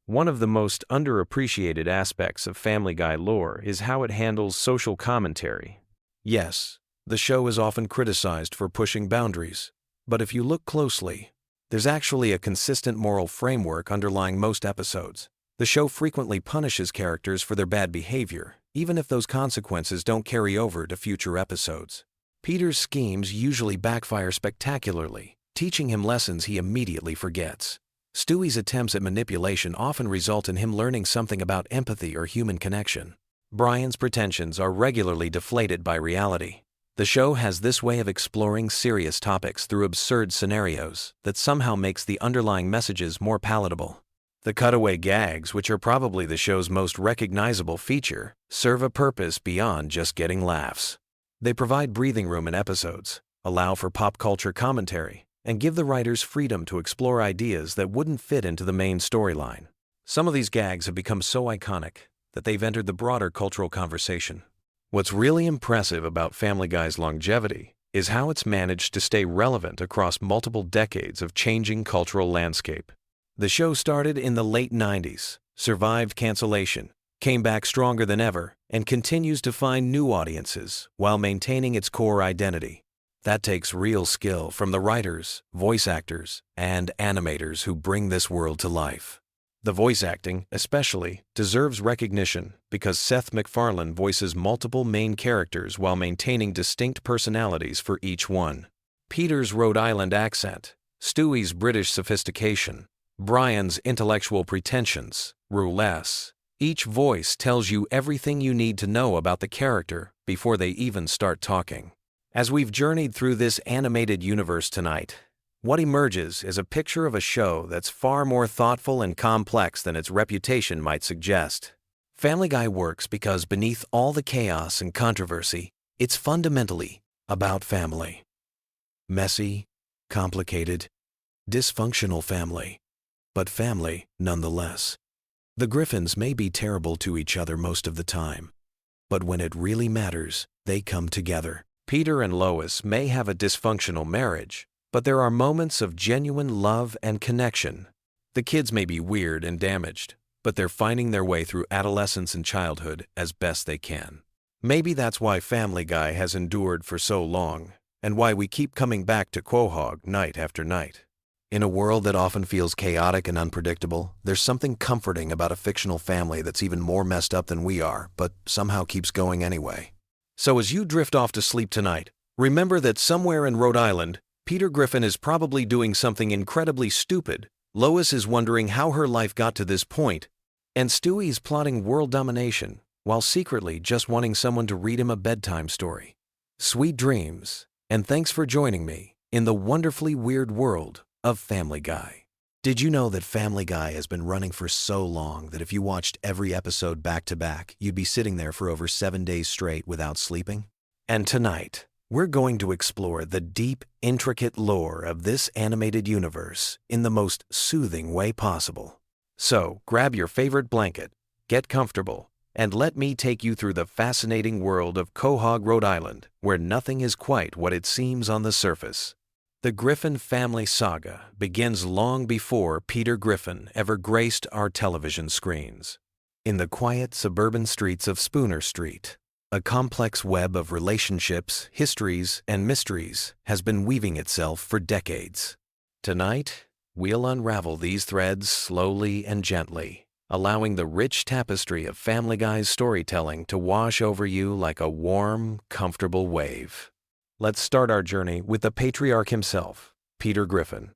One of the most underappreciated aspects of Family Guy lore is how it handles social commentary. Yes, the show is often criticized for pushing boundaries, but if you look closely, there's actually a consistent moral framework underlying most episodes. The show frequently punishes characters for their bad behavior, even if those consequences don't carry over to future episodes. Peter's schemes usually backfire spectacularly, teaching him lessons he immediately forgets. Stewie's attempts at manipulation often result in him learning something about empathy or human connection. Brian's pretensions are regularly deflated by reality. The show has this way of exploring serious topics through absurd scenarios that somehow makes the underlying messages more palatable. The cutaway gags, which are probably the show's most recognizable feature, serve a purpose beyond just getting laughs. They provide breathing room in episodes, allow for pop culture commentary, and give the writers freedom to explore ideas that wouldn't fit into the main storyline. Some of these gags have become so iconic that they've entered the broader cultural conversation. What's really impressive about Family Guy's longevity is how it's managed to stay relevant across multiple decades of changing cultural landscape. The show started in the late 90s, survived cancellation, came back stronger than ever, and continues to find new audiences while maintaining its core identity. That takes real skill from the writers, voice actors, and animators who bring this world to life. The voice acting, especially, deserves recognition because Seth MacFarlane voices multiple main characters while maintaining distinct personalities for each one. Peter's Rhode Island accent, Stewie's British sophistication, Brian's intellectual pretensions, roulette. Each voice tells you everything you need to know about the character before they even start talking. As we've journeyed through this animated universe tonight, what emerges is a picture of a show that's far more thoughtful and complex than its reputation might suggest. Family Guy works because beneath all the chaos and controversy, it's fundamentally about family. Messy, complicated, dysfunctional family, but family nonetheless. The Griffins may be terrible to each other most of the time, but when it really matters, they come together. Peter and Lois may have a dysfunctional marriage, but there are moments of genuine love and connection. The kids may be weird and damaged, but they're finding their way through adolescence and childhood as best they can. Maybe that's why Family Guy has endured for so long, and why we keep coming back to Quahog night after night. In a world that often feels chaotic and unpredictable, there's something comforting about a fictional family that's even more messed up than we are, but somehow keeps going anyway. So as you drift off to sleep tonight, remember that somewhere in Rhode Island, Peter Griffin is probably doing something incredibly stupid, Lois is wondering how her life got to this point, and Stewie is plotting world domination, while secretly just wanting someone to read him a bedtime story. Sweet dreams, and thanks for joining me in the wonderfully weird world of Family Guy. Did you know that Family Guy has been running for so long that if you watched every episode back to back, you'd be sitting there for over 7 days straight without sleeping? And tonight, we're going to explore the deep, intricate lore of this animated universe in the most soothing way possible. So, grab your favorite blanket, get comfortable, and let me take you through the fascinating world of Quahog, Rhode Island, where nothing is quite what it seems on the surface. The Griffin family saga begins long before Peter Griffin ever graced our television screens. In the quiet suburban streets of Spooner Street, a complex web of relationships, histories, and mysteries has been weaving itself for decades. Tonight, we'll unravel these threads slowly and gently, allowing the rich tapestry of Family Guy's storytelling to wash over you like a warm, comfortable wave. Let's start our journey with the patriarch himself, Peter Griffin.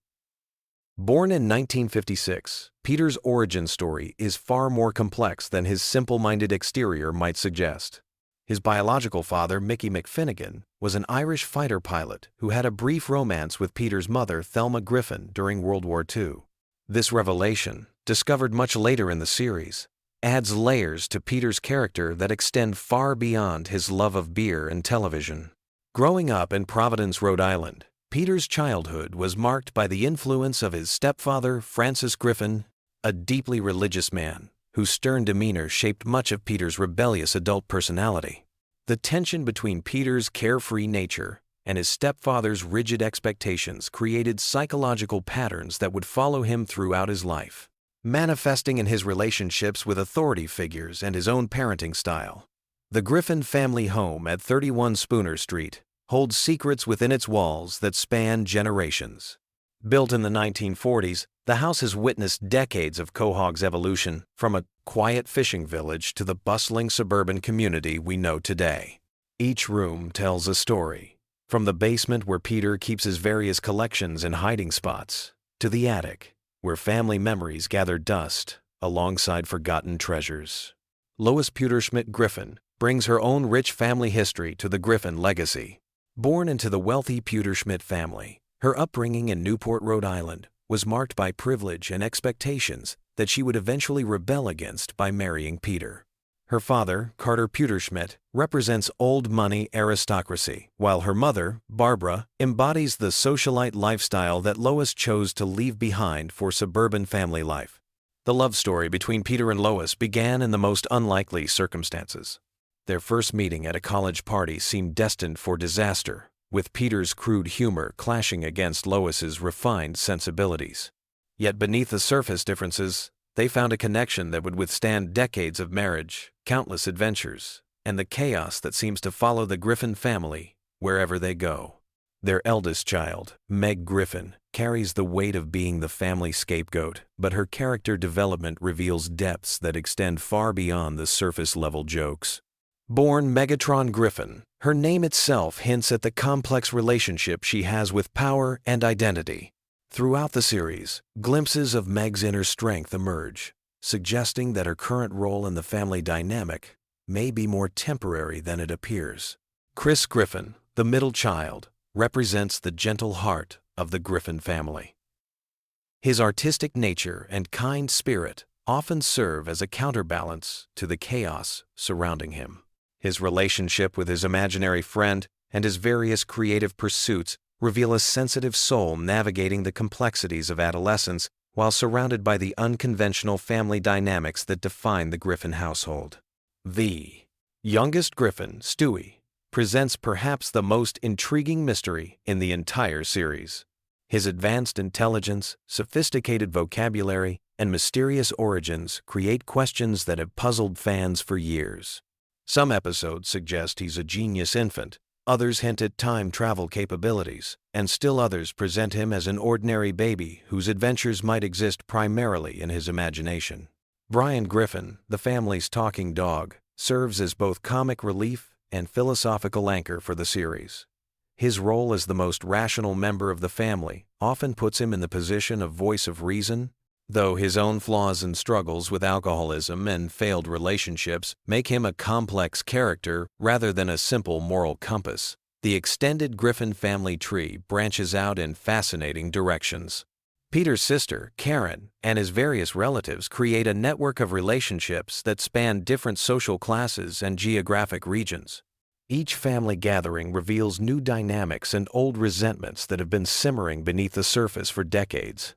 Born in 1956, Peter's origin story is far more complex than his simple-minded exterior might suggest. His biological father, Mickey McFinnigan, was an Irish fighter pilot who had a brief romance with Peter's mother, Thelma Griffin, during World War II. This revelation, discovered much later in the series, adds layers to Peter's character that extend far beyond his love of beer and television. Growing up in Providence, Rhode Island, Peter's childhood was marked by the influence of his stepfather, Francis Griffin, a deeply religious man whose stern demeanor shaped much of Peter's rebellious adult personality. The tension between Peter's carefree nature and his stepfather's rigid expectations created psychological patterns that would follow him throughout his life, manifesting in his relationships with authority figures and his own parenting style. The Griffin family home at 31 Spooner Street holds secrets within its walls that span generations. Built in the 1940s, the house has witnessed decades of Quahog's evolution from a quiet fishing village to the bustling suburban community we know today. Each room tells a story, from the basement where Peter keeps his various collections and hiding spots, to the attic, where family memories gather dust alongside forgotten treasures. Lois Pewterschmidt Griffin brings her own rich family history to the Griffin legacy. Born into the wealthy Pewterschmidt family, her upbringing in Newport, Rhode Island, was marked by privilege and expectations that she would eventually rebel against by marrying Peter. Her father, Carter Pewterschmidt, represents old money aristocracy, while her mother, Barbara, embodies the socialite lifestyle that Lois chose to leave behind for suburban family life. The love story between Peter and Lois began in the most unlikely circumstances. Their first meeting at a college party seemed destined for disaster, with Peter's crude humor clashing against Lois's refined sensibilities. Yet beneath the surface differences, they found a connection that would withstand decades of marriage, countless adventures, and the chaos that seems to follow the Griffin family wherever they go. Their eldest child, Meg Griffin, carries the weight of being the family scapegoat, but her character development reveals depths that extend far beyond the surface-level jokes. Born Megatron Griffin, her name itself hints at the complex relationship she has with power and identity. Throughout the series, glimpses of Meg's inner strength emerge, suggesting that her current role in the family dynamic may be more temporary than it appears. Chris Griffin, the middle child, represents the gentle heart of the Griffin family. His artistic nature and kind spirit often serve as a counterbalance to the chaos surrounding him. His relationship with his imaginary friend and his various creative pursuits reveal a sensitive soul navigating the complexities of adolescence while surrounded by the unconventional family dynamics that define the Griffin household. The youngest Griffin, Stewie, presents perhaps the most intriguing mystery in the entire series. His advanced intelligence, sophisticated vocabulary, and mysterious origins create questions that have puzzled fans for years. Some episodes suggest he's a genius infant, others hint at time travel capabilities, and still others present him as an ordinary baby whose adventures might exist primarily in his imagination. Brian Griffin, the family's talking dog, serves as both comic relief and philosophical anchor for the series. His role as the most rational member of the family often puts him in the position of voice of reason, though his own flaws and struggles with alcoholism and failed relationships make him a complex character rather than a simple moral compass. The extended Griffin family tree branches out in fascinating directions. Peter's sister, Karen, and his various relatives create a network of relationships that span different social classes and geographic regions. Each family gathering reveals new dynamics and old resentments that have been simmering beneath the surface for decades.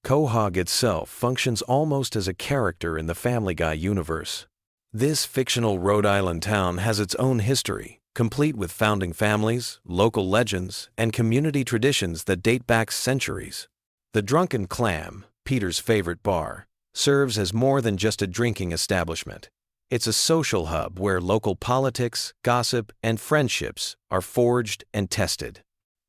Quahog itself functions almost as a character in the Family Guy universe. This fictional Rhode Island town has its own history, complete with founding families, local legends, and community traditions that date back centuries. The Drunken Clam, Peter's favorite bar, serves as more than just a drinking establishment. It's a social hub where local politics, gossip, and friendships are forged and tested.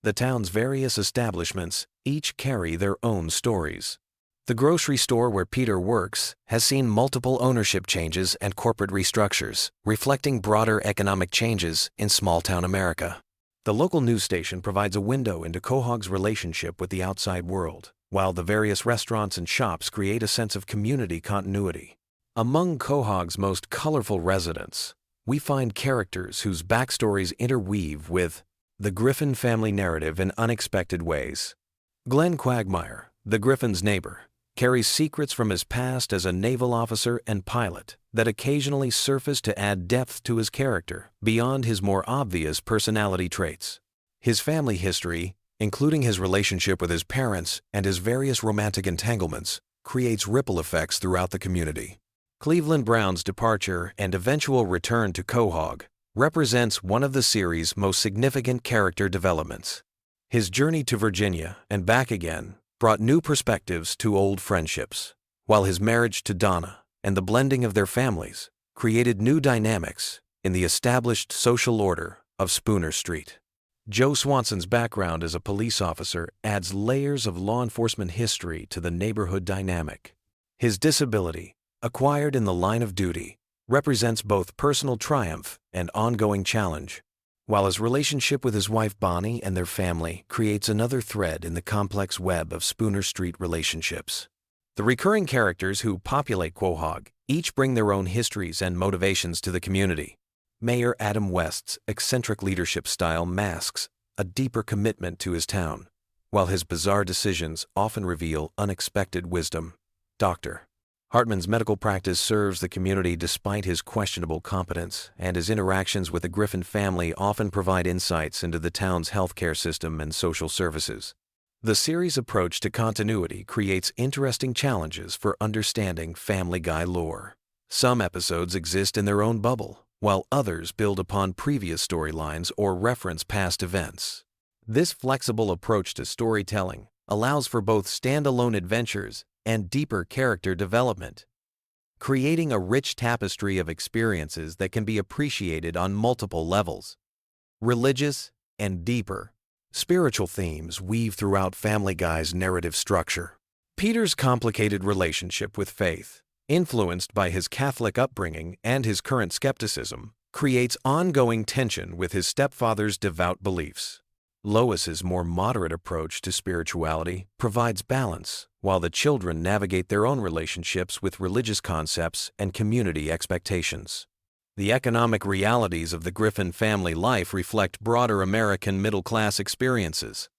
The town's various establishments each carry their own stories. The grocery store where Peter works has seen multiple ownership changes and corporate restructures, reflecting broader economic changes in small-town America. The local news station provides a window into Quahog's relationship with the outside world, while the various restaurants and shops create a sense of community continuity. Among Quahog's most colorful residents, we find characters whose backstories interweave with the Griffin family narrative in unexpected ways. Glenn Quagmire, the Griffin's neighbor, carries secrets from his past as a naval officer and pilot that occasionally surface to add depth to his character beyond his more obvious personality traits. His family history, including his relationship with his parents and his various romantic entanglements, creates ripple effects throughout the community. Cleveland Brown's departure and eventual return to Quahog represents one of the series' most significant character developments. His journey to Virginia and back again brought new perspectives to old friendships, while his marriage to Donna and the blending of their families created new dynamics in the established social order of Spooner Street. Joe Swanson's background as a police officer adds layers of law enforcement history to the neighborhood dynamic. His disability, acquired in the line of duty, represents both personal triumph and ongoing challenge, while his relationship with his wife Bonnie and their family creates another thread in the complex web of Spooner Street relationships. The recurring characters who populate Quahog each bring their own histories and motivations to the community. Mayor Adam West's eccentric leadership style masks a deeper commitment to his town, while his bizarre decisions often reveal unexpected wisdom. Dr. Hartman's medical practice serves the community despite his questionable competence, and his interactions with the Griffin family often provide insights into the town's healthcare system and social services. The series' approach to continuity creates interesting challenges for understanding Family Guy lore. Some episodes exist in their own bubble, while others build upon previous storylines or reference past events. This flexible approach to storytelling allows for both standalone adventures and deeper character development, creating a rich tapestry of experiences that can be appreciated on multiple levels. Religious and deeper, spiritual themes weave throughout Family Guy's narrative structure. Peter's complicated relationship with faith, influenced by his Catholic upbringing and his current skepticism, creates ongoing tension with his stepfather's devout beliefs. Lois's more moderate approach to spirituality provides balance, while the children navigate their own relationships with religious concepts and community expectations. The economic realities of the Griffin family life reflect broader American middle-class experiences.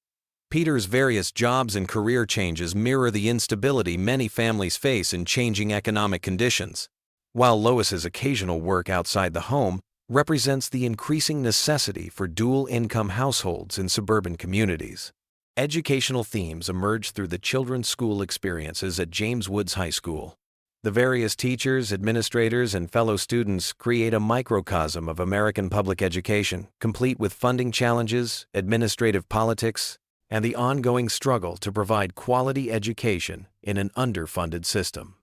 Peter's various jobs and career changes mirror the instability many families face in changing economic conditions, while Lois's occasional work outside the home represents the increasing necessity for dual-income households in suburban communities. Educational themes emerge through the children's school experiences at James Woods High School. The various teachers, administrators, and fellow students create a microcosm of American public education, complete with funding challenges, administrative politics, and the ongoing struggle to provide quality education in an underfunded system.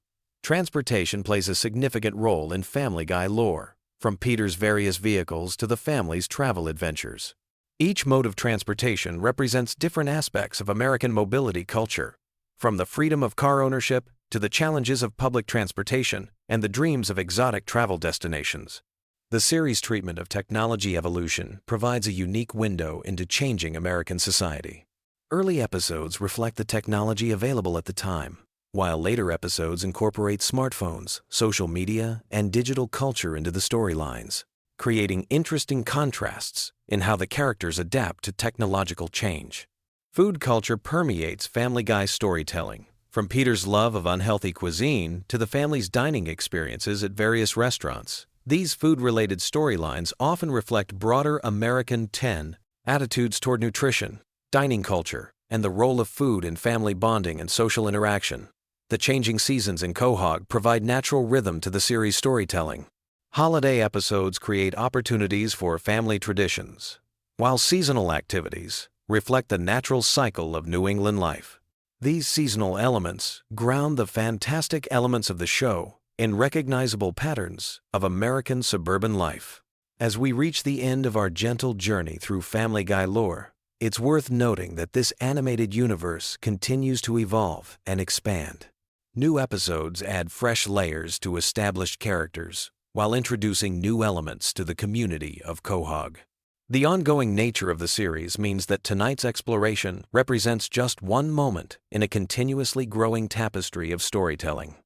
Transportation plays a significant role in Family Guy lore. from Peter's various vehicles to the family's travel adventures. Each mode of transportation represents different aspects of American mobility culture, from the freedom of car ownership to the challenges of public transportation and the dreams of exotic travel destinations. The series' treatment of technology evolution provides a unique window into changing American society. Early episodes reflect the technology available at the time, while later episodes incorporate smartphones, social media, and digital culture into the storylines, creating interesting contrasts in how the characters adapt to technological change. Food culture permeates Family Guy storytelling, from Peter's love of unhealthy cuisine to the family's dining experiences at various restaurants. These food-related storylines often reflect broader American attitudes toward nutrition, dining culture, and the role of food in family bonding and social interaction. The changing seasons in Quahog provide natural rhythm to the series' storytelling. Holiday episodes create opportunities for family traditions, while seasonal activities reflect the natural cycle of New England life. These seasonal elements ground the fantastic elements of the show in recognizable patterns of American suburban life. As we reach the end of our gentle journey through Family Guy lore, it's worth noting that this animated universe continues to evolve and expand. New episodes add fresh layers to established characters, while introducing new elements to the community of Quahog. The ongoing nature of the series means that tonight's exploration represents just one moment in a continuously growing tapestry of storytelling.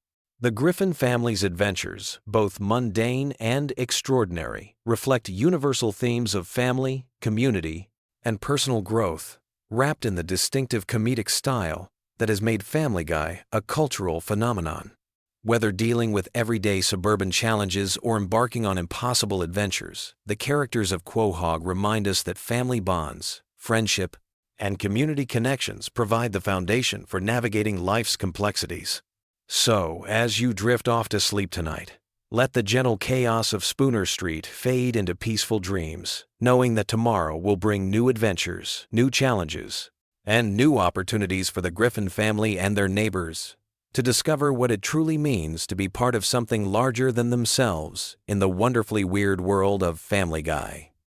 The Griffin family's adventures, both mundane and extraordinary, reflect universal themes of family, community, and personal growth, wrapped in the distinctive comedic style that has made Family Guy a cultural phenomenon. Whether dealing with everyday suburban challenges or embarking on impossible adventures, the characters of Quahog remind us that family bonds, friendship, and community connections provide the foundation for navigating life's complexities. So, as you drift off to sleep tonight, let the gentle chaos of Spooner Street fade into peaceful dreams, knowing that tomorrow will bring new adventures, new challenges, and new opportunities for the Griffin family and their neighbors to discover what it truly means to be part of something larger than themselves in the wonderfully weird world of Family Guy.